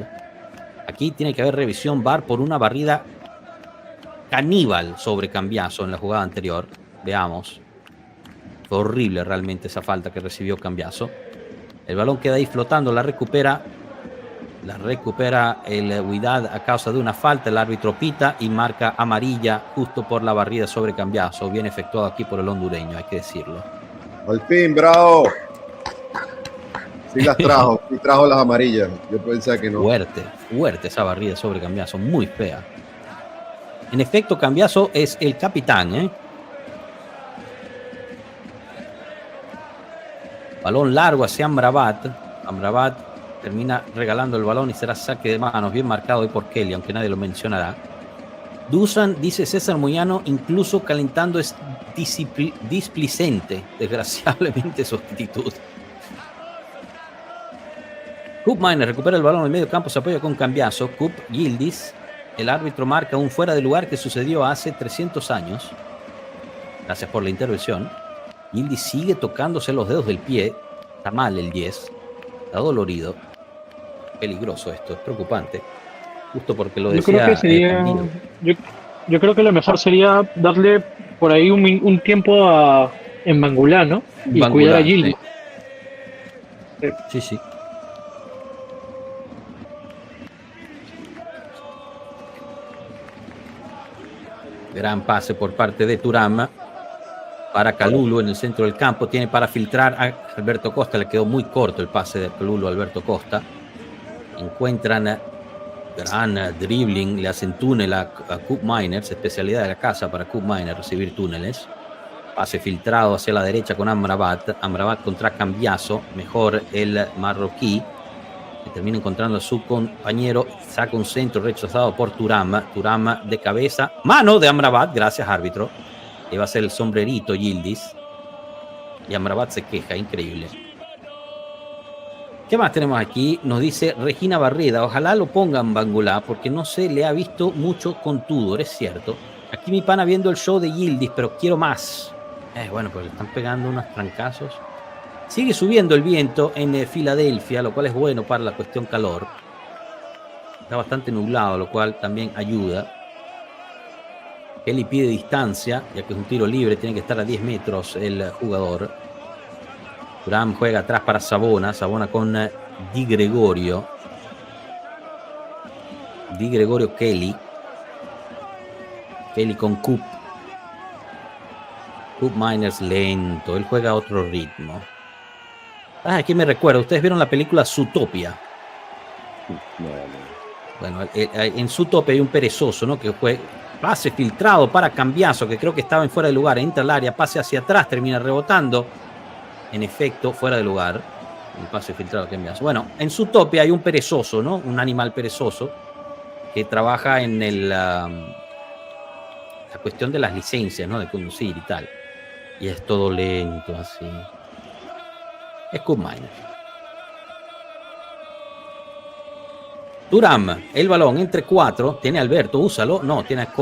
Aquí tiene que haber revisión VAR por una barrida caníbal sobre Cambiaso en la jugada anterior. Veamos. Fue horrible realmente esa falta que recibió Cambiaso. El balón queda ahí flotando, la recupera el Wydad a causa de una falta. El árbitro pita y marca amarilla justo por la barrida sobre Cambiaso. Bien efectuado aquí por el hondureño, hay que decirlo. Al fin, bravo. Sí las trajo, sí trajo las amarillas. Yo pensé que no. Fuerte esa barrida sobre Cambiaso, muy fea. En efecto, Cambiaso es el capitán, ¿eh? Balón largo hacia Amrabat. Amrabat termina regalando el balón y será saque de manos. Bien marcado hoy por Kelly, aunque nadie lo mencionará. Dusan, dice César Moyano, incluso calentando es displicente. Desgraciadamente su actitud. Kup Miner recupera el balón en el medio campo, se apoya con Cambiaso. Kup Yildiz. El árbitro marca un fuera de lugar que sucedió hace 300 años. Gracias por la intervención. Yildiz sigue tocándose los dedos del pie. Está mal el 10. Está dolorido. Peligroso esto, es preocupante. Justo porque lo decía. Yo creo que sería. Yo creo que lo mejor sería darle por ahí un tiempo en Bangula, ¿no? Y Bangula, cuidar a Yildiz. Sí. Gran pase por parte de Thuram para Kalulu en el centro del campo. Tiene para filtrar a Alberto Costa. Le quedó muy corto el pase de Kalulu a Alberto Costa. Encuentran gran dribbling. Le hacen túnel a Kup Miner. Es especialidad de la casa para Kup Miner recibir túneles. Pase filtrado hacia la derecha con Amrabat. Amrabat contra Cambiaso. Mejor el marroquí. Que termina encontrando a su compañero. Saca un centro rechazado por Thuram. Thuram de cabeza. Mano de Amrabat. Gracias, árbitro. Y va a ser el sombrerito Yildiz. Y Amrabat se queja. Increíble. ¿Qué más tenemos aquí? Nos dice Regina Barreda. Ojalá lo pongan Bangula porque no se le ha visto mucho con Tudor. Es cierto. Aquí mi pana viendo el show de Yildiz, pero quiero más. Bueno, pues le están pegando unos trancazos. Sigue subiendo el viento en Filadelfia, lo cual es bueno para la cuestión calor. Está bastante nublado, lo cual también ayuda. Kelly pide distancia, ya que es un tiro libre, tiene que estar a 10 metros el jugador. Thuram juega atrás para Savona. Savona con Di Gregorio. Di Gregorio Kelly. Kelly con Coop. Coop Miners lento. Él juega a otro ritmo. Aquí me recuerda. ¿Ustedes vieron la película Zootopia? No. Bueno, en Zootopia hay un perezoso, ¿no? Que fue pase filtrado para Cambiaso, que creo que estaba en fuera de lugar. Entra al área, pase hacia atrás, termina rebotando. En efecto, fuera de lugar. El pase filtrado que envías. Bueno, en Zootopia hay un perezoso, ¿no? Un animal perezoso que trabaja en la cuestión de las licencias, ¿no? De conducir y tal. Y es todo lento, así. Es Coop Miner. Thuram, el balón entre 4. Tiene a Alberto, úsalo. No, tiene a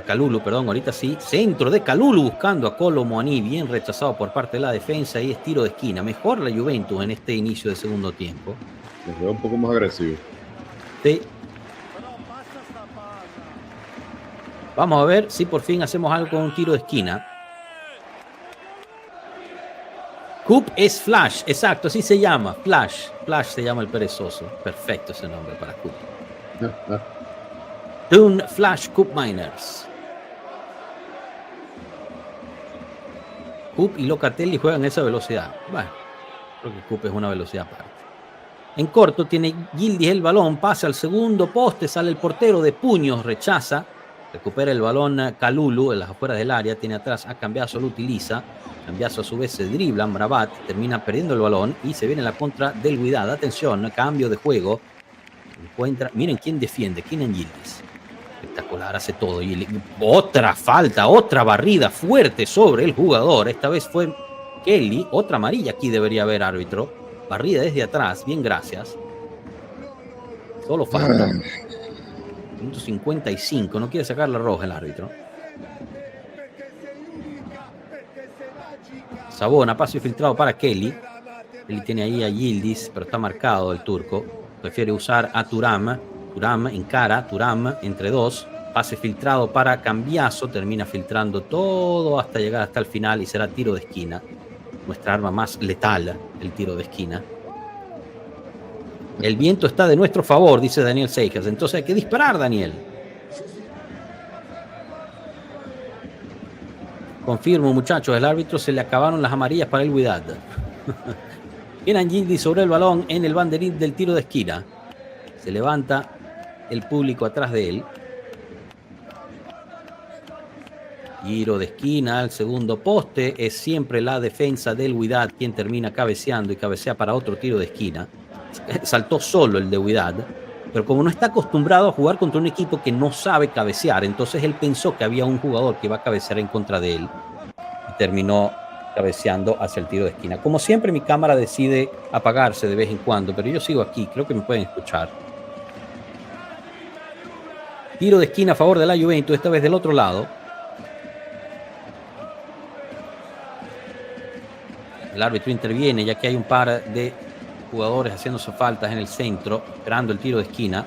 Kalulu, perdón, ahorita sí. Centro de Kalulu buscando a Kolo Muani, bien rechazado por parte de la defensa y es tiro de esquina. Mejor la Juventus en este inicio de segundo tiempo. Les veo un poco más agresivo. Sí. Vamos a ver si por fin hacemos algo con un tiro de esquina. Coop es Flash, exacto, así se llama. Flash se llama el perezoso. Perfecto ese nombre para Coop. Dune Flash Coop Miners. Coop y Locatelli juegan a esa velocidad. Bueno, creo que Coop es una velocidad aparte. En corto tiene Gildis el balón, pasa al segundo poste, sale el portero de puños, rechaza, recupera el balón Kalulu en las afueras del área, tiene atrás a Cambiaso, lo utiliza. Cambiaso a su vez se dribla, Amrabat termina perdiendo el balón y se viene la contra del Wydad. Atención, cambio de juego. Encuentra, miren quién defiende, Kenan Yildiz. Espectacular, hace todo. Y otra falta, otra barrida fuerte sobre el jugador. Esta vez fue Kelly. Otra amarilla aquí debería haber, árbitro. Barrida desde atrás, bien, gracias. Solo falta. Minuto 55, no quiere sacar la roja el árbitro. Savona, pase filtrado para Kelly. Kelly tiene ahí a Yildiz, pero está marcado el turco. Prefiere usar a Thuram. Thuram encara, Thuram entre 2. Pase filtrado para Cambiaso. Termina filtrando todo hasta llegar hasta el final y será tiro de esquina. Nuestra arma más letal, el tiro de esquina. El viento está de nuestro favor, dice Daniel Seijas. Entonces hay que disparar, Daniel. Confirmo, muchachos, el árbitro se le acabaron las amarillas para el Wydad. Kenan Yildiz sobre el balón en el banderín del tiro de esquina. Se levanta el público atrás de él. Tiro de esquina al segundo poste. Es siempre la defensa del Wydad quien termina cabeceando y cabecea para otro tiro de esquina. Saltó solo el de Wydad, pero como no está acostumbrado a jugar contra un equipo que no sabe cabecear, entonces él pensó que había un jugador que iba a cabecear en contra de él y terminó cabeceando hacia el tiro de esquina. Como siempre, mi cámara decide apagarse de vez en cuando, pero yo sigo aquí, creo que me pueden escuchar. Tiro de esquina a favor de la Juventus, esta vez del otro lado. El árbitro interviene ya que hay un par de jugadores haciéndose faltas en el centro, esperando el tiro de esquina.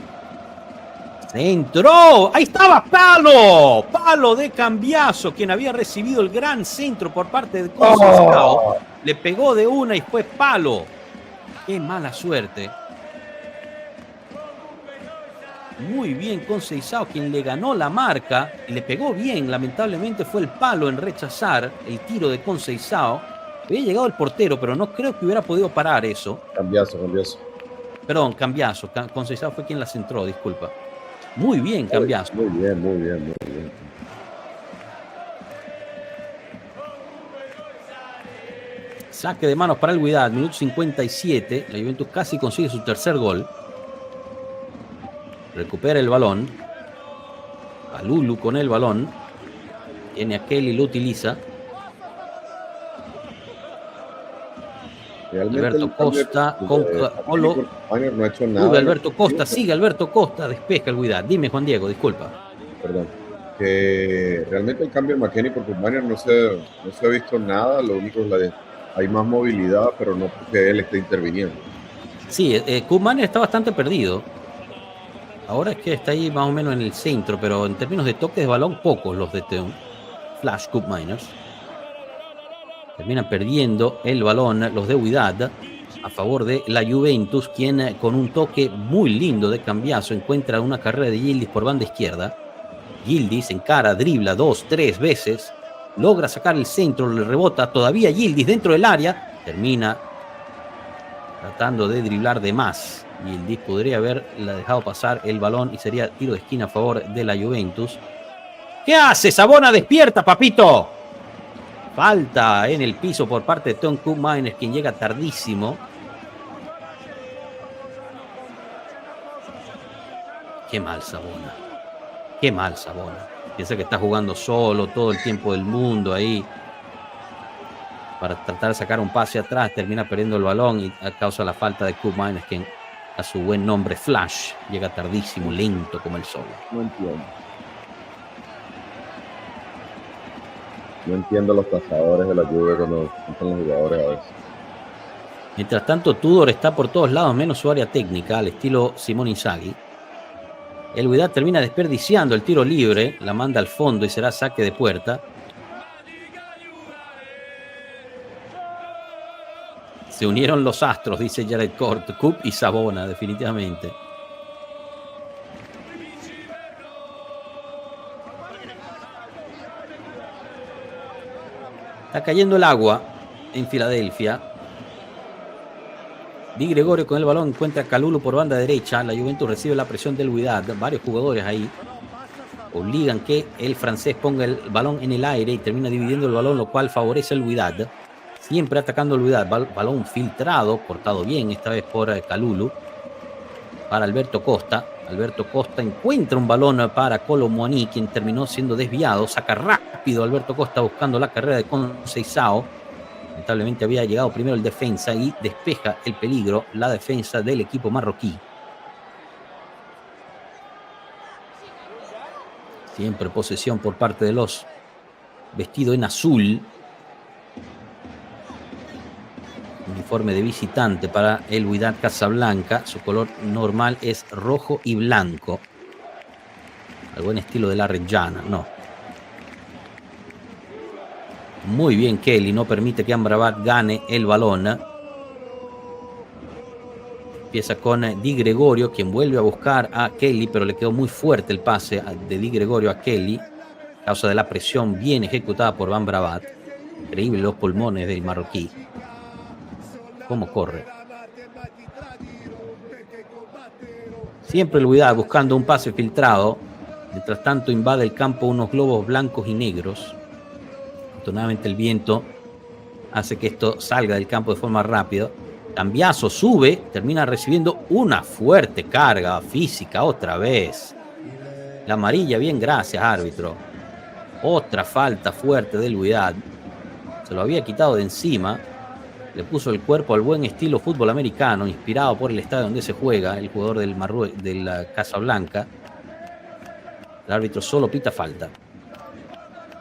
¡Centro! ¡Ahí estaba Palo! Palo de Cambiaso, quien había recibido el gran centro por parte de Conceição. Le pegó de una y fue Palo. ¡Qué mala suerte! Muy bien Conceição, quien le ganó la marca y le pegó bien. Lamentablemente fue el Palo en rechazar el tiro de Conceição. Había llegado el portero, pero no creo que hubiera podido parar eso. Cambiaso. Perdón, Cambiaso. Conceição fue quien la centró, disculpa. Muy bien, Cambiaso. Muy bien. Saque de manos para el Wydad, minuto 57. La Juventus casi consigue su tercer gol. Recupera el balón. Kalulu con el balón. Tiene a Kelly, lo utiliza. Realmente Alberto Costa con Colo. No ha hecho nada. Alberto Costa, sigue Alberto Costa, despeja el Wydad. Dime, Juan Diego, disculpa. Perdón. Que realmente el cambio de McKennie por Koopmeiners no se ha visto nada. Lo único es hay más movilidad, pero no porque él esté interviniendo. Sí, Koopmeiners está bastante perdido. Ahora es que está ahí más o menos en el centro, pero en términos de toques de balón, pocos los de Flash Cup Miners. Terminan perdiendo el balón los de Wydad a favor de la Juventus, quien con un toque muy lindo de cambiazo encuentra una carrera de Yildiz por banda izquierda. Yildiz encara, dribla 2-3 veces, logra sacar el centro, le rebota todavía Yildiz dentro del área, termina tratando de driblar de más. Yildiz podría haberla dejado pasar el balón y sería tiro de esquina a favor de la Juventus. ¿Qué hace? Sabona, despierta, papito. Falta en el piso por parte de Tom Cup Miners, quien llega tardísimo. Qué mal Sabona. Qué mal Sabona. Piensa que está jugando solo todo el tiempo del mundo ahí. Para tratar de sacar un pase atrás, termina perdiendo el balón y a causa de la falta de Cup Miners, quien a su buen nombre Flash llega tardísimo, lento como el sol. No entiendo. No entiendo los tasadores de la Juve cuando entran los jugadores a veces. Mientras tanto, Tudor está por todos lados, menos su área técnica, al estilo Simone Inzaghi. El Wydad termina desperdiciando el tiro libre, la manda al fondo y será saque de puerta. Se unieron los astros, dice Jared Court, Cup y Sabona, definitivamente. Está cayendo el agua en Filadelfia. Di Gregorio con el balón encuentra a Kalulu por banda derecha. La Juventus recibe la presión del Wydad. Varios jugadores ahí obligan que el francés ponga el balón en el aire y termina dividiendo el balón, lo cual favorece al Wydad. Siempre atacando el Wydad. Balón filtrado, cortado bien, esta vez por Kalulu. Para Alberto Costa. Alberto Costa encuentra un balón para Kolo Muani, quien terminó siendo desviado. Saca rápido Alberto Costa buscando la carrera de Conceição. Lamentablemente había llegado primero el defensa y despeja el peligro la defensa del equipo marroquí. Siempre posesión por parte de los vestidos en azul. Uniforme de visitante para el Wydad Casablanca. Su color normal es rojo y blanco. Al buen estilo de la Reggiana, no. Muy bien Kelly, no permite que Amrabat gane el balón. Empieza con Di Gregorio, quien vuelve a buscar a Kelly, pero le quedó muy fuerte el pase de Di Gregorio a Kelly. A causa de la presión bien ejecutada por Amrabat. Increíble los pulmones del marroquí. Cómo corre. Siempre el Wydad buscando un pase filtrado. Mientras tanto invade el campo unos globos blancos y negros. Afortunadamente el viento hace que esto salga del campo de forma rápida. Cambiazo sube, termina recibiendo una fuerte carga física otra vez. La amarilla, bien, gracias árbitro. Otra falta fuerte del Wydad. Se lo había quitado de encima. Le puso el cuerpo al buen estilo fútbol americano, inspirado por el estadio donde se juega, el jugador de la Casablanca. El árbitro solo pita falta.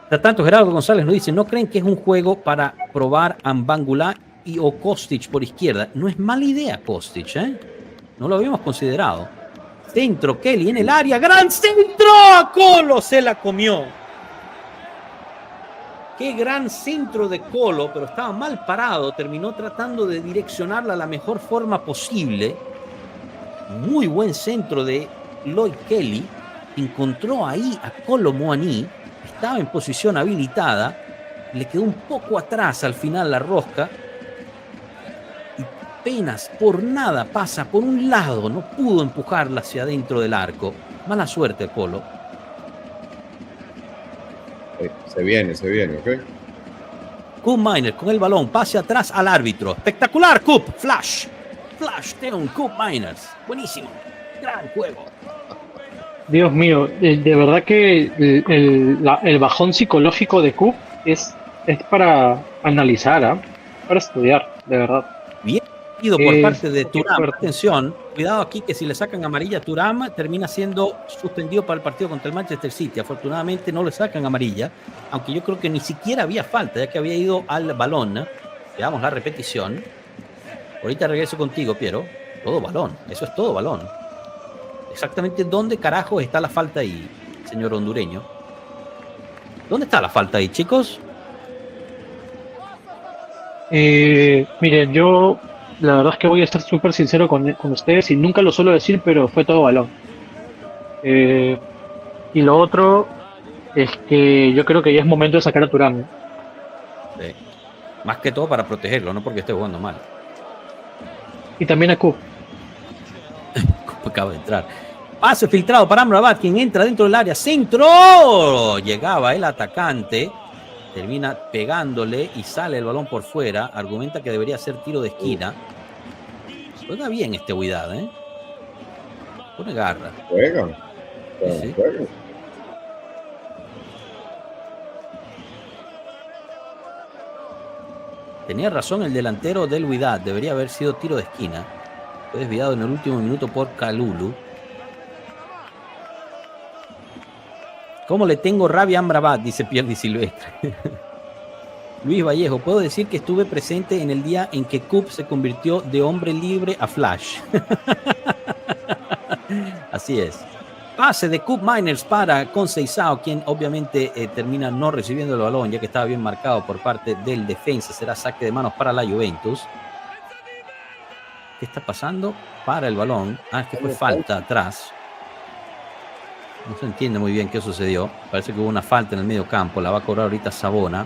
Por tanto, Gerardo González nos dice, ¿no creen que es un juego para probar a Mbangula o Kostic por izquierda? No es mala idea Kostic, ¿eh? No lo habíamos considerado. Centro, Kelly en el área, gran centro, a Colo se la comió. Qué gran centro de Colo, pero estaba mal parado, terminó tratando de direccionarla a la mejor forma posible. Muy buen centro de Lloyd Kelly, encontró ahí a Kolo Muani. Estaba en posición habilitada, le quedó un poco atrás al final la rosca y apenas por nada pasa por un lado, no pudo empujarla hacia adentro del arco. Mala suerte, Colo. Se viene, ¿ok? Cup Miners con el balón, pase atrás al árbitro. Espectacular, Cup, Flash de un Cup Miners. Buenísimo, gran juego. Dios mío, de verdad que el bajón psicológico de Cup es para analizar, ¿eh? Para estudiar, de verdad. Bien ido por parte de Thuram. Atención, cuidado aquí que si le sacan amarilla a Thuram termina siendo suspendido para el partido contra el Manchester City. Afortunadamente no le sacan amarilla, aunque yo creo que ni siquiera había falta, ya que había ido al balón. Veamos la repetición. Ahorita regreso contigo, Piero. Todo balón, eso es todo balón. Exactamente dónde carajo está la falta ahí, señor hondureño. ¿Dónde está la falta ahí, chicos? Miren, yo la verdad es que voy a estar súper sincero con ustedes y nunca lo suelo decir, pero fue todo balón. Eh, y lo otro es que yo creo que ya es momento de sacar a Turán. Sí. Más que todo para protegerlo, no porque esté jugando mal. Y también a Cook. Acaba de entrar. Pase filtrado para Amrabat, quien entra dentro del área. ¡Centro! Llegaba el atacante. Termina pegándole y sale el balón por fuera. Argumenta que debería ser tiro de esquina. Juega bien este Wydad, ¿eh? Pone garra. Juegan. Sí. Juegan. Tenía razón el delantero del Wydad. Debería haber sido tiro de esquina. Fue desviado en el último minuto por Kalulu. ¿Cómo le tengo rabia a Amrabat? Dice Pierre Silvestre. Luis Vallejo, puedo decir que estuve presente en el día en que Coop se convirtió de hombre libre a Flash. Así es. Pase de Coop Miners para Conceição, quien obviamente termina no recibiendo el balón, ya que estaba bien marcado por parte del defensa. Será saque de manos para la Juventus. ¿Qué está pasando? Para el balón. Es que fue falta atrás. No se entiende muy bien qué sucedió. Parece que hubo una falta en el medio campo. La va a cobrar ahorita Sabona.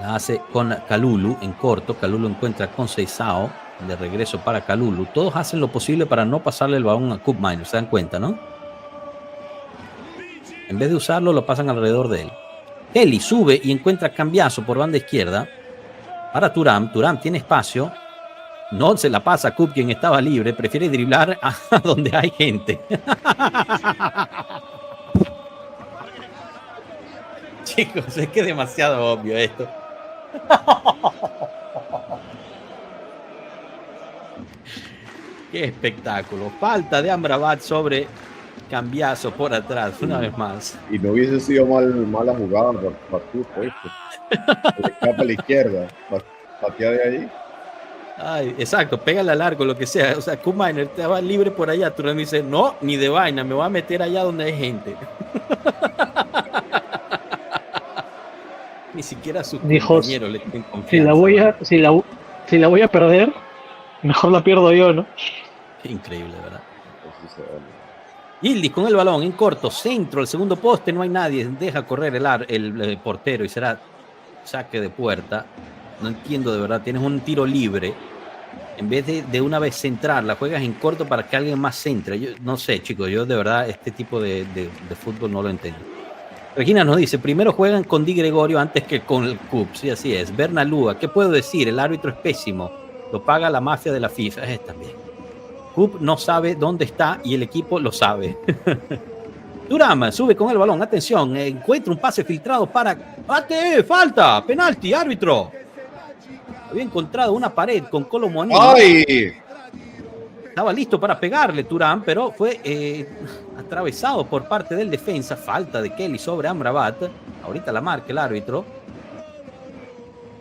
La hace con Kalulu en corto. Kalulu encuentra a Conceição. De regreso para Kalulu. Todos hacen lo posible para no pasarle el balón a Coop Miners. Se dan cuenta, ¿no? En vez de usarlo, lo pasan alrededor de él. Kelly sube y encuentra cambiazo por banda izquierda. Para Thuram. Thuram tiene espacio. No se la pasa a Coop, quien estaba libre. Prefiere driblar a donde hay gente. Chicos, es que es demasiado obvio esto. Qué espectáculo. Falta de Amrabat sobre cambiazo por atrás, una vez más. Y no hubiese sido mala jugada para tú, pues. Le escapa a la izquierda. Patea de ahí. Ay, exacto, pégale al largo, lo que sea. O sea, Kuminer estaba libre por allá. Tú le dices, no, ni de vaina, me voy a meter allá donde hay gente. Ni siquiera a sus compañeros le tienen confianza. Si la voy a perder, mejor la pierdo yo, ¿no? Qué increíble, ¿verdad? Yildiz con el balón en corto, centro, el segundo poste, no hay nadie, deja correr el portero y será saque de puerta. No entiendo de verdad, tienes un tiro libre, en vez de una vez centrar, la juegas en corto para que alguien más centre. Yo no sé, chicos, yo de verdad este tipo de fútbol no lo entiendo. Regina nos dice, primero juegan con Di Gregorio antes que con el Coop. Sí, así es. Bernalúa, ¿qué puedo decir? El árbitro es pésimo, lo paga la mafia de la FIFA. También. Coop no sabe dónde está y el equipo lo sabe. Thuram sube con el balón, atención, encuentra un pase filtrado para... ¡Bate! ¡Falta! ¡Penalti, árbitro! Había encontrado una pared con Kolo Muani. ¡Ay! Estaba listo para pegarle Thuram, pero fue atravesado por parte del defensa. Falta de Kelly sobre Amrabat. Ahorita la marca el árbitro.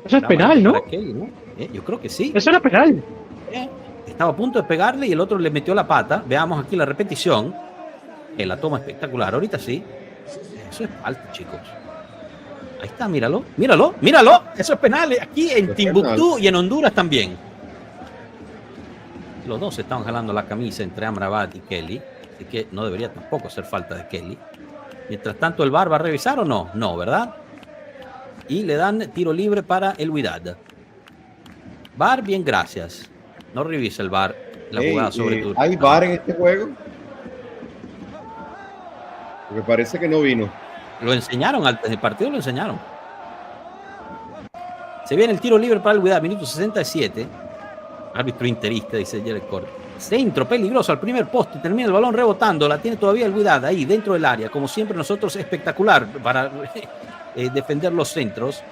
Eso es penal, ¿no? Kelly, ¿no? Yo creo que sí. Eso era penal. Estaba a punto de pegarle y el otro le metió la pata. Veamos aquí la repetición. La toma espectacular. Ahorita sí. Eso es falta, chicos. Ahí está, míralo. Míralo, míralo. Eso es penal. Aquí en Timbuktu y en Honduras también. Los dos estaban jalando la camisa entre Amrabat y Kelly. Así que no debería tampoco hacer falta de Kelly. Mientras tanto, ¿el VAR va a revisar o no? No, ¿verdad? Y le dan tiro libre para el Wydad. VAR, bien, gracias. No revisa el VAR la jugada sobre Turquía. ¿Hay VAR en este juego? Porque parece que no vino. Lo enseñaron antes del partido, lo enseñaron. Se viene el tiro libre para el Wydad, minuto 67. Árbitro interista, dice Jared Cord. Centro peligroso al primer poste, termina el balón rebotando, la tiene todavía el Wydad ahí dentro del área, como siempre nosotros, espectacular para defender los centros.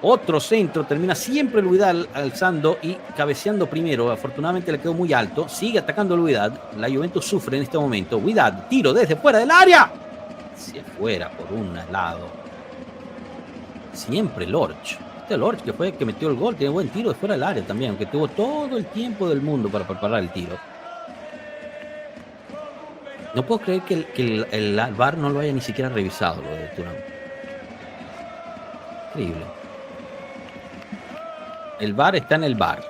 Otro centro, termina siempre el Wydad alzando y cabeceando primero, afortunadamente le quedó muy alto, sigue atacando el Wydad, la Juventus sufre en este momento. Wydad, tiro desde fuera del área, hacia afuera por un lado. Siempre Lorch. Lorch, que fue el que metió el gol, tiene buen tiro de fuera del área también, aunque tuvo todo el tiempo del mundo para preparar el tiro. No puedo creer que el VAR no lo haya ni siquiera revisado, lo de Thuram. Increíble. El VAR está en el VAR.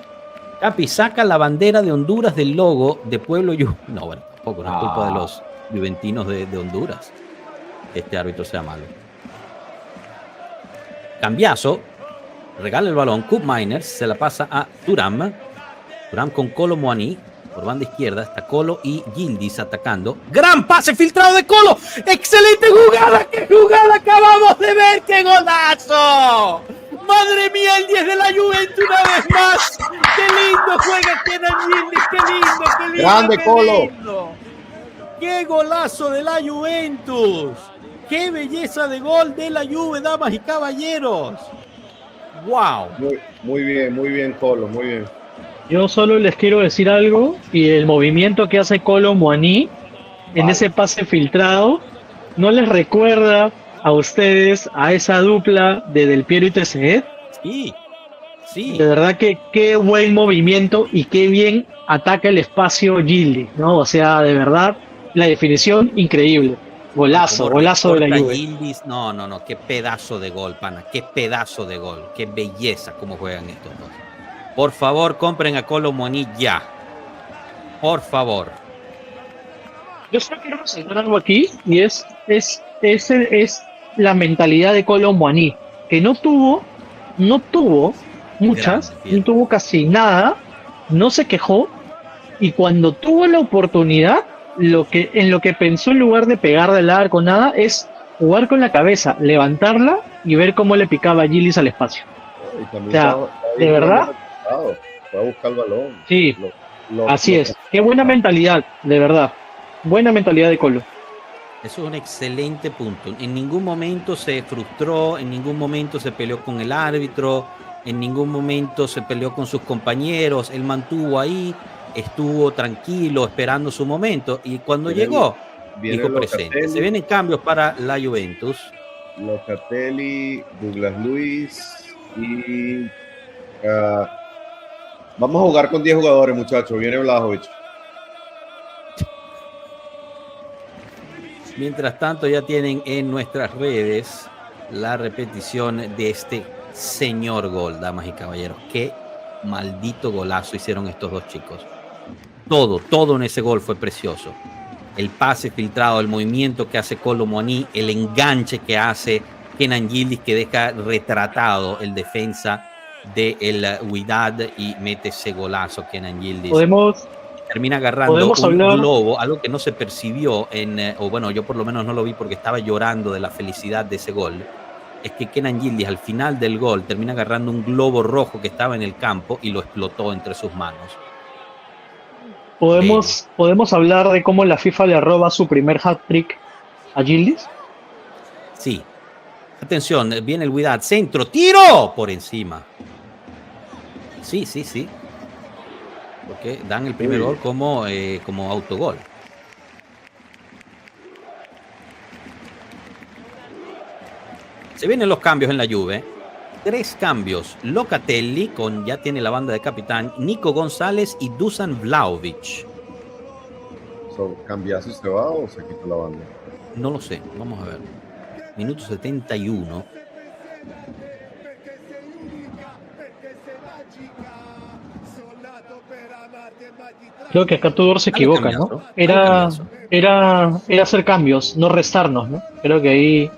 Capi, saca la bandera de Honduras del logo de Pueblo No, bueno, tampoco, no es culpa de los juventinos de Honduras que este árbitro sea malo. Cambiazo, regala el balón, Cup Miners, se la pasa a Thuram. Thuram con Kolo Muani. Por banda izquierda está Kolo y Yildiz atacando. ¡Gran pase filtrado de Kolo! ¡Excelente jugada! ¡Qué jugada acabamos de ver! ¡Qué golazo! ¡Madre mía, el 10 de la Juventus una vez más! ¡Qué lindo juega Kenan Yildiz! ¡Qué lindo, qué lindo! ¡Grande, qué Kolo! lindo! ¡Qué golazo de la Juventus! ¡Qué belleza de gol de la Juve, damas y caballeros! ¡Wow! Muy bien, Colo, muy bien. Yo solo les quiero decir algo, y el movimiento que hace Kolo Muani en ese pase filtrado, ¿no les recuerda a ustedes a esa dupla de Del Piero y Trezeguet? Sí, sí. De verdad que qué buen movimiento y qué bien ataca el espacio Gildi, ¿no? O sea, de verdad, la definición increíble. Golazo de la Juve. Yildiz, no, qué pedazo de gol, pana, qué pedazo de gol, qué belleza cómo juegan estos dos. Por favor, compren a Kolo Muani ya. Por favor. Yo solo quiero resaltar algo aquí, y es la mentalidad de Kolo Muani, que no tuvo muchas, no tuvo casi nada, no se quejó, y cuando tuvo la oportunidad, en lo que pensó en lugar de pegar del arco, nada, es jugar con la cabeza, levantarla y ver cómo le picaba a Yildiz al espacio. O sea, de verdad. Fue a buscar el balón. Sí, así es. Qué buena mentalidad, de verdad. Buena mentalidad de Kolo. Eso es un excelente punto. En ningún momento se frustró, en ningún momento se peleó con el árbitro, en ningún momento se peleó con sus compañeros. Él mantuvo ahí, estuvo tranquilo, esperando su momento. Y cuando llegó, dijo presente. Se vienen cambios para la Juventus. Locatelli, Douglas Luiz y... vamos a jugar con 10 jugadores, muchachos. Viene Vlahovic. Mientras tanto, ya tienen en nuestras redes la repetición de este señor gol, damas y caballeros. Qué maldito golazo hicieron estos dos chicos. Todo en ese gol fue precioso. El pase filtrado, el movimiento que hace Kolo Muani, el enganche que hace Kenan Yildiz, que deja retratado el defensa del Wydad y mete ese golazo Kenan Yildiz. Termina agarrando un globo, algo que no se percibió o bueno, yo por lo menos no lo vi porque estaba llorando de la felicidad de ese gol. Es que Kenan Yildiz al final del gol termina agarrando un globo rojo que estaba en el campo y lo explotó entre sus manos. ¿Podemos hablar de cómo la FIFA le roba su primer hat-trick a Yildiz? Sí. Atención, viene el Wydad, centro, tiro por encima. Sí. Porque dan el primer gol como autogol. Se vienen los cambios en la Juve. 3 cambios. Locatelli, ya tiene la banda de capitán. Nico González y Dusan Vlahovic. ¿Cambiazo y se va o se quita la banda? No lo sé, vamos a ver. Minuto 71. Creo que acá Tudor se equivoca, ¿no? Era hacer cambios, no restarnos, ¿no? Creo que ahí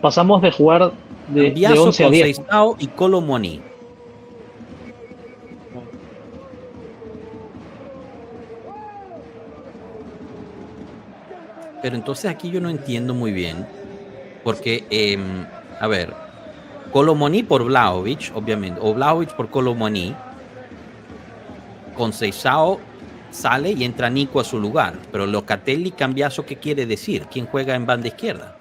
pasamos de jugar de 11 a 10. Seisao y Kolo Muani. Pero entonces aquí yo no entiendo muy bien, porque, a ver, Kolo Muani por Vlahovic, obviamente, o Vlahovic por Kolo Muani, con Seisao sale y entra Nico a su lugar, pero Locatelli cambiazo, ¿qué quiere decir? ¿Quién juega en banda izquierda?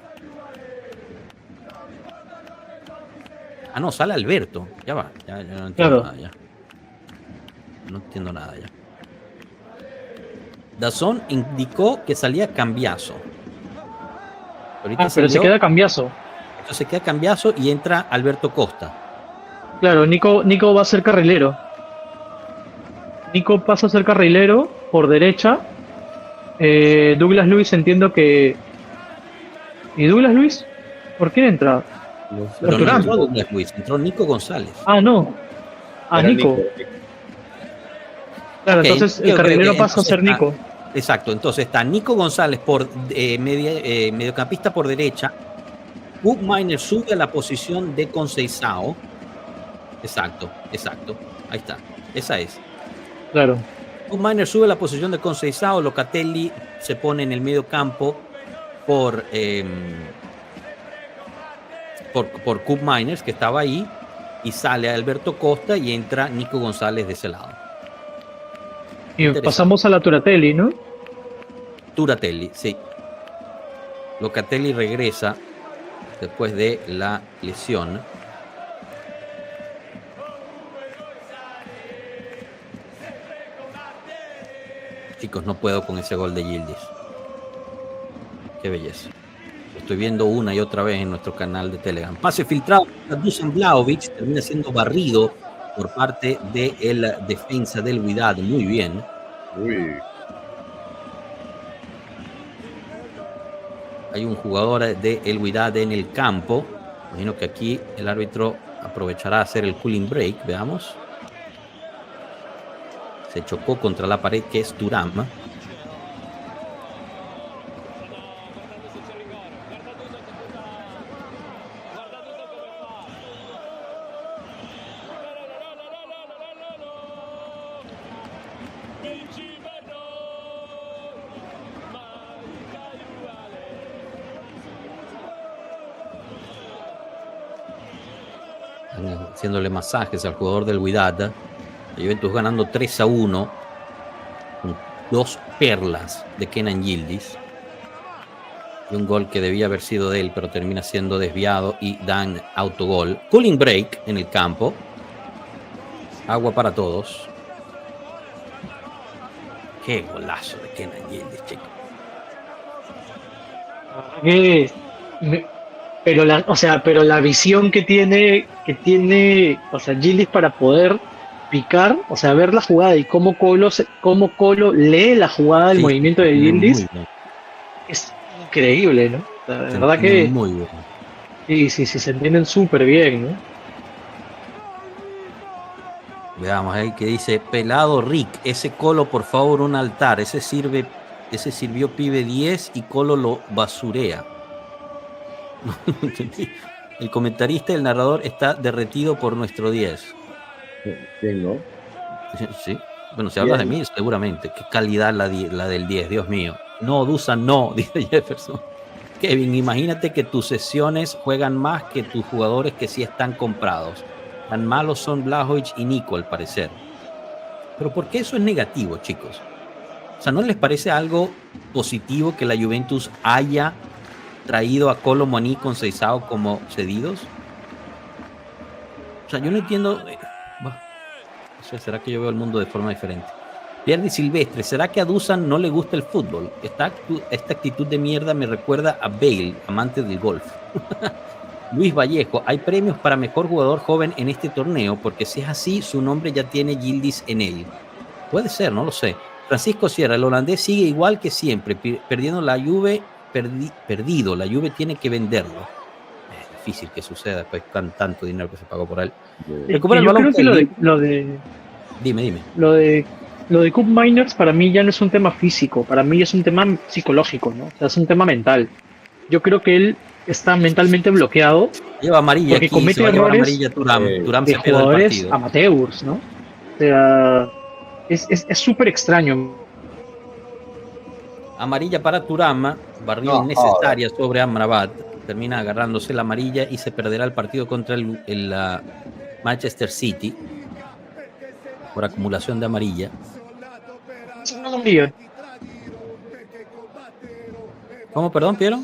Ah, no, sale Alberto. Ya va, ya no entiendo nada ya. No entiendo nada ya. Dazón indicó que salía Cambiaso. Pero se queda Cambiaso. Entonces se queda Cambiaso y entra Alberto Costa. Claro, Nico va a ser carrilero. Nico pasa a ser carrilero por derecha. Douglas Luis entiendo que... ¿Y Douglas Luis? ¿Por quién entra? No sé. Pero no Turán. entró Douglas Luis, entró Nico González. Ah, no. Ah, Era Nico. Claro, Ok, entonces el ok, carrilero ok, pasa a entonces ser Nico. Exacto, entonces está Nico González por mediocampista por derecha. Cook Miner sube a la posición de Conceição. Exacto. Ahí está. Esa es. Claro. Cook Miner sube a la posición de Conceição. Locatelli se pone en el medio campo por Cook Miners, que estaba ahí. Y sale a Alberto Costa y entra Nico González de ese lado. Y pasamos a la Turatelli, ¿no? Turatelli, sí. Locatelli regresa después de la lesión. Chicos, no puedo con ese gol de Yildiz. Qué belleza. Lo estoy viendo una y otra vez en nuestro canal de Telegram. Pase filtrado a Dusan Vlahovic, termina siendo barrido por parte de la defensa del Wydad. Muy bien. Uy, Hay un jugador de el Wydad en el campo. Imagino que aquí el árbitro aprovechará a hacer el cooling break. Veamos. Se chocó contra la pared, que es Thuram. Haciéndole masajes al jugador del Wydad. La Juventus ganando 3-1 con 2 perlas de Kenan Yildiz y un gol que debía haber sido de él, pero termina siendo desviado y dan autogol. Cooling break en el campo. Agua para todos. Qué golazo de Kenan Yildiz, chicos. Pero la visión que tiene, o sea, Gildis para poder picar, o sea, ver la jugada y cómo Colo lee la jugada del Sí, movimiento de muy Gildis, bien. es increíble, ¿no? O sea, Se la verdad entiende que muy bien. sí, se entienden súper bien, ¿no? Veamos ahí que dice pelado Rick, ese Colo por favor un altar, ese sirvió pibe 10 y Colo lo basurea. No entendí. El comentarista y el narrador está derretido por nuestro 10. ¿quién no? Sí. Bueno, si hablas de mí, seguramente. Qué calidad la del 10, Dios mío. No, Dusan, no, dice Jefferson. Kevin, imagínate que tus sesiones juegan más que tus jugadores que sí están comprados. Tan malos son Blajovic y Nico, al parecer. Pero ¿por qué eso es negativo, chicos? O sea, ¿no les parece algo positivo que la Juventus haya traído a Kolo Muani con Conceição como cedidos? O sea, yo no entiendo. No sé, ¿será que yo veo el mundo de forma diferente? Pierdi Silvestre, ¿será que a Dusan no le gusta el fútbol? Esta actitud de mierda me recuerda a Bale, amante del golf. Luis Vallejo, hay premios para mejor jugador joven en este torneo, porque si es así, su nombre ya tiene Yildiz en él. Puede ser, no lo sé. Francisco Sierra, el holandés sigue igual que siempre, perdiendo la Juve, perdido. La Juve tiene que venderlo. Es difícil que suceda después con tanto dinero que se pagó por él. Recupera el Yo balón. creo que Dime. lo de Cup Miners para mí ya no es un tema físico, para mí es un tema psicológico, ¿no? O sea, es un tema mental. Yo creo que él está mentalmente bloqueado Lleva amarilla porque aquí, comete se va a llevar errores amarilla Thuram. Thuram de se pierde el jugadores partido. amateurs, ¿no? O sea, es súper extraño. Amarilla para Thuram, barrida innecesaria sobre Amrabat. Termina agarrándose la amarilla y se perderá el partido contra el Manchester City por acumulación de amarilla. ¿Cómo, perdón, Piero?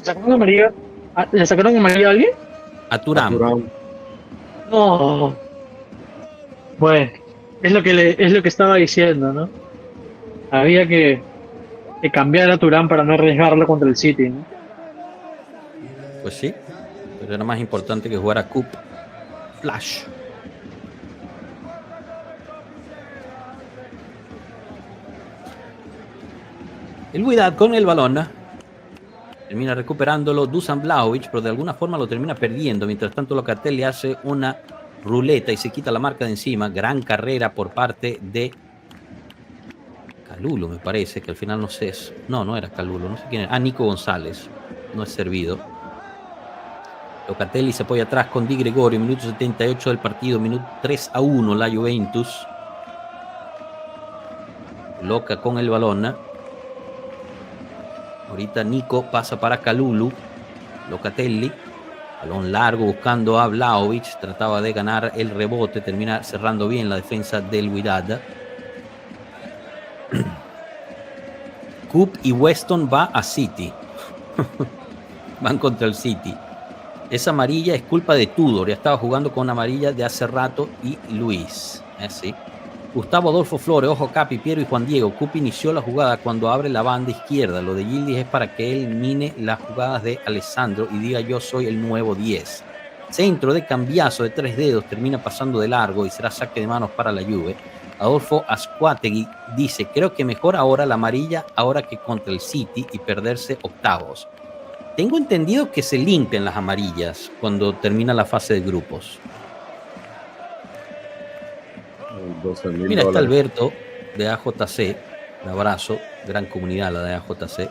¿Le sacaron amarilla a alguien? A Thuram. No. Bueno, es lo que estaba diciendo, ¿no? Había que cambiar a Turán para no arriesgarlo contra el City, ¿no? Pues sí, pero era más importante que jugar a Cup Flash. El Wydad con el balón. Termina recuperándolo Dusan Vlahovic, pero de alguna forma lo termina perdiendo. Mientras tanto, Locatelli hace una ruleta y se quita la marca de encima. Gran carrera por parte de Kalulu, me parece, que al final no sé. No era Kalulu, no sé quién era. Ah, Nico González. No es servido. Locatelli se apoya atrás con Di Gregorio, minuto 78 del partido, minuto 3-1 la Juventus. Loca con el balón. Ahorita Nico pasa para Kalulu. Locatelli. Balón largo buscando a Vlahovic. Trataba de ganar el rebote. Termina cerrando bien la defensa del Wydad. Coop y Weston va a City. Van contra el City. Esa amarilla es culpa de Tudor. Ya estaba jugando con una amarilla de hace rato y Luis. Sí. Gustavo Adolfo Flores, ojo Capi, Piero y Juan Diego. Coop inició la jugada cuando abre la banda izquierda. Lo de Yildiz es para que él mine las jugadas de Alessandro y diga yo soy el nuevo 10. Centro de cambiazo de 3 dedos, termina pasando de largo y será saque de manos para la Juve. Adolfo Azcuategui dice, creo que mejor ahora la amarilla ahora que contra el City y perderse octavos. Tengo entendido que se limpian las amarillas cuando termina la fase de grupos. Mira, está Alberto de AJC. Un abrazo, gran comunidad la de AJC.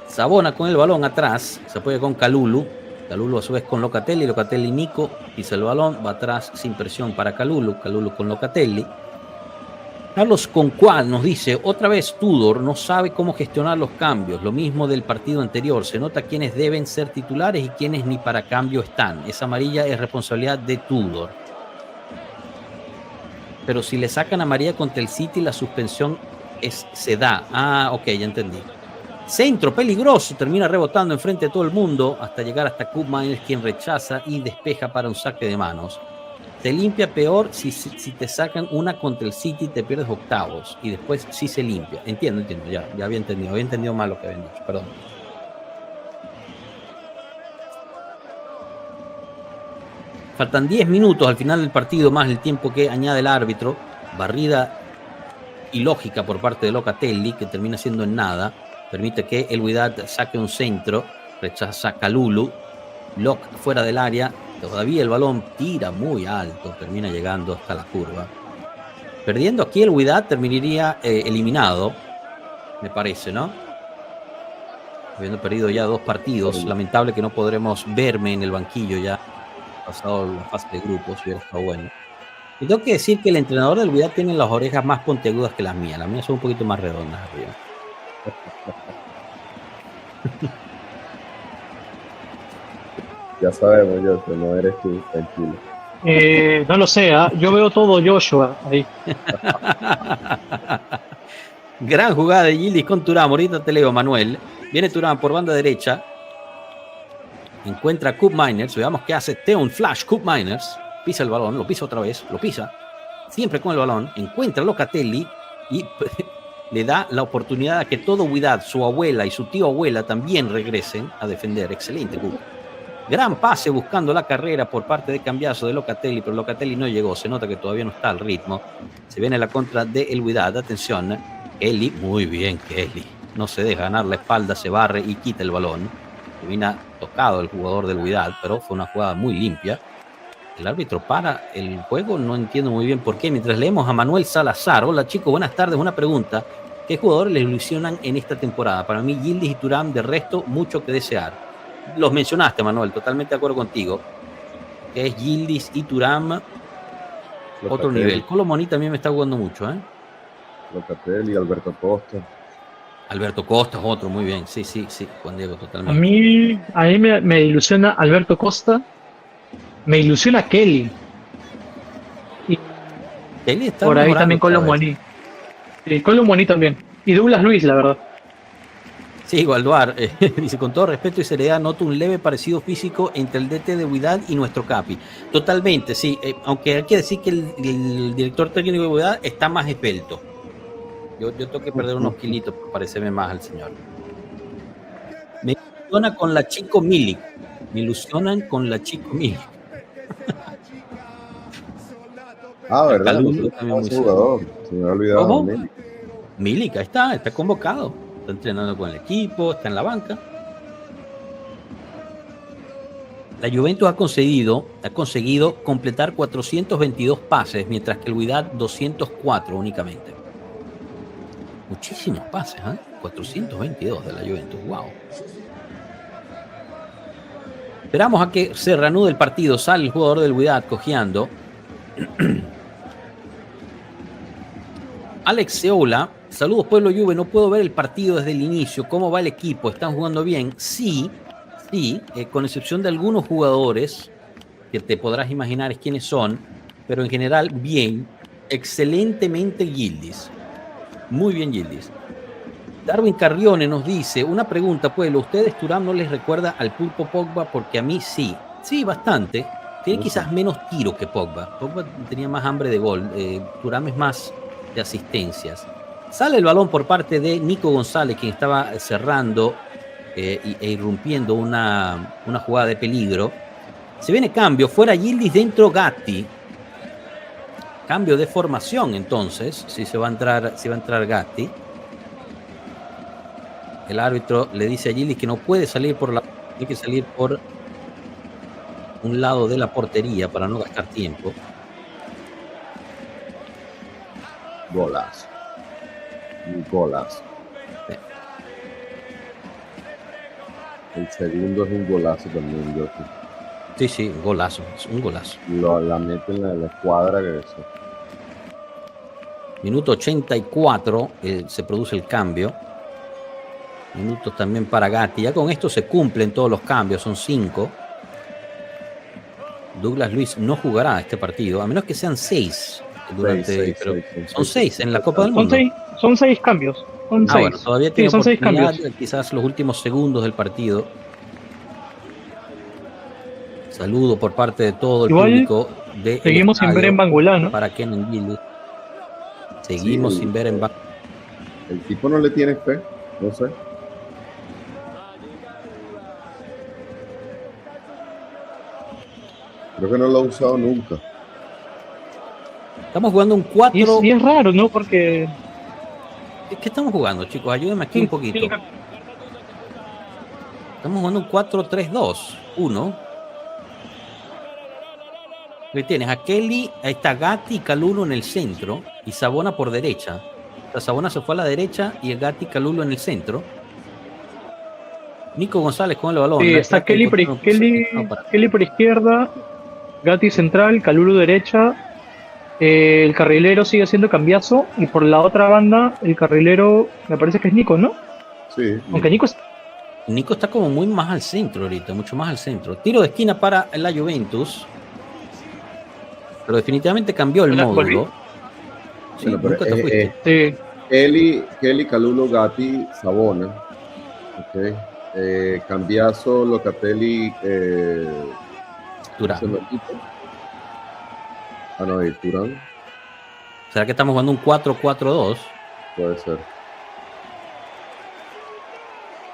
Sabona con el balón atrás, se apoya con Kalulu. Kalulu a su vez con Locatelli. Locatelli Nico pisa el balón, va atrás sin presión para Kalulu. Kalulu con Locatelli. Carlos Concual nos dice, otra vez Tudor no sabe cómo gestionar los cambios, lo mismo del partido anterior, se nota quiénes deben ser titulares y quiénes ni para cambio están. Esa amarilla es responsabilidad de Tudor. Pero si le sacan amarilla contra el City, la suspensión se da. Ah, ok, ya entendí. Centro peligroso, termina rebotando enfrente de todo el mundo hasta llegar hasta Koopmeiners, quien rechaza y despeja para un saque de manos. Te limpia peor si te sacan una contra el City, te pierdes octavos y después sí se limpia. Entiendo, ya había entendido mal lo que habían dicho, perdón. Faltan 10 minutos al final del partido, más el tiempo que añade el árbitro. Barrida ilógica por parte de Locatelli, que termina siendo en nada. Permite que el Wydad saque un centro, rechaza Kalulu. Locke fuera del área. Todavía el balón tira muy alto, termina llegando hasta la curva. Perdiendo aquí el Wydad terminaría eliminado, me parece, ¿no? Habiendo perdido ya 2 partidos. Lamentable que no podremos verme en el banquillo ya, pasado la fase de grupos, hubiera estado bueno. Y tengo que decir que el entrenador del Wydad tiene las orejas más puntiagudas que las mías. Las mías son un poquito más redondas arriba. Ya sabemos, yo que no eres tú, tranquilo. No lo sé, yo veo todo Joshua ahí. Gran jugada de Yildiz con Thuram. Ahorita te leo, Manuel. Viene Thuram por banda derecha. Encuentra a Koopmeiners. Veamos qué hace. Un flash. Koopmeiners pisa el balón. Lo pisa otra vez. Lo pisa. Siempre con el balón. Encuentra a Locatelli y le da la oportunidad a que todo Wydad, su abuela y su tío abuela también regresen a defender. Excelente, Coop. Gran pase buscando la carrera por parte de Cambiaso de Locatelli, pero Locatelli no llegó. Se nota que todavía no está al ritmo. Se viene la contra de el Wydad. Atención. Kelly, muy bien Kelly. No se deja ganar la espalda, se barre y quita el balón. Termina tocado el jugador del Wydad, pero fue una jugada muy limpia. El árbitro para el juego, no entiendo muy bien por qué. Mientras leemos a Manuel Salazar. Hola chicos, buenas tardes. Una pregunta. ¿Qué jugadores les ilusionan en esta temporada? Para mí, Yildiz y Thuram, de resto, mucho que desear. Los mencionaste, Manuel, totalmente de acuerdo contigo. Que es Yildiz y Thuram, otro nivel. Kolo Muani también me está jugando mucho, ¿eh? Locatelli, Alberto Costa. Alberto Costa es otro, muy bien. Sí, Juan Diego, totalmente. A mí me ilusiona Alberto Costa, me ilusiona Kelly. Y Kelly está por ahí también Kolo Muani. Kolo Muani también. Y Douglas Luiz, la verdad. Sí, Gualduar, dice, con todo respeto y seriedad, noto un leve parecido físico entre el DT de Wydad y nuestro Capi. Totalmente, sí, aunque hay que decir que el director técnico de Wydad está más esbelto. Yo tengo que perder unos kilitos para parecerme más al señor. Me ilusiona con la Chico Milik. Ah, ¿verdad? Calulu No también muy ese sólido. jugador. Se me ha olvidado. ¿Cómo? Milik. Milik, ahí está convocado. Está entrenando con el equipo, está en la banca. La Juventus ha conseguido completar 422 pases, mientras que el Wydad 204 únicamente. Muchísimos pases, ¿eh? 422 de la Juventus, wow. Esperamos a que se reanude el partido. Sale el jugador del Wydad cojeando. Alex Seola, saludos pueblo Juve, no puedo ver el partido desde el inicio. ¿Cómo va el equipo? ¿Están jugando bien? Sí, con excepción de algunos jugadores que te podrás imaginar quiénes son, pero en general bien, excelentemente Yildiz. Muy bien Yildiz. Darwin Carrione nos dice, una pregunta, pueblo, ¿ustedes Thuram no les recuerda al Pulpo Pogba? Porque a mí sí, bastante. Tiene quizás menos tiro que Pogba. Pogba tenía más hambre de gol. Thuram es más de asistencias. Sale el balón por parte de Nico González, quien estaba cerrando e irrumpiendo una jugada de peligro. Se viene cambio, fuera Yildiz, dentro Gatti. Cambio de formación entonces, si va a entrar Gatti. El árbitro le dice a Yildiz que no puede salir hay que salir por un lado de la portería para no gastar tiempo. Golazo. Un golazo. El segundo es un golazo también, yo creo. Sí, un golazo, es un golazo. La mete en la escuadra que es. Minuto 84, se produce el cambio. Minutos también para Gatti. Ya con esto se cumplen todos los cambios, son 5. Douglas Luiz no jugará este partido, a menos que sean 6. Son 6 en la Copa del Mundo. Son 6 cambios. Son 6. Bueno, todavía tiene son 6 oportunidad, cambios. quizás los últimos segundos del partido. Saludo por parte de todo el público. Seguimos sin ver en Bangulá, ¿no? Para Kenan Yildiz. Seguimos sin ver en Bangulá. El tipo no le tiene fe, no sé. Creo que no lo ha usado nunca. Estamos jugando un 4. Y es raro, ¿no? Porque... ¿Qué estamos jugando, chicos? Ayúdenme aquí un poquito. Estamos jugando un 4-3-2-1. ¿Qué tienes? A Kelly, ahí está Gatti y Kalulu en el centro y Sabona por derecha. O sea, Sabona se fue a la derecha y el Gatti y Kalulu en el centro. Nico González con el balón. Sí, está Kelly por izquierda, Gatti central, Kalulu derecha. El carrilero sigue siendo Cambiaso y por la otra banda el carrilero me parece que es Nico, ¿no? Sí. Aunque Nico está como muy más al centro ahorita, mucho más al centro. Tiro de esquina para la Juventus. Pero definitivamente cambió el módulo. Sí, bueno, nunca te fuiste. Sí. Kelly, Kalulu, Gatti, Sabona. Okay. Cambiaso, Locatelli, Thuram. No, y Thuram. ¿Será que estamos jugando un 4-4-2? Puede ser.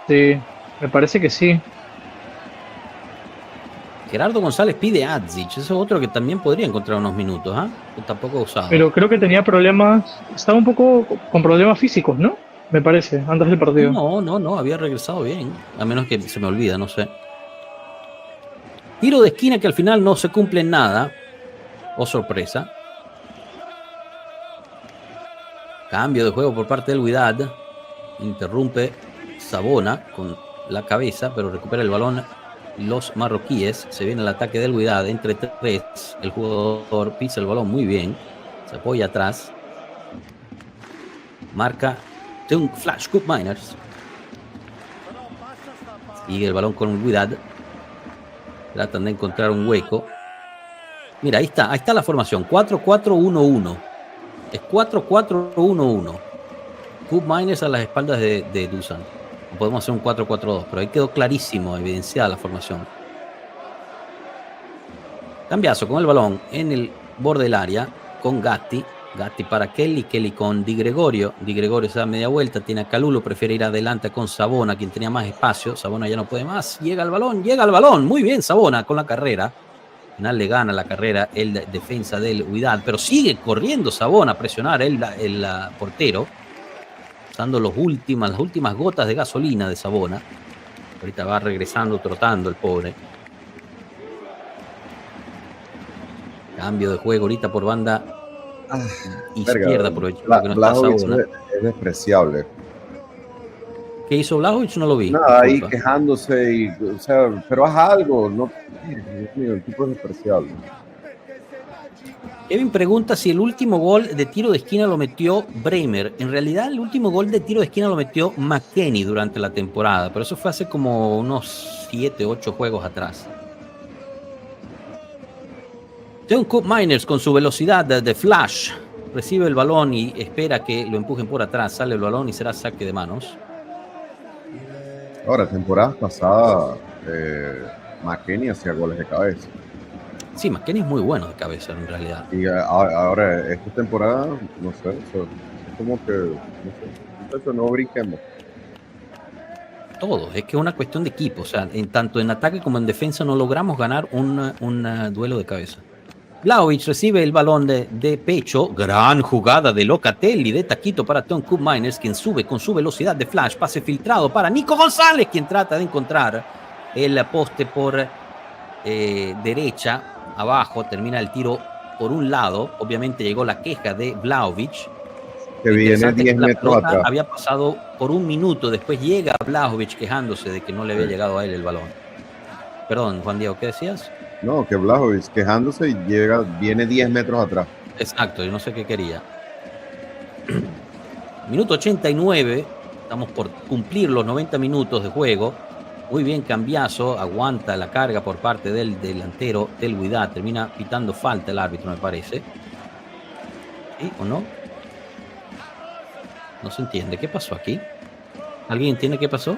Sí, me parece que sí. Gerardo González pide a Adzic. Ese es otro que también podría encontrar unos minutos, ¿ah? Que tampoco ha usado. Pero creo que tenía problemas, estaba un poco con problemas físicos, ¿no? Me parece, antes del partido. No, había regresado bien. A menos que se me olvida, no sé. Tiro de esquina que al final no se cumple en nada. Oh, sorpresa. Cambio de juego por parte del Wydad. Interrumpe Sabona con la cabeza, pero recupera el balón los marroquíes. Se viene el ataque del Wydad entre 3. El jugador pisa el balón muy bien. Se apoya atrás. Marca de un Flash Cup Miners. Sigue el balón con el Wydad. Tratan de encontrar un hueco. Mira, ahí está la formación. 4-4-1-1. Es 4-4-1-1. Cup Miners a las espaldas de Dusan. Podemos hacer un 4-4-2, pero ahí quedó clarísimo, evidenciada la formación. Cambiazo con el balón en el borde del área con Gatti. Gatti para Kelly con Di Gregorio. Di Gregorio se da media vuelta, tiene a Kalulu, prefiere ir adelante con Sabona, quien tenía más espacio. Sabona ya no puede más. Llega al balón. Muy bien, Sabona con la carrera. Al final le gana la carrera el defensa del Wydad, pero sigue corriendo Savona a presionar el portero, usando las últimas gotas de gasolina de Savona. Ahorita va regresando, trotando el pobre. Cambio de juego ahorita por banda izquierda, aprovechando que no está Savona. Es despreciable. ¿Qué hizo Vlahovic? No lo vi. Nada, ahí quejándose, o sea, pero haz algo. No, Dios mío, el tipo es despreciable. Kevin pregunta si el último gol de tiro de esquina lo metió Bremer. En realidad, el último gol de tiro de esquina lo metió McKennie durante la temporada, pero eso fue hace como unos 7, 8 juegos atrás. John Coop Miners con su velocidad de flash recibe el balón y espera que lo empujen por atrás. Sale el balón y será saque de manos. Ahora, temporada pasada, McKennie hacía goles de cabeza. Sí, McKennie es muy bueno de cabeza en realidad. Y ahora, esta temporada, no sé, es como que, no sé, no brinquemos. Todo, es que es una cuestión de equipo. O sea, tanto en ataque como en defensa no logramos ganar un duelo de cabeza. Vlahovic recibe el balón de pecho. Gran jugada de Locatelli de taquito para Tom Coop Miners, quien sube con su velocidad de flash. Pase filtrado para Nico González, quien trata de encontrar el poste por derecha. Abajo termina el tiro por un lado. Obviamente llegó la queja de Vlahovic. Que viene 10 metros atrás. Había pasado por un minuto. Después llega Vlahovic quejándose de que no le había llegado a él el balón. Perdón, Juan Diego, ¿qué decías? No, que Vlahovic quejándose y viene 10 metros atrás. Exacto, yo no sé qué quería. Minuto 89, estamos por cumplir los 90 minutos de juego. Muy bien Cambiaso, aguanta la carga por parte del delantero del Wydad. Termina pitando falta el árbitro, me parece. ¿Sí o no? No se entiende. ¿Qué pasó aquí? ¿Alguien entiende qué pasó?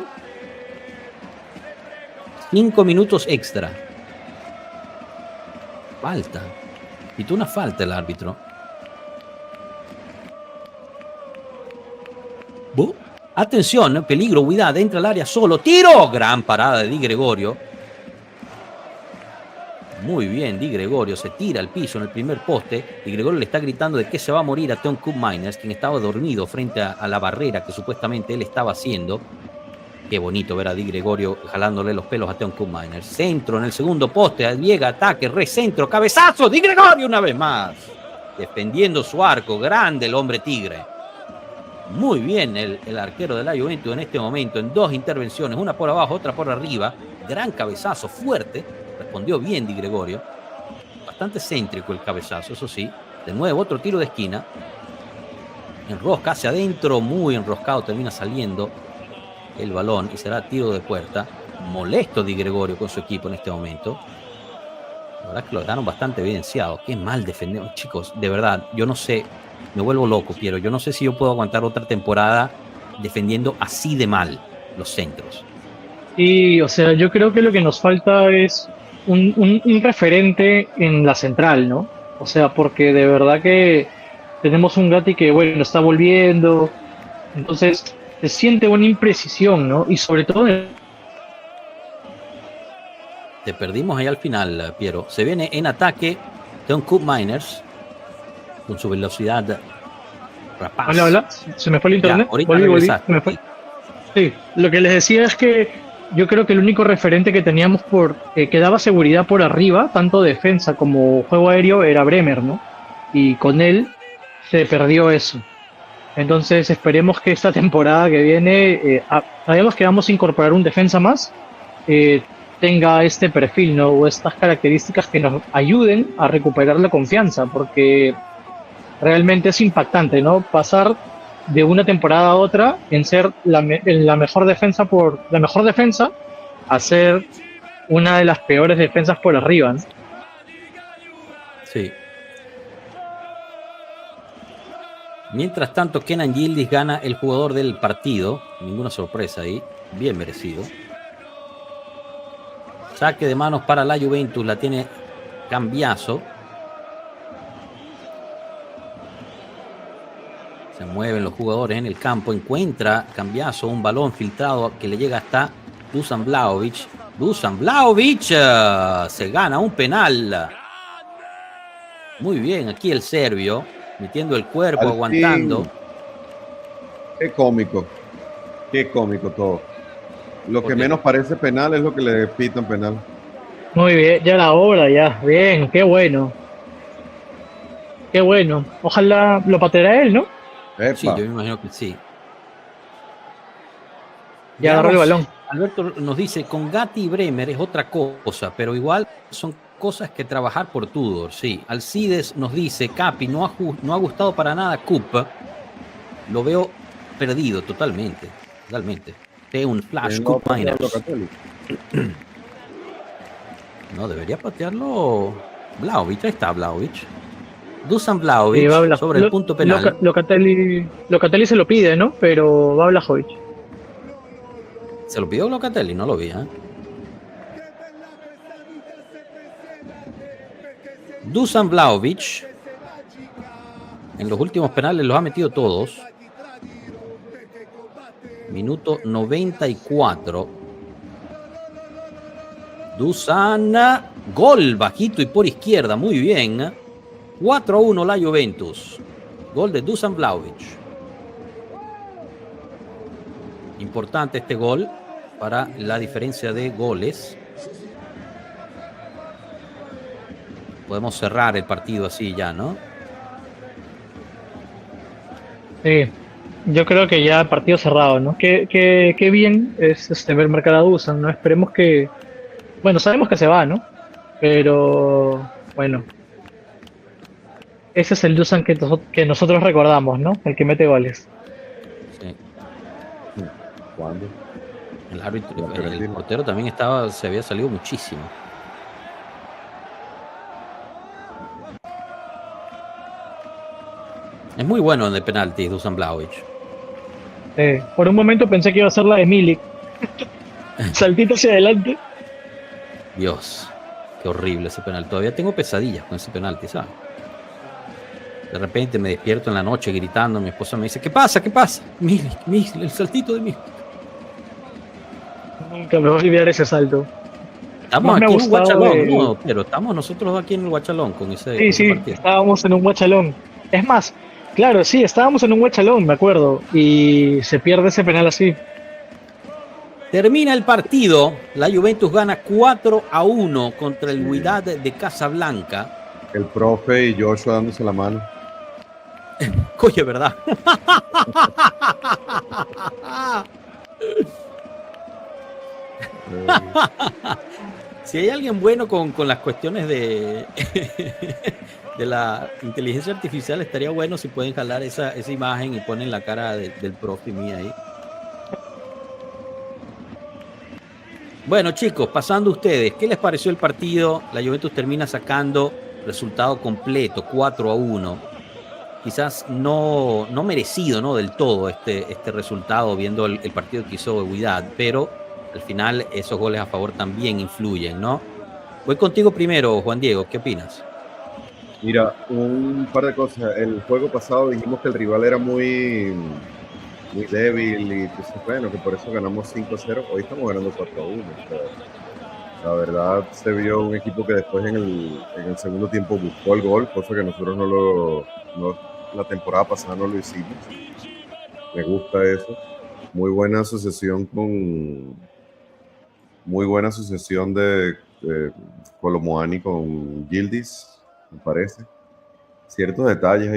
5 minutos extra. Falta. Pitó una falta el árbitro. Atención, peligro, Wydad, entra al área solo. ¡Tiro! Gran parada de Di Gregorio. Muy bien, Di Gregorio se tira al piso en el primer poste. Di Gregorio le está gritando de que se va a morir a Tom Coop Miners, quien estaba dormido frente a la barrera que supuestamente él estaba haciendo. Qué bonito ver a Di Gregorio jalándole los pelos a Tom Coop Miners. Centro en el segundo poste, llega ataque, recentro, cabezazo, Di Gregorio una vez más. Defendiendo su arco, grande el hombre tigre. Muy bien el arquero de la Juventus en este momento, en 2 intervenciones, una por abajo, otra por arriba. Gran cabezazo, fuerte. Respondió bien Di Gregorio. Bastante céntrico el cabezazo, eso sí. De nuevo, otro tiro de esquina. Enrosca hacia adentro, muy enroscado, termina saliendo el balón y será tiro de puerta. Molesto Di Gregorio con su equipo en este momento. La verdad es que lo dejaron bastante evidenciado. Qué mal defendemos, chicos. De verdad, yo no sé. Me vuelvo loco, Piero. Yo no sé si yo puedo aguantar otra temporada defendiendo así de mal los centros. Y, o sea, yo creo que lo que nos falta es un referente en la central, ¿no? O sea, porque de verdad que tenemos un Gatti que, bueno, está volviendo. Entonces, se siente una imprecisión, ¿no? Y sobre todo... Te perdimos ahí al final, Piero. Se viene en ataque Tom Coop Miners con su velocidad rapaz. Hola, se me fue el internet. Ya, volví. Se me fue. Sí, lo que les decía es que yo creo que el único referente que teníamos que daba seguridad por arriba, tanto defensa como juego aéreo, era Bremer, ¿no? Y con él se perdió eso. Entonces esperemos que esta temporada que viene, sabemos que vamos a incorporar un defensa más, tenga este perfil, ¿no? O estas características que nos ayuden a recuperar la confianza, porque realmente es impactante, ¿no? Pasar de una temporada a otra en ser la mejor defensa a ser una de las peores defensas por arriba, ¿no? Sí. Mientras tanto, Kenan Yildiz gana el jugador del partido. Ninguna sorpresa ahí. Bien merecido. Saque de manos para la Juventus. La tiene Cambiaso. Se mueven los jugadores en el campo. Encuentra Cambiaso un balón filtrado que le llega hasta Dusan Vlahovic. Dusan Vlahovic se gana un penal. Muy bien, aquí el serbio, metiendo el cuerpo, Al aguantando. fin. Qué cómico. Qué cómico todo. Lo que menos parece penal es lo que le pitan penal. Muy bien, ya la obra, ya. Bien, qué bueno. Qué bueno. Ojalá lo pateara él, ¿no? Sí, Epa. yo me imagino que sí. Ya agarró el balón. Alberto nos dice, con Gatti y Bremer es otra cosa, pero igual son cosas que trabajar por Tudor, sí. Alcides nos dice, Capi, no ha gustado para nada Cup. Lo veo perdido totalmente. De un flash Cup Miners. No, debería patearlo Vlahovic. Ahí está Vlahovic. Dusan Vlahovic sobre el punto penal. Locatelli se lo pide, ¿no? Pero va Vlahovic. Se lo pidió Locatelli, no lo vi, ¿eh? Dusan Vlahovic en los últimos penales los ha metido todos. Minuto 94. Dusan, gol bajito y por izquierda, muy bien. 4-1 la Juventus. Gol de Dusan Vlahovic. Importante este gol para la diferencia de goles. Podemos cerrar el partido así ya, ¿no? Sí, yo creo que ya partido cerrado, ¿no? Qué bien es ver marcar a Dusan, ¿no? Esperemos que... Bueno, sabemos que se va, ¿no? Pero, bueno, ese es el Dusan que nosotros recordamos, ¿no? El que mete goles. Sí. ¿Cuándo? El árbitro, el portero también se había salido muchísimo. Es muy bueno en el penalti, Dusan Vlahovic. Por un momento pensé que iba a ser la de Milik. Saltito hacia adelante. Dios, qué horrible ese penal. Todavía tengo pesadillas con ese penalti, ¿sabes? De repente me despierto en la noche gritando. Mi esposa me dice, ¿qué pasa? ¿Qué pasa? Milik, el saltito de Milik. Nunca me voy a olvidar ese salto. Estamos aquí en un guachalón, ¿no? Pero estamos nosotros aquí en el guachalón con ese sí, partido. estábamos en un guachalón. Es más, claro, sí, estábamos en un guachalón, me acuerdo. Y se pierde ese penal así. Termina el partido. La Juventus gana 4-1 contra el Wydad de Casablanca. El profe y Joshua dándose la mano. Coño, ¿verdad? Si hay alguien bueno con las cuestiones de la inteligencia artificial, estaría bueno si pueden jalar esa imagen y ponen la cara del profe mía ahí. Bueno, chicos, pasando ustedes, ¿qué les pareció el partido? La Juventus termina sacando resultado completo, 4-1. Quizás no merecido, ¿no? Del todo este resultado, viendo el partido que hizo Wydad, pero al final esos goles a favor también influyen, ¿no? Voy contigo primero, Juan Diego, ¿qué opinas? Mira, un par de cosas. El juego pasado dijimos que el rival era muy débil y pues, bueno, que por eso ganamos 5-0. Hoy estamos ganando 4-1. O sea, la verdad se vio un equipo que después en el segundo tiempo buscó el gol, cosa que nosotros la temporada pasada no lo hicimos. Me gusta eso. Muy buena asociación de Colomuani con Gildis, me parece. Ciertos detalles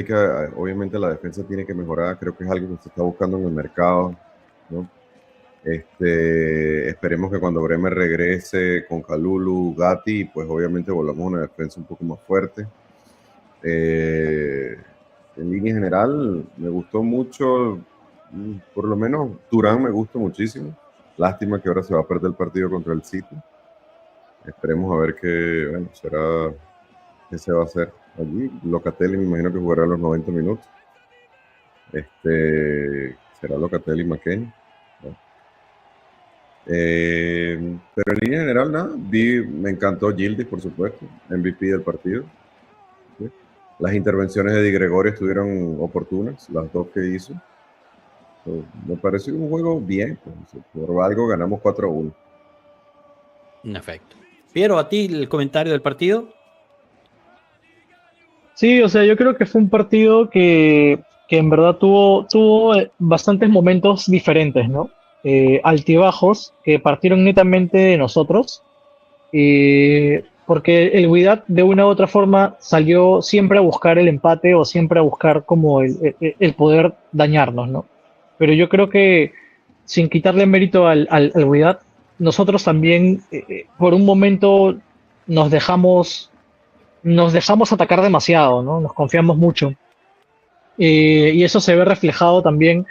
obviamente la defensa tiene que mejorar, creo que es algo que se está buscando en el mercado, ¿no? Esperemos que cuando Bremer regrese con Kalulu, Gatti, pues obviamente volvamos a una defensa un poco más fuerte. En línea general, me gustó mucho, por lo menos Turán me gustó muchísimo. Lástima que ahora se va a perder el partido contra el City. Esperemos a ver qué se va a hacer allí. Locatelli me imagino que jugará los 90 minutos. Será Locatelli McKennie, ¿no? Pero en línea general, nada, me encantó Gildi, por supuesto, MVP del partido. ¿Sí? Las intervenciones de Di Gregorio estuvieron oportunas, las dos que hizo. Me pareció un juego bien, pues, por algo ganamos 4-1. En efecto. Piero, ¿a ti el comentario del partido? Sí, o sea, yo creo que fue un partido que en verdad tuvo bastantes momentos diferentes, ¿no? Altibajos que partieron netamente de nosotros, porque el Wydad de una u otra forma salió siempre a buscar el empate o siempre a buscar como el poder dañarnos, ¿no? Pero yo creo que sin quitarle mérito al Wydad, nosotros también por un momento nos dejamos nos dejamos atacar demasiado, ¿no? Nos confiamos mucho. Y eso se ve reflejado también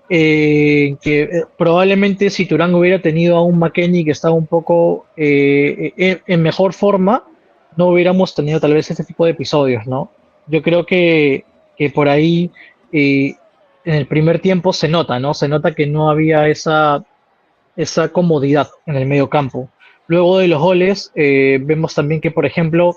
en que probablemente si Turán hubiera tenido a un McKennie que estaba un poco en mejor forma, no hubiéramos tenido tal vez este tipo de episodios, ¿no? Yo creo que por ahí eh, en el primer tiempo se nota, ¿no? Se nota que no había esa comodidad en el medio campo. Luego de los goles, vemos también que, por ejemplo,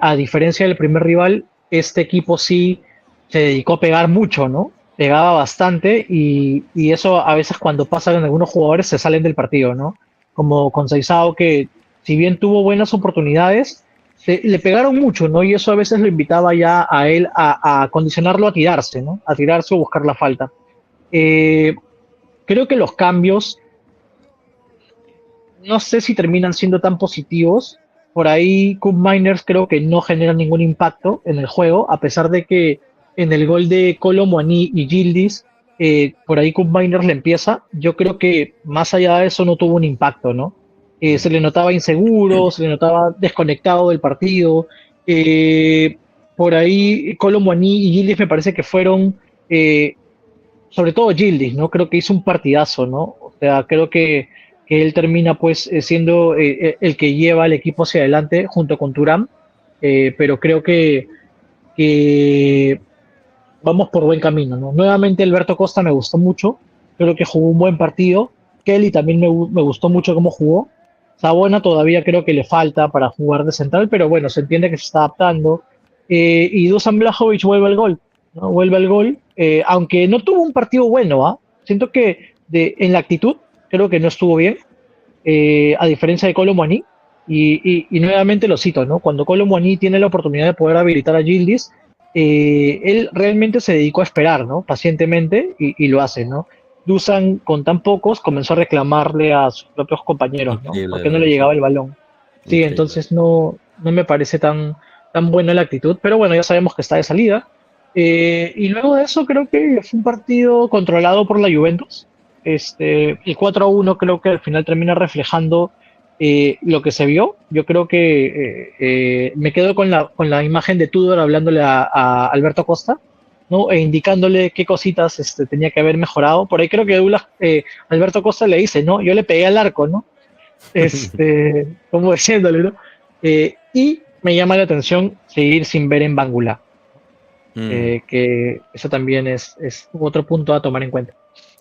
a diferencia del primer rival, este equipo sí se dedicó a pegar mucho, ¿no? Pegaba bastante y eso a veces cuando pasa con algunos jugadores se salen del partido, ¿no? Como con Seisao que si bien tuvo buenas oportunidades, le pegaron mucho, ¿no? Y eso a veces lo invitaba ya a él a condicionarlo a tirarse, ¿no? A tirarse o buscar la falta. Eh, Creo que los cambios no sé si terminan siendo tan positivos. Por ahí, Cup Miners creo que no genera ningún impacto en el juego, a pesar de que en el gol de Kolo Muani y Gildis, por ahí Cup Miners le empieza. Yo creo que más allá de eso no tuvo un impacto, ¿no? Se le notaba inseguro, se le notaba desconectado del partido. Eh, por ahí, Kolo Muani y Gildis me parece que fueron, sobre todo Gildis, ¿no? Creo que hizo un partidazo, ¿no? O sea, creo que él termina pues siendo el que lleva al equipo hacia adelante junto con Turam, pero creo que vamos por buen camino, ¿no? Nuevamente Alberto Costa me gustó mucho, creo que jugó un buen partido, Kelly también me gustó mucho cómo jugó, Sabona todavía creo que le falta para jugar de central, pero bueno, se entiende que se está adaptando, y Dusan Blajovic vuelve al gol, ¿no? Vuelve al gol, aunque no tuvo un partido bueno, ¿ah? Siento que en la actitud creo que no estuvo bien, a diferencia de Kolo Muani. Y nuevamente lo cito, ¿no? Cuando Kolo Muani tiene la oportunidad de poder habilitar a Gildis, él realmente se dedicó a esperar, ¿no? Pacientemente y lo hace, ¿no? Dusan con tan pocos comenzó a reclamarle a sus propios compañeros, ¿no? Increíble, de Porque no le verdad, sí. llegaba el balón. Sí, Increíble. entonces no me parece tan buena la actitud, pero bueno, ya sabemos que está de salida. Y luego de eso creo que fue un partido controlado por la Juventus. El 4-1 creo que al final termina reflejando lo que se vio. Yo creo que me quedo con la imagen de Tudor hablándole a Alberto Costa, ¿no? E indicándole qué cositas tenía que haber mejorado. Por ahí creo que Alberto Costa le dice, ¿no? Yo le pegué al arco, ¿no? Como diciéndole, ¿no? Y me llama la atención seguir sin ver en Bangula, Mm. que eso también es otro punto a tomar en cuenta.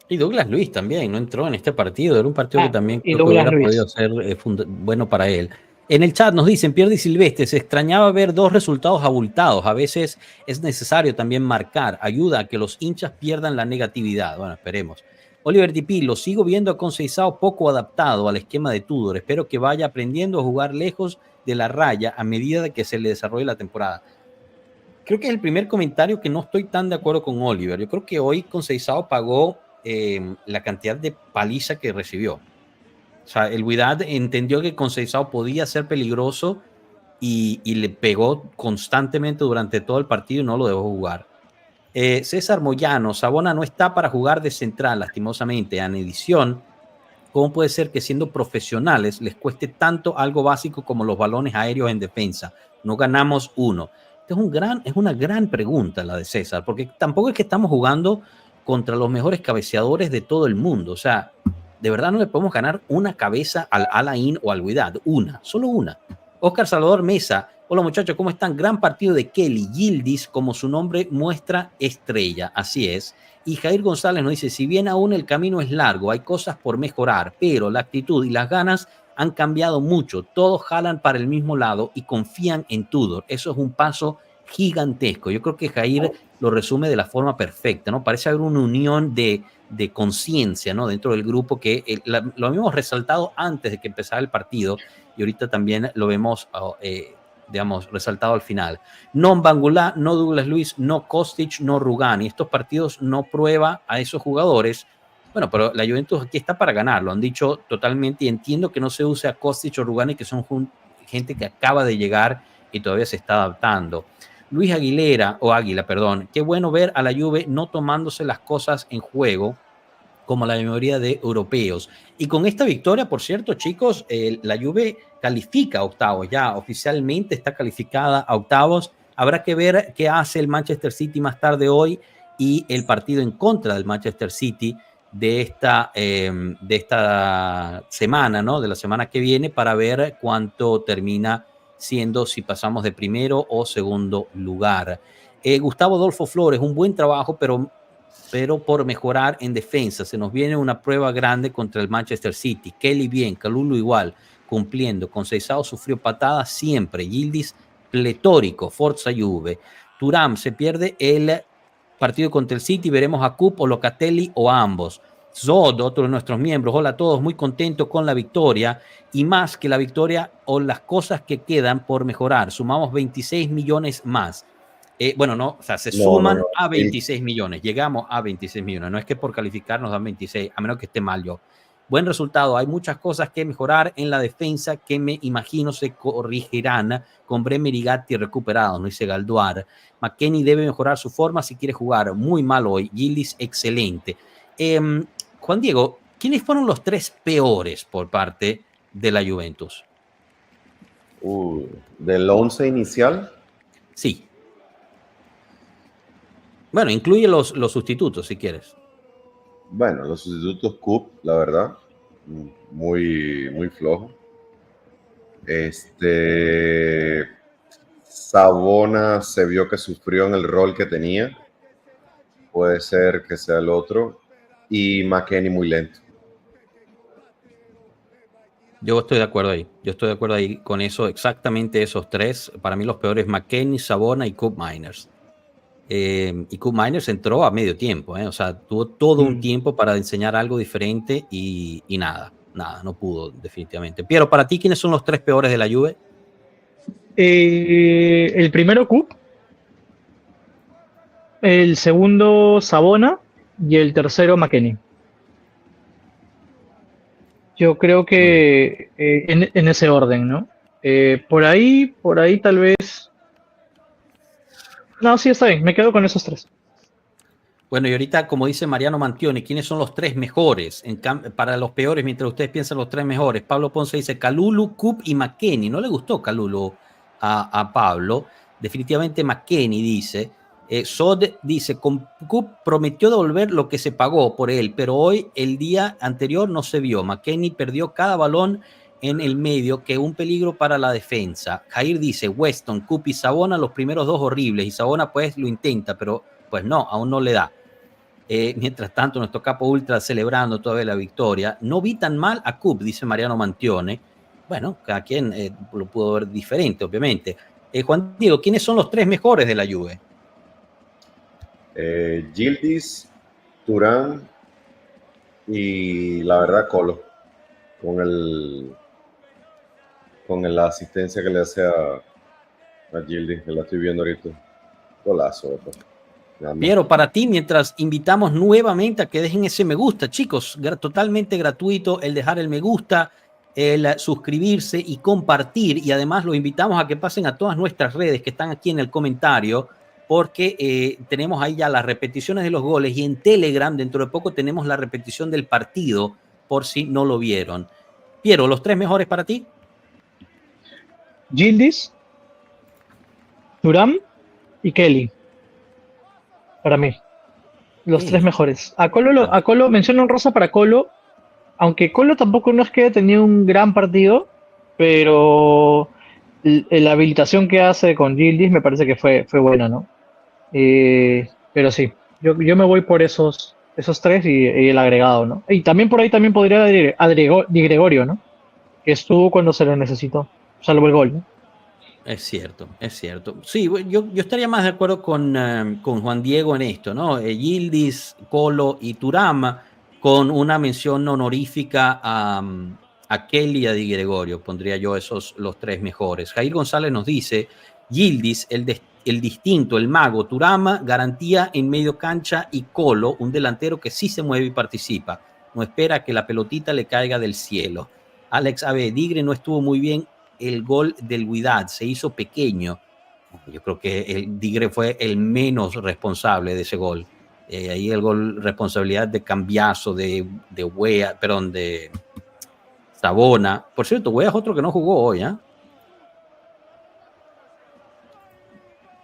Y Douglas Luis también no entró en este partido. Era un partido que Ah, también y creo que Douglas hubiera podido Luis. ser bueno para él. En el chat nos dicen, Pierre y Silvestre, se extrañaba ver dos resultados abultados. A veces es necesario también marcar. Ayuda a que los hinchas pierdan la negatividad. Bueno, esperemos. Oliver Dipi, lo sigo viendo a Conceição poco adaptado al esquema de Tudor. Espero que vaya aprendiendo a jugar lejos de la raya a medida de que se le desarrolle la temporada. Creo que es el primer comentario que no estoy tan de acuerdo con Oliver. Yo creo que hoy Conceição pagó la cantidad de paliza que recibió. O sea, el Wydad entendió que Conceição podía ser peligroso y le pegó constantemente durante todo el partido y no lo dejó jugar. César Moyano, Sabona no está para jugar de central, lastimosamente. En edición, ¿cómo puede ser que siendo profesionales les cueste tanto algo básico como los balones aéreos en defensa? No ganamos uno. Es una gran pregunta la de César, porque tampoco es que estamos jugando contra los mejores cabeceadores de todo el mundo. O sea, de verdad no le podemos ganar una cabeza al Al-Ain o al Wydad. Una, solo una. Oscar Salvador Mesa. Hola muchachos, ¿cómo están? Gran partido de Kelly. Gildis, como su nombre muestra, estrella. Así es. Y Jair González nos dice, si bien aún el camino es largo, hay cosas por mejorar, pero la actitud y las ganas han cambiado mucho. Todos jalan para el mismo lado y confían en Tudor. Eso es un paso gigantesco. Yo creo que Jair lo resume de la forma perfecta, ¿no? Parece haber una unión de conciencia, ¿no? Dentro del grupo que lo habíamos resaltado antes de que empezara el partido y ahorita también lo vemos, digamos, resaltado al final. No Bangula, no Douglas Luiz, no Kostic, no Rugani. Estos partidos no prueba a esos jugadores. Bueno, pero la Juventus aquí está para ganar, lo han dicho totalmente y entiendo que no se use a Kostic o Rugani, que son gente que acaba de llegar y todavía se está adaptando. Luis Águila, perdón, qué bueno ver a la Juve no tomándose las cosas en juego como la mayoría de europeos. Y con esta victoria, por cierto, chicos, la Juve califica a octavos, ya oficialmente está calificada a octavos. Habrá que ver qué hace el Manchester City más tarde hoy y el partido en contra del Manchester City de esta semana, ¿no? De la semana que viene, para ver cuánto termina siendo, si pasamos de primero o segundo lugar. Gustavo Adolfo Flores, un buen trabajo, pero por mejorar en defensa. Se nos viene una prueba grande contra el Manchester City. Kelly bien, Kalulu igual, cumpliendo. Conceição sufrió patadas siempre. Yildiz pletórico, Forza Juve. Thuram se pierde el partido contra el City, veremos a Kup o Locatelli o a ambos. Zod, otro de nuestros miembros, hola a todos, muy contento con la victoria y más que la victoria o las cosas que quedan por mejorar. Sumamos 26 millones más. Bueno, no, o sea, se suman a 26 millones, llegamos a 26 millones, no es que por calificar nos dan 26, a menos que esté mal yo. Buen resultado, hay muchas cosas que mejorar en la defensa que me imagino se corregirán con Bremer y Gatti recuperados, no dice Galduar. McKennie debe mejorar su forma si quiere jugar, muy mal hoy, Gildis excelente. Juan Diego, ¿quiénes fueron los tres peores por parte de la Juventus? ¿Del 11 inicial? Sí. Bueno, incluye los sustitutos, si quieres. Bueno, los sustitutos Kup, la verdad, muy, muy flojo. Savona se vio que sufrió en el rol que tenía. Puede ser que sea el otro. Y McKennie muy lento. Yo estoy de acuerdo ahí. Yo estoy de acuerdo ahí con eso, exactamente esos tres. Para mí los peores, McKennie, Savona y Koop Meiners. Y Koop Meiners entró a medio tiempo, o sea, tuvo todo un tiempo para enseñar algo diferente y nada, no pudo definitivamente. Piero, para ti, ¿quiénes son los tres peores de la Juve? El primero, Kup. El segundo, Savona. Y el tercero, McKennie. Yo creo que en ese orden, ¿no? Por ahí tal vez... No, sí, está bien, me quedo con esos tres. Bueno, y ahorita, como dice Mariano Mantione, ¿quiénes son los tres mejores? Para los peores, mientras ustedes piensan los tres mejores. Pablo Ponce dice Kalulu, Kup y McKennie. No le gustó Kalulu a Pablo. Definitivamente McKennie dice. Sod dice, Kup prometió devolver lo que se pagó por él, pero hoy, el día anterior, no se vio. McKennie perdió cada balón en el medio, que un peligro para la defensa. Jair dice, Weston, Kup y Savona, los primeros dos horribles, y Savona pues lo intenta, pero pues no, aún no le da. Mientras tanto, nuestro capo ultra celebrando todavía la victoria. No vi tan mal a Kup, dice Mariano Mantione. Bueno, cada quien lo pudo ver diferente, obviamente. Juan Diego, ¿quiénes son los tres mejores de la Juve? Yildiz, Thuram y la verdad Colo, con la asistencia que le hace a Yildiz, que la estoy viendo ahorita. Golazo. Piero, para ti, mientras invitamos nuevamente a que dejen ese me gusta, chicos, totalmente gratuito el dejar el me gusta, el suscribirse y compartir, y además los invitamos a que pasen a todas nuestras redes que están aquí en el comentario, porque tenemos ahí ya las repeticiones de los goles y en Telegram dentro de poco tenemos la repetición del partido por si no lo vieron. Piero, ¿los tres mejores para ti? Yildiz, Thuram y Kelly. Para mí, los tres mejores. A Colo, mención honrosa para Colo, aunque Colo tampoco no es que haya tenido un gran partido, pero la habilitación que hace con Yildiz me parece que fue buena, ¿no? Pero sí, yo me voy por esos tres y el agregado, ¿no? Y también por ahí también podría Di Gregorio, ¿no? Que estuvo cuando se lo necesitó, salvo el gol, ¿no? Es cierto, es cierto. Sí, yo estaría más de acuerdo con Juan Diego en esto, ¿no? Yildiz, Colo y Turama, con una mención honorífica a Kelly y a Di Gregorio. Pondría yo esos los tres mejores. Jair González nos dice, Yildiz, el distinto, el mago, Turama, garantía en medio cancha y Colo, un delantero que sí se mueve y participa. No espera que la pelotita le caiga del cielo. Alex A.B. Digre no estuvo muy bien el gol del Wydad, se hizo pequeño. Yo creo que el Tigre fue el menos responsable de ese gol. Ahí el gol, responsabilidad de Cambiaso, de Wea, perdón, de Sabona. Por cierto, Wea es otro que no jugó hoy, ¿eh?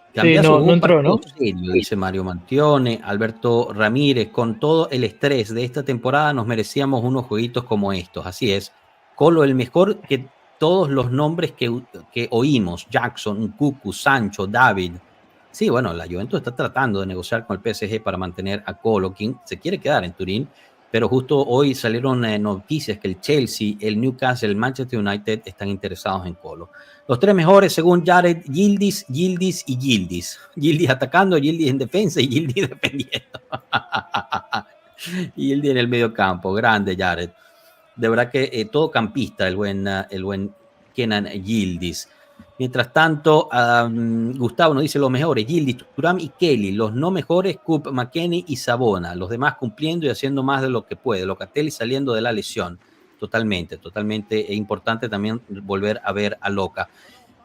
Sí, Cambiaso no, jugó no un entró, partido ¿no? serio, dice Mario Mantione, Alberto Ramírez. Con todo el estrés de esta temporada, nos merecíamos unos jueguitos como estos. Así es. Colo, el mejor que todos los nombres que oímos: Jackson, Cucu, Sancho, David. Sí, bueno, la Juventus está tratando de negociar con el PSG para mantener a Colo, quien se quiere quedar en Turín, pero justo hoy salieron noticias que el Chelsea, el Newcastle, el Manchester United están interesados en Colo. Los tres mejores, según Jared: Yildiz, Yildiz y Yildiz. Yildiz atacando, Yildiz en defensa y Yildiz defendiendo. Yildiz en el medio campo. Grande, Jared. De verdad que todo campista, el buen Kenan Yildiz. Mientras tanto, Gustavo nos dice los mejores: Yildiz, Thuram y Kelly. Los no mejores, Coop, McKennie y Sabona. Los demás cumpliendo y haciendo más de lo que puede. Locatelli saliendo de la lesión. Totalmente, totalmente. Es importante también volver a ver a Loca.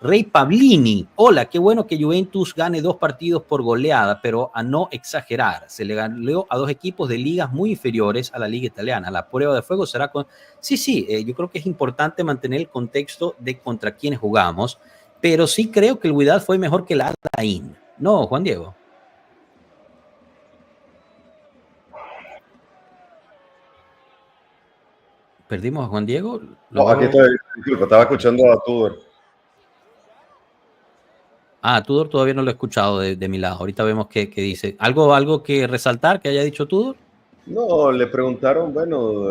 Rey Pablini, hola, qué bueno que Juventus gane 2 partidos por goleada, pero a no exagerar. Se le ganó a 2 equipos de ligas muy inferiores a la liga italiana. La prueba de fuego será con... Sí, yo creo que es importante mantener el contexto de contra quiénes jugamos, pero sí creo que el Wydad fue mejor que el Alain. No, Juan Diego. ¿Perdimos a Juan Diego? No, aquí estoy, disculpa, estaba escuchando a Tudor. Tudor todavía no lo he escuchado de mi lado. Ahorita vemos qué dice. ¿Algo que resaltar que haya dicho Tudor? No, le preguntaron, bueno,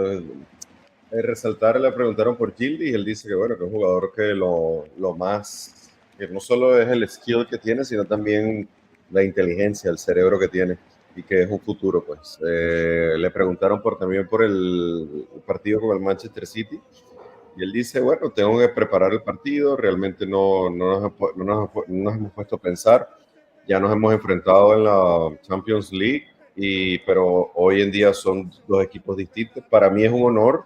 resaltar, le preguntaron por Gildy y él dice que, bueno, que es un jugador que lo más, que no solo es el skill que tiene, sino también la inteligencia, el cerebro que tiene y que es un futuro, pues. Le preguntaron también por el partido con el Manchester City y él dice, bueno, tengo que preparar el partido, realmente no nos hemos puesto a pensar, ya nos hemos enfrentado en la Champions League, pero hoy en día son dos equipos distintos. Para mí es un honor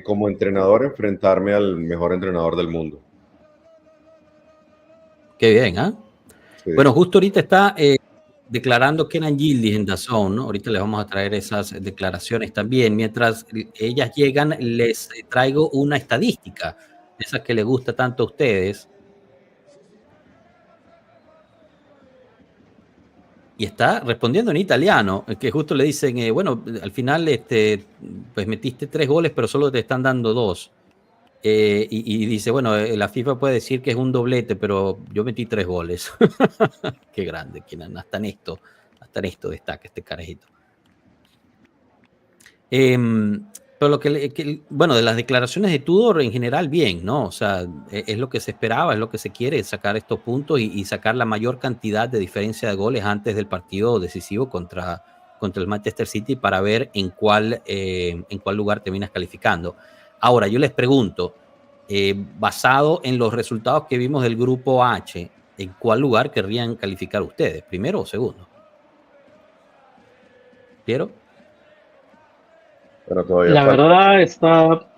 como entrenador enfrentarme al mejor entrenador del mundo. Qué bien, ¿ah? Sí. Bueno, justo ahorita está declarando Kenan Yildiz en DAZN, ¿no? Ahorita les vamos a traer esas declaraciones también. Mientras ellas llegan, les traigo una estadística, esas que les gusta tanto a ustedes. Y está respondiendo en italiano, que justo le dicen, bueno, al final pues metiste 3 goles, pero solo te están dando 2. Y dice, bueno, la FIFA puede decir que es un doblete, pero yo metí 3 goles. Qué grande, hasta en esto destaca este carajito. Pero bueno, de las declaraciones de Tudor en general, bien, ¿no? O sea, es lo que se esperaba, es lo que se quiere, sacar estos puntos y sacar la mayor cantidad de diferencia de goles antes del partido decisivo contra el Manchester City para ver en cuál lugar terminas calificando. Ahora, yo les pregunto, basado en los resultados que vimos del grupo H, ¿en cuál lugar querrían calificar ustedes? ¿Primero o segundo? ¿Piero? Pero todavía La falta. verdad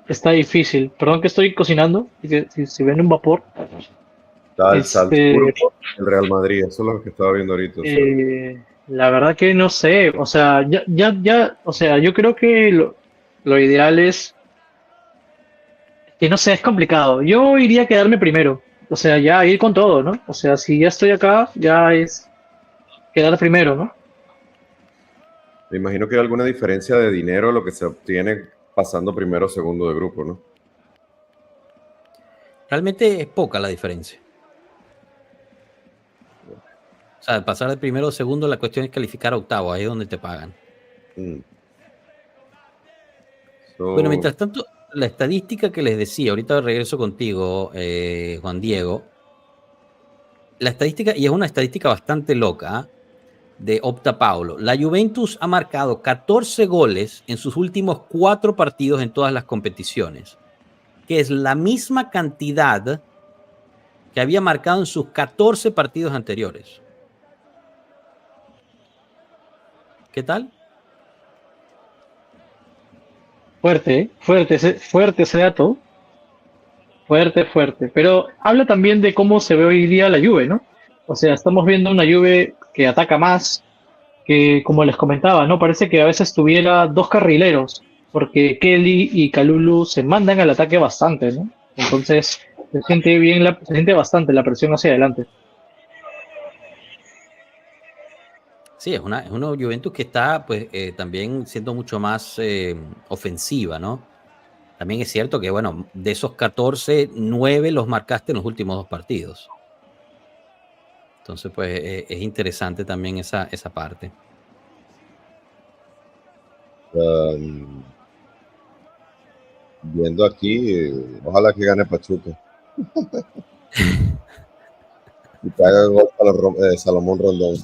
está difícil. Perdón que estoy cocinando, y si ven un vapor. Está el Este, Salzburgo, el Real Madrid, eso es lo que estaba viendo ahorita. O sea. la verdad que no sé, o sea, o sea, yo creo que lo ideal es que no sé, es complicado. Yo iría a quedarme primero, o sea, ya ir con todo, ¿no? O sea, si ya estoy acá, ya es quedar primero, ¿no? Me imagino que hay alguna diferencia de dinero lo que se obtiene pasando primero o segundo de grupo, ¿no? Realmente es poca la diferencia. O sea, pasar de primero o segundo, la cuestión es calificar a octavo, ahí es donde te pagan. Mm. Bueno, mientras tanto, la estadística que les decía, ahorita regreso contigo, Juan Diego. La estadística, y es una estadística bastante loca, de Opta Paulo. La Juventus ha marcado 14 goles en sus últimos 4 partidos en todas las competiciones, que es la misma cantidad que había marcado en sus 14 partidos anteriores. ¿Qué tal? Fuerte ese dato. Fuerte. Pero habla también de cómo se ve hoy día la Juve, ¿no? O sea, estamos viendo una Juve que ataca más, que como les comentaba, ¿no? Parece que a veces tuviera dos carrileros, porque Kelly y Kalulu se mandan al ataque bastante, ¿no? Entonces, se siente bastante la presión hacia adelante. Sí, es una Juventus que está pues también siendo mucho más ofensiva, ¿no? También es cierto que, bueno, de esos 14, 9 los marcaste en los últimos 2 partidos. Entonces, pues es interesante también esa parte. Viendo aquí, ojalá que gane Pachuca. Y que haga gol para Salomón Rondón.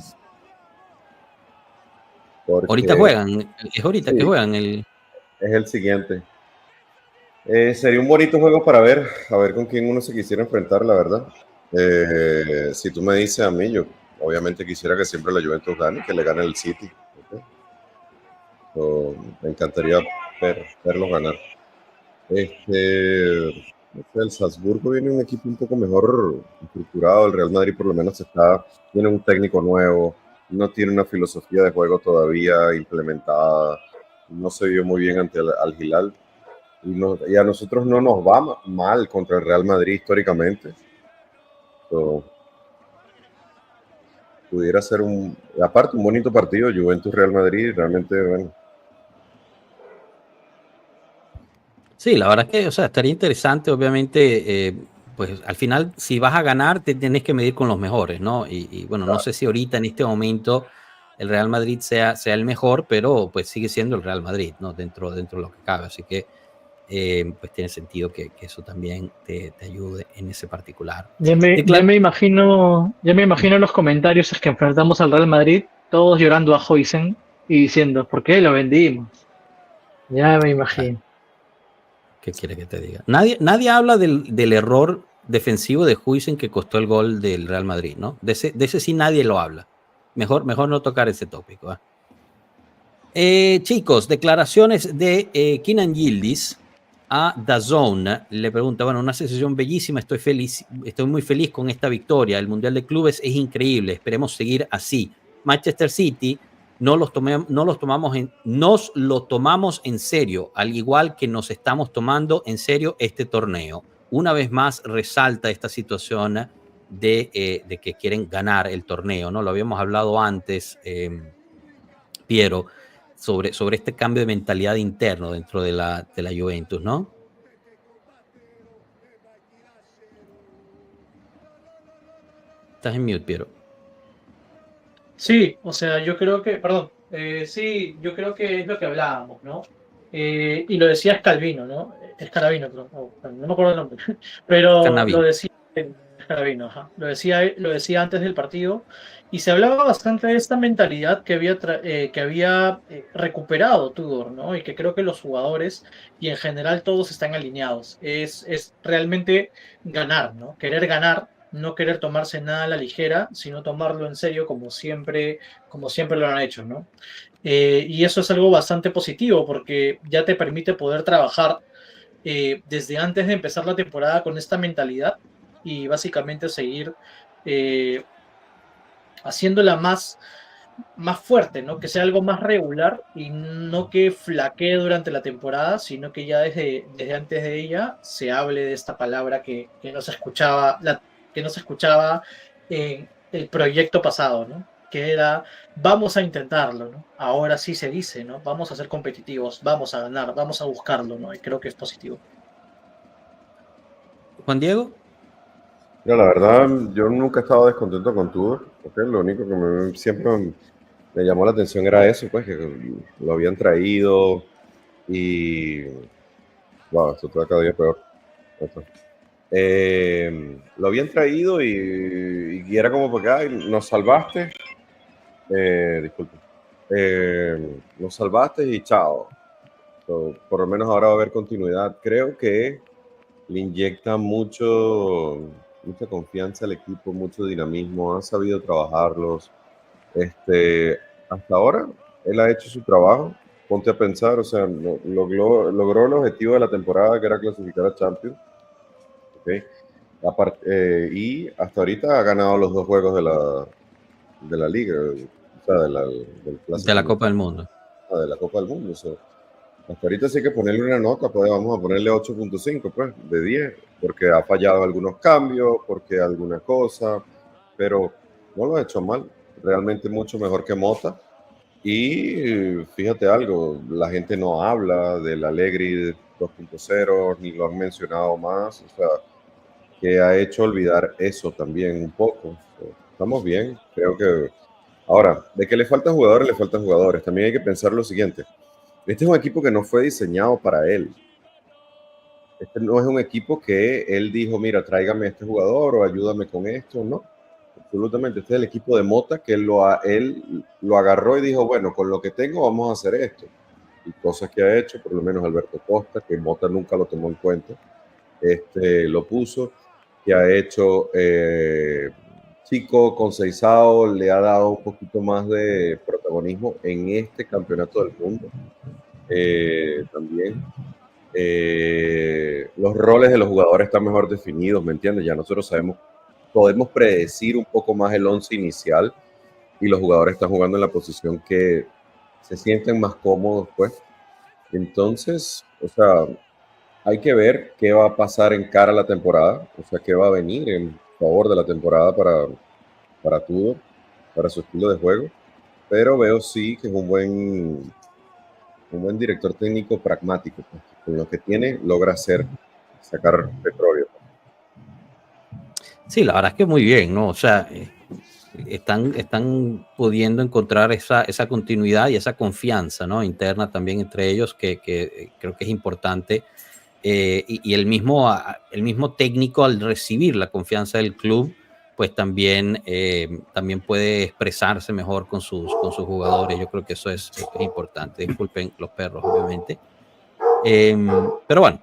Ahorita Porque juegan, es ahorita que sí, juegan el... es el siguiente. Sería un bonito juego para ver, a ver con quién uno se quisiera enfrentar, la verdad. Si tú me dices a mí, yo obviamente quisiera que siempre la Juventus gane, que le gane el City. ¿Ok? Me encantaría verlos ganar. No sé, el Salzburgo viene un equipo un poco mejor estructurado. El Real Madrid por lo menos tiene un técnico nuevo, no tiene una filosofía de juego todavía implementada, no se vio muy bien ante al Hilal. Y a nosotros no nos va mal contra el Real Madrid históricamente. So, pudiera ser aparte un bonito partido, Juventus-Real Madrid, realmente, bueno. Sí, la verdad es que, o sea, estaría interesante, obviamente, pues al final, si vas a ganar, te tienes que medir con los mejores, ¿no? Y bueno, no sé si ahorita, en este momento, el Real Madrid sea el mejor, pero pues sigue siendo el Real Madrid, ¿no? Dentro de lo que cabe. Así que, pues tiene sentido que eso también te ayude en ese particular. Ya me imagino los comentarios es que enfrentamos al Real Madrid, todos llorando a Huijsen y diciendo, ¿por qué lo vendimos? Ya me imagino. ¿Qué quiere que te diga? Nadie habla del error defensivo de Huijsen que costó el gol del Real Madrid, ¿no? De ese sí nadie lo habla. Mejor no tocar ese tópico. Chicos, declaraciones de Kenan Yildiz a DAZN. Le pregunta, bueno, una sensación bellísima, estoy muy feliz con esta victoria. El Mundial de Clubes es increíble, esperemos seguir así. Manchester City nos lo tomamos en serio, al igual que nos estamos tomando en serio este torneo. Una vez más resalta esta situación de que quieren ganar el torneo, ¿no? Lo habíamos hablado antes, Piero, sobre este cambio de mentalidad interno dentro de la Juventus, ¿no? Estás en mute, Piero. Sí, o sea, yo creo que, perdón, sí, yo creo que es lo que hablábamos, ¿no? Y lo decía Scalvino, ¿no? Escaravino, no me acuerdo el nombre, pero Cannavino. lo decía Escaravino, ajá. Lo decía antes del partido y se hablaba bastante de esta mentalidad que había recuperado Tudor, ¿no? Y que creo que los jugadores y en general todos están alineados. Es realmente ganar, ¿no? Querer ganar, no querer tomarse nada a la ligera, sino tomarlo en serio como siempre lo han hecho, ¿no? Y eso es algo bastante positivo porque ya te permite poder trabajar desde antes de empezar la temporada con esta mentalidad y básicamente seguir haciéndola más fuerte, ¿no? Que sea algo más regular y no que flaquee durante la temporada, sino que ya desde antes de ella se hable de esta palabra que no se escuchaba, que no se escuchaba en el proyecto pasado, ¿no? Que era, vamos a intentarlo, ¿no? Ahora sí se dice, ¿no? Vamos a ser competitivos, vamos a ganar, vamos a buscarlo, ¿no? Y creo que es positivo. Juan Diego. Mira, la verdad, yo nunca he estado descontento con Tudor, porque lo único que siempre me llamó la atención era eso, pues, que lo habían traído y Wow, esto está cada día peor. Esto. Lo habían traído y era como porque ay, nos salvaste. Disculpe. Nos salvaste y chao. So, por lo menos ahora va a haber continuidad. Creo que le inyecta mucha confianza al equipo, mucho dinamismo, han sabido trabajarlos. Hasta ahora, él ha hecho su trabajo. Ponte a pensar, o sea, logró el objetivo de la temporada, que era clasificar a Champions. ¿Okay? Y hasta ahorita ha ganado los 2 juegos de la liga, o sea, del De la clásico, Copa del Mundo. de la Copa del Mundo. O sea, hasta ahorita sí hay que ponerle una nota, pues vamos a ponerle 8.5, pues, de 10, porque ha fallado algunos cambios, porque alguna cosa, pero no lo ha hecho mal, realmente mucho mejor que Mota. Y fíjate algo, la gente no habla del Allegri 2.0, ni lo han mencionado más, o sea, que ha hecho olvidar eso también un poco. Estamos bien, creo que... Ahora, de que le faltan jugadores, le faltan jugadores. También hay que pensar lo siguiente. Este es un equipo que no fue diseñado para él. Este no es un equipo que él dijo, mira, tráigame a este jugador o ayúdame con esto, no. Absolutamente. Este es el equipo de Mota que él lo agarró y dijo, bueno, con lo que tengo vamos a hacer esto. Y cosas que ha hecho, por lo menos Alberto Costa, que Mota nunca lo tomó en cuenta, lo puso, que ha hecho Chico Conceizao, le ha dado un poquito más de protagonismo en este campeonato del mundo. También los roles de los jugadores están mejor definidos, ¿me entiendes? Ya nosotros sabemos, podemos predecir un poco más el once inicial y los jugadores están jugando en la posición que se sienten más cómodos, pues. Entonces, o sea, hay que ver qué va a pasar en cara a la temporada, o sea, qué va a venir en favor de la temporada para Tudor, para su estilo de juego, pero veo sí que es un buen director técnico pragmático, pues, con lo que tiene logra sacar petróleo. Sí, la verdad es que muy bien, ¿no? O sea, están pudiendo encontrar esa continuidad y esa confianza, ¿no? Interna también entre ellos, que creo que es importante. Y el mismo técnico, al recibir la confianza del club, pues también puede expresarse mejor con sus jugadores. Yo creo que eso es importante. Disculpen los perros, obviamente. Pero bueno,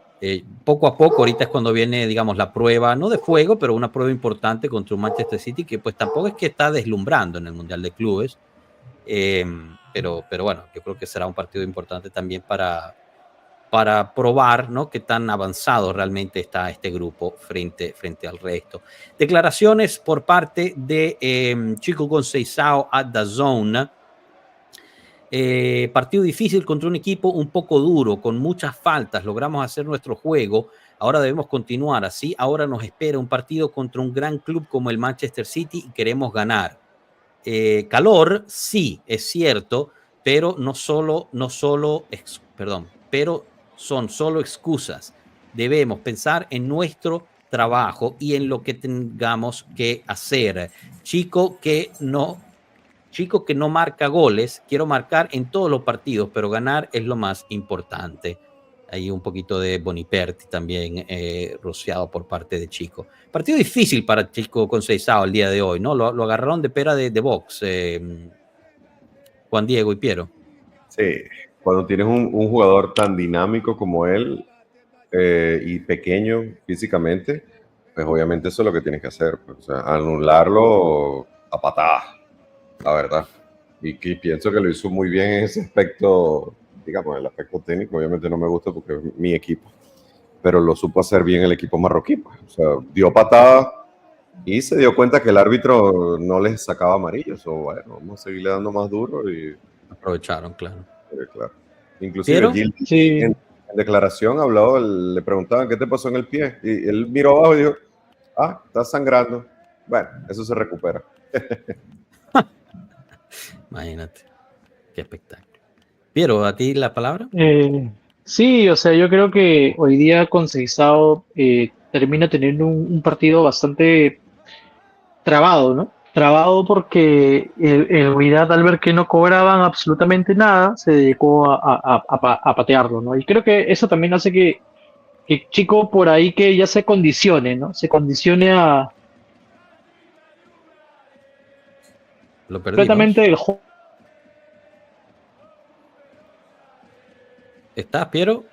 poco a poco, ahorita es cuando viene, digamos, la prueba, no de fuego, pero una prueba importante contra un Manchester City que pues tampoco es que está deslumbrando en el Mundial de Clubes. Pero bueno, yo creo que será un partido importante también para probar, ¿no?, qué tan avanzado realmente está este grupo frente al resto. Declaraciones por parte de Chico Conceizao a DAZN. Partido difícil contra un equipo un poco duro, con muchas faltas. Logramos hacer nuestro juego. Ahora debemos continuar así. Ahora nos espera un partido contra un gran club como el Manchester City y queremos ganar. Calor, sí, es cierto, pero pero son solo excusas. Debemos pensar en nuestro trabajo y en lo que tengamos que hacer. Chico que no marca goles, quiero marcar en todos los partidos, pero ganar es lo más importante. Hay un poquito de Boniperti también rociado por parte de Chico. Partido difícil para Chico Conceizao el día de hoy, ¿no? Lo agarraron de pera de box, Juan Diego y Piero. Sí, cuando tienes un jugador tan dinámico como él y pequeño físicamente, pues obviamente eso es lo que tienes que hacer, pues, o sea, anularlo a patadas, la verdad. Y pienso que lo hizo muy bien en ese aspecto, digamos, el aspecto técnico. Obviamente no me gusta porque es mi equipo, pero lo supo hacer bien el equipo marroquí, pues. O sea, dio patadas y se dio cuenta que el árbitro no les sacaba amarillos. O bueno, vamos a seguirle dando más duro y aprovecharon, claro. Claro. Inclusive Gil, sí. en declaración habló, le preguntaban qué te pasó en el pie y él miró abajo y dijo, está sangrando. Bueno, eso se recupera. Imagínate, qué espectáculo. Piero, ¿a ti la palabra? Sí, o sea, yo creo que hoy día Conceizao termina teniendo un partido bastante trabado, ¿no? Trabado porque el Wydad, al ver que no cobraban absolutamente nada, se dedicó a patearlo, ¿no? Y creo que eso también hace que que chico por ahí que ya se condicione, ¿no? Se condicione a Lo completamente perdimos. del juego. ¿Estás, Piero?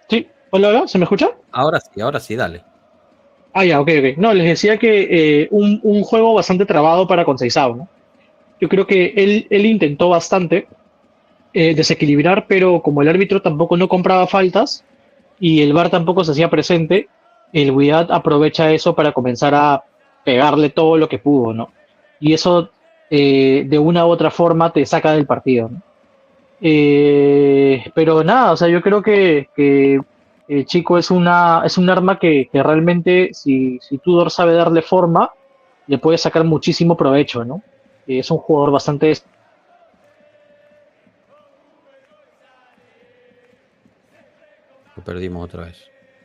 Sí, hola, hola, ¿se me escucha? Ahora sí, dale. Ah, ya, ok, ok. No, les decía que un juego bastante trabado para Conceição, ¿no? Yo creo que él intentó bastante desequilibrar, pero como el árbitro tampoco no compraba faltas y el VAR tampoco se hacía presente, el Wydad aprovecha eso para comenzar a pegarle todo lo que pudo, ¿no? Y eso de una u otra forma te saca del partido, ¿no? Pero nada, o sea, yo creo que Chico es un arma que realmente, si Tudor sabe darle forma, le puede sacar muchísimo provecho, ¿no? Es un jugador bastante. Lo perdimos otra vez.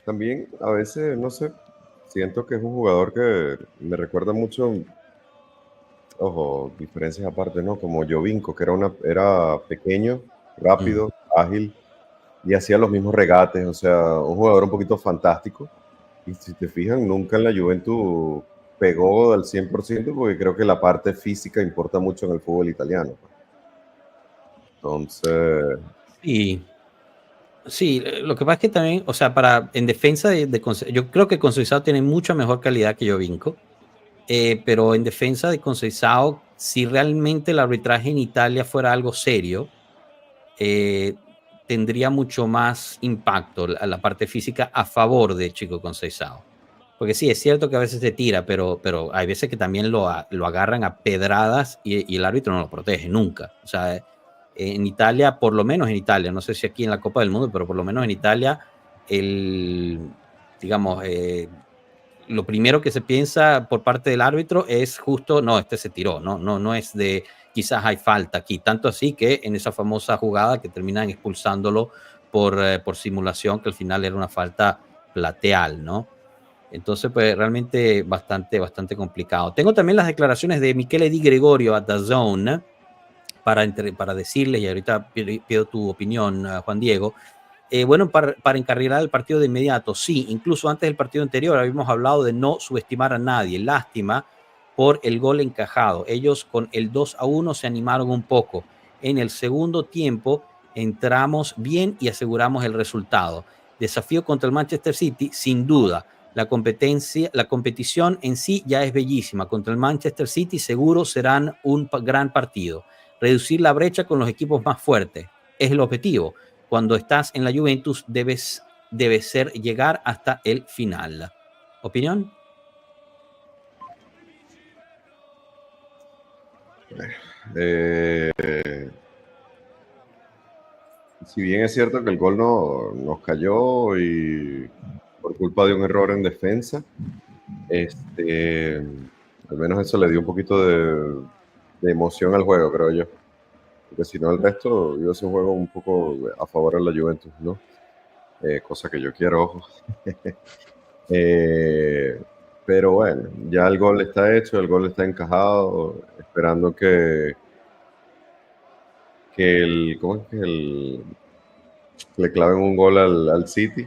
También a veces, no sé, siento que es un jugador que me recuerda mucho, ojo, diferencias aparte, ¿no? Como Jovinko, que era pequeño, Mm. rápido, ágil y hacía los mismos regates, o sea, un jugador un poquito fantástico. Y si te fijan, nunca en la Juventus pegó al 100% porque creo que la parte física importa mucho en el fútbol italiano. Entonces, Sí, sí, lo que pasa es que también, o sea, en defensa yo creo que Conceição tiene mucha mejor calidad que Jovinko, pero en defensa de Conceição, si realmente el arbitraje en Italia fuera algo serio, eh, tendría mucho más impacto la parte física a favor de Chico Conceição. Porque sí, es cierto que a veces se tira, pero hay veces que también lo agarran a pedradas y el árbitro no lo protege nunca. O sea, en Italia, por lo menos en Italia, no sé si aquí en la Copa del Mundo, pero por lo menos en Italia, digamos, lo primero que se piensa por parte del árbitro es justo, no, este se tiró, no es de quizás hay falta aquí, tanto así que en esa famosa jugada que terminan expulsándolo por simulación, que al final era una falta plateal, ¿no? Entonces, pues realmente bastante complicado. Tengo también las declaraciones de Michele Di Gregorio a DAZN para decirles, y ahorita pido tu opinión, Juan Diego. Bueno, para encarrilar el partido de inmediato, sí, incluso antes del partido anterior habíamos hablado de no subestimar a nadie. Lástima por el gol encajado. Ellos con el 2-1 se animaron un poco. En el segundo tiempo entramos bien y aseguramos el resultado. Desafío contra el Manchester City, sin duda. La competición en sí ya es bellísima. Contra el Manchester City seguro serán un gran partido. Reducir la brecha con los equipos más fuertes es el objetivo. Cuando estás en la Juventus debe ser llegar hasta el final. ¿Opinión? eh, si bien es cierto que el gol no, nos cayó y por culpa de un error en defensa, al menos eso le dio un poquito de emoción al juego, creo yo. Porque si no, el resto iba a ser un juego un poco a favor de la Juventus, ¿no? Cosa que yo quiero, ojo. Eh, pero bueno, ya el gol está hecho, el gol está encajado, esperando ¿cómo es que le claven un gol al City,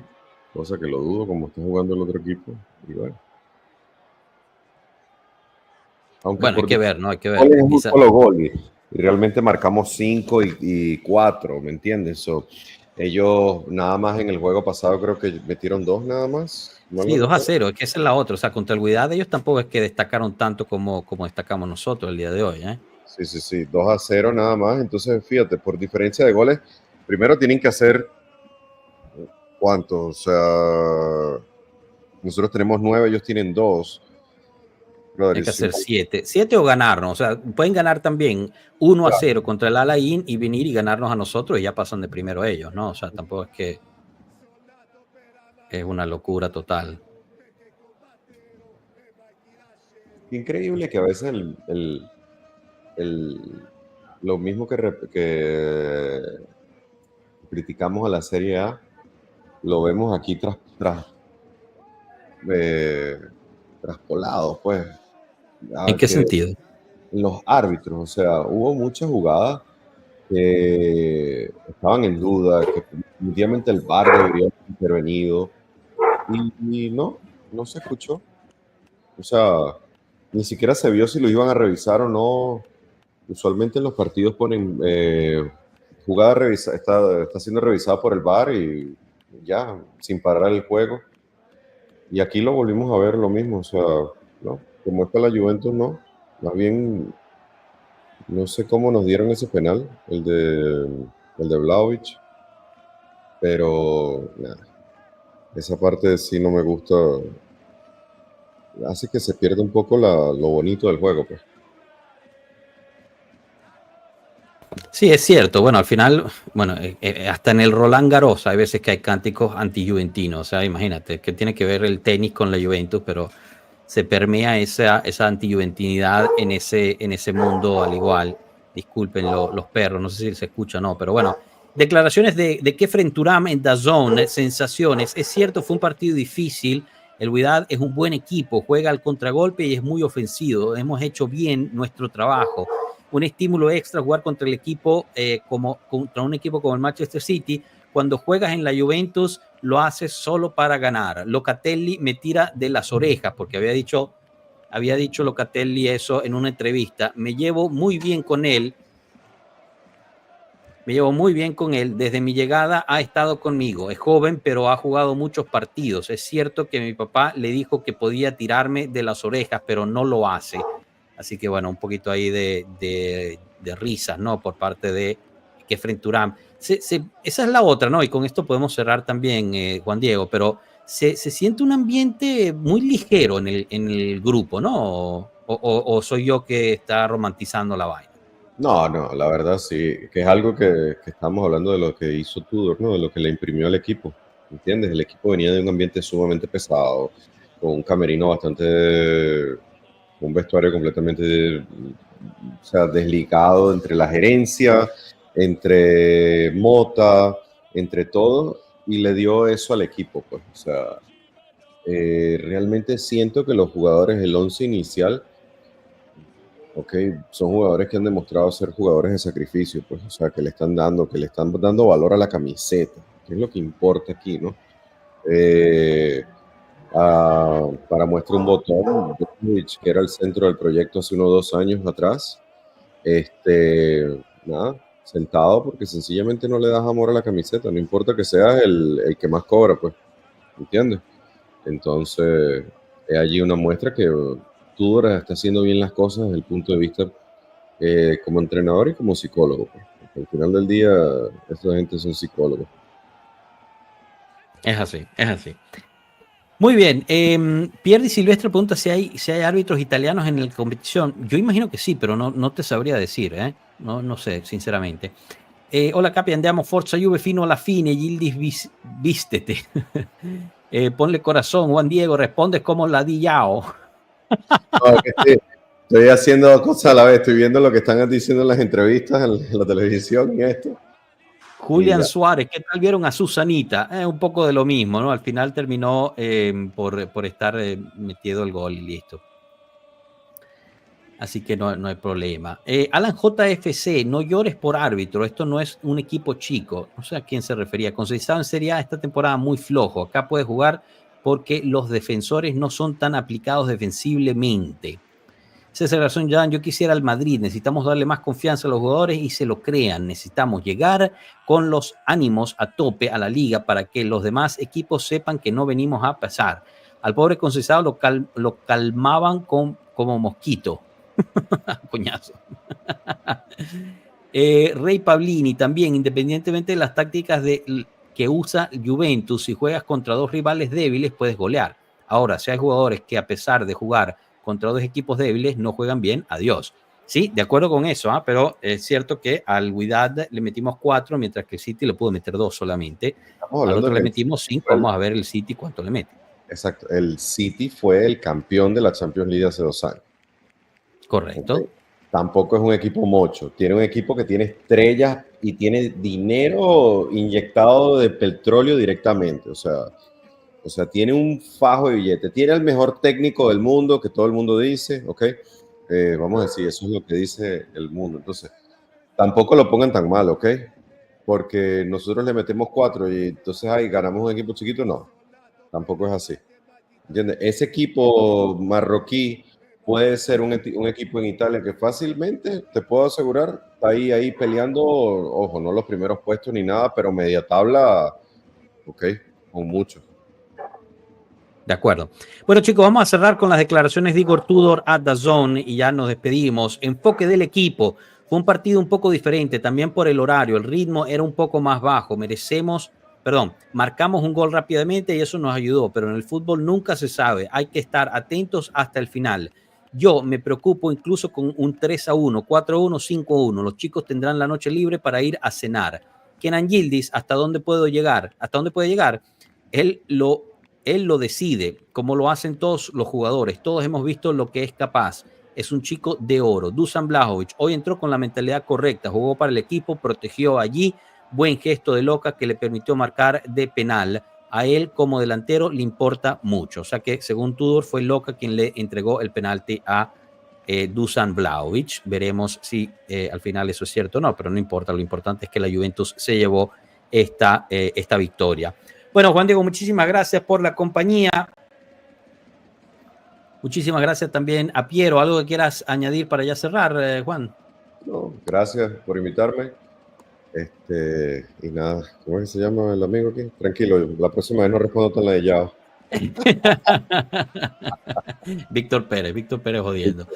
cosa que lo dudo como está jugando el otro equipo. Y bueno, aunque Bueno, hay por que ver, ¿no? Hay que ver. goles es un Quizá, solo gol y realmente marcamos 5 y 4, ¿me entiendes? Ellos nada más en el juego pasado creo que metieron 2 nada más, no lo sí, recuerdo. 2-0, es que esa es la otra. O sea, contra el Wydad ellos tampoco es que destacaron tanto como destacamos nosotros el día de hoy, ¿eh? Sí, 2-0 nada más. Entonces, fíjate, por diferencia de goles, primero tienen que hacer ¿cuántos? O sea, nosotros tenemos 9, ellos tienen 2. Hay que hacer 7 o ganarnos. O sea, pueden ganar también 1-0 contra el Al-Ain y venir y ganarnos a nosotros y ya pasan de primero ellos, ¿no? O sea, tampoco es que es una locura total. Increíble que a veces lo mismo que criticamos a la Serie A, lo vemos aquí eh, traspolados, pues, ¿En a qué que sentido? los árbitros, o sea, hubo muchas jugadas que estaban en duda, que definitivamente el VAR debería intervenido. Y no se escuchó. O sea, ni siquiera se vio si lo iban a revisar o no. Usualmente en los partidos ponen jugada está siendo revisada por el VAR y ya, sin parar el juego. Y aquí lo volvimos a ver lo mismo. O sea, ¿no? Como es para la Juventus, no. Más bien, no sé cómo nos dieron ese penal, el de Vlahovic. Pero nada, esa parte sí no me gusta. Hace que se pierda un poco lo bonito del juego, pues. Sí, es cierto. Bueno, al final, bueno, hasta en el Roland Garros hay veces que hay cánticos anti-juventinos. O sea, imagínate, que tiene que ver el tenis con la Juventus, pero se permea esa anti-juventinidad en ese mundo al igual. Disculpen los perros, no sé si se escucha o no, pero bueno. Declaraciones de Kefren Turam en DAZN, sensaciones. Es cierto, fue un partido difícil. El Wydad es un buen equipo, juega al contragolpe y es muy ofensivo. Hemos hecho bien nuestro trabajo. Un estímulo extra jugar contra el equipo contra un equipo como el Manchester City. Cuando juegas en la Juventus lo haces solo para ganar. Locatelli me tira de las orejas porque había dicho Locatelli eso en una entrevista. Me llevo muy bien con él. Desde mi llegada ha estado conmigo. Es joven, pero ha jugado muchos partidos. Es cierto que mi papá le dijo que podía tirarme de las orejas, pero no lo hace. Así que bueno, un poquito ahí de risas, ¿no? Por parte de Kefren Turam. Esa es la otra, ¿no? Y con esto podemos cerrar también, Juan Diego, pero se siente un ambiente muy ligero en el grupo, ¿no? O soy yo que está romantizando la vaina. No, la verdad sí, que es algo que estamos hablando de lo que hizo Tudor, ¿no? De lo que le imprimió al equipo, ¿entiendes? El equipo venía de un ambiente sumamente pesado, con un camerino un vestuario completamente, o sea, desligado entre la gerencia, entre Mota, entre todo, y le dio eso al equipo, pues, o sea, realmente siento que los jugadores del once inicial, son jugadores que han demostrado ser jugadores de sacrificio, pues, o sea, que le están dando valor a la camiseta, que es lo que importa aquí, ¿no? Para muestra un botón, que era el centro del proyecto hace unos 2 años atrás, nada, sentado porque sencillamente no le das amor a la camiseta, no importa que seas el que más cobra, pues, ¿entiendes? Entonces, es allí una muestra que Tudor está haciendo bien las cosas desde el punto de vista como entrenador y como psicólogo, pues. Al final del día, esta gente son psicólogos. Es así, es así. Muy bien. Pierre Silvestre pregunta si hay árbitros italianos en la competición. Yo imagino que sí, pero no te sabría decir, ¿eh? No sé, sinceramente. Hola Capi, andiamo, Forza Juve fino alla fine, Yildiz vístete. Ponle corazón, Juan Diego, respondes como la Diao. No, estoy haciendo cosas a la vez, estoy viendo lo que están diciendo en las entrevistas, en la televisión y esto. Julián Suárez, ¿qué tal vieron a Susanita? Un poco de lo mismo, ¿no? Al final terminó por estar metido el gol y listo. Así que no hay problema. Alan JFC, no llores por árbitro, esto no es un equipo chico. No sé a quién se refería. Conceizado en Serie A esta temporada muy flojo. Acá puede jugar porque los defensores no son tan aplicados defensivamente. César Garzón, yo quisiera al Madrid, necesitamos darle más confianza a los jugadores y se lo crean, necesitamos llegar con los ánimos a tope a la liga para que los demás equipos sepan que no venimos a pasar. Al pobre Conceição lo calmaban como mosquito. Coñazo. Rey Pablini también, independientemente de las tácticas que usa Juventus, si juegas contra dos rivales débiles puedes golear. Ahora, si hay jugadores que a pesar de jugar contra dos equipos débiles no juegan bien, adiós. Sí, de acuerdo con eso, pero es cierto que al Wydad le metimos 4, mientras que el City le pudo meter 2 solamente. Al otro le metimos 5, vamos a ver el City cuánto le mete. Exacto, el City fue el campeón de la Champions League hace 2 años. Correcto. Okay. Tampoco es un equipo mocho, tiene un equipo que tiene estrellas y tiene dinero inyectado de petróleo directamente, o sea, tiene un fajo de billete, tiene el mejor técnico del mundo, que todo el mundo dice, ¿ok? Vamos a decir, eso es lo que dice el mundo. Entonces, tampoco lo pongan tan mal, ¿ok? porque nosotros le metemos 4 y entonces ahí ganamos un equipo chiquito, no, tampoco es así. ¿Entiendes? Ese equipo marroquí puede ser un equipo en Italia que fácilmente, te puedo asegurar, está ahí peleando, ojo, no los primeros puestos ni nada, pero media tabla, ok, con mucho. De acuerdo. Bueno, chicos, vamos a cerrar con las declaraciones de Igor Tudor a DAZN y ya nos despedimos. Enfoque del equipo. Fue un partido un poco diferente, también por el horario. El ritmo era un poco más bajo. Marcamos un gol rápidamente y eso nos ayudó, pero en el fútbol nunca se sabe. Hay que estar atentos hasta el final. Yo me preocupo incluso con un 3-1, 4-1, 5-1. Los chicos tendrán la noche libre para ir a cenar. Kenan Yildiz, ¿hasta dónde puedo llegar? ¿Hasta dónde puede llegar? Él lo decide, como lo hacen todos los jugadores. Todos hemos visto lo que es capaz. Es un chico de oro. Dusan Blajovic hoy entró con la mentalidad correcta, jugó para el equipo, protegió allí. Buen gesto de Loca que le permitió marcar de penal. A él como delantero le importa mucho. O sea que según Tudor fue Loca quien le entregó el penalti a Dusan Blajovic. Veremos si al final eso es cierto o no, pero no importa. Lo importante es que la Juventus se llevó esta victoria. Bueno, Juan Diego, muchísimas gracias por la compañía. Muchísimas gracias también a Piero. ¿Algo que quieras añadir para ya cerrar, Juan? No, gracias por invitarme. Y nada, ¿cómo es que se llama el amigo aquí? Tranquilo, la próxima vez no respondo tan ladillado. Víctor Pérez jodiendo.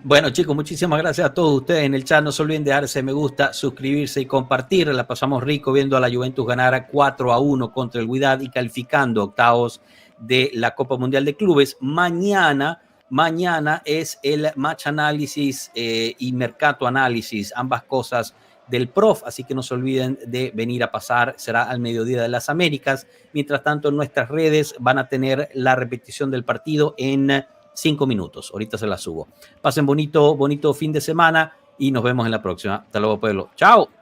Bueno, chicos, muchísimas gracias a todos ustedes en el chat. No se olviden de darse me gusta, suscribirse y compartir. La pasamos rico viendo a la Juventus ganar 4-1 contra el Wydad y calificando octavos de la Copa Mundial de Clubes. Mañana es el match análisis y mercado análisis, ambas cosas del prof, así que no se olviden de venir a pasar, será al mediodía de las Américas. Mientras tanto, en nuestras redes van a tener la repetición del partido en 5 minutos. Ahorita se la subo. Pasen bonito fin de semana y nos vemos en la próxima. Hasta luego, pueblo. Chao.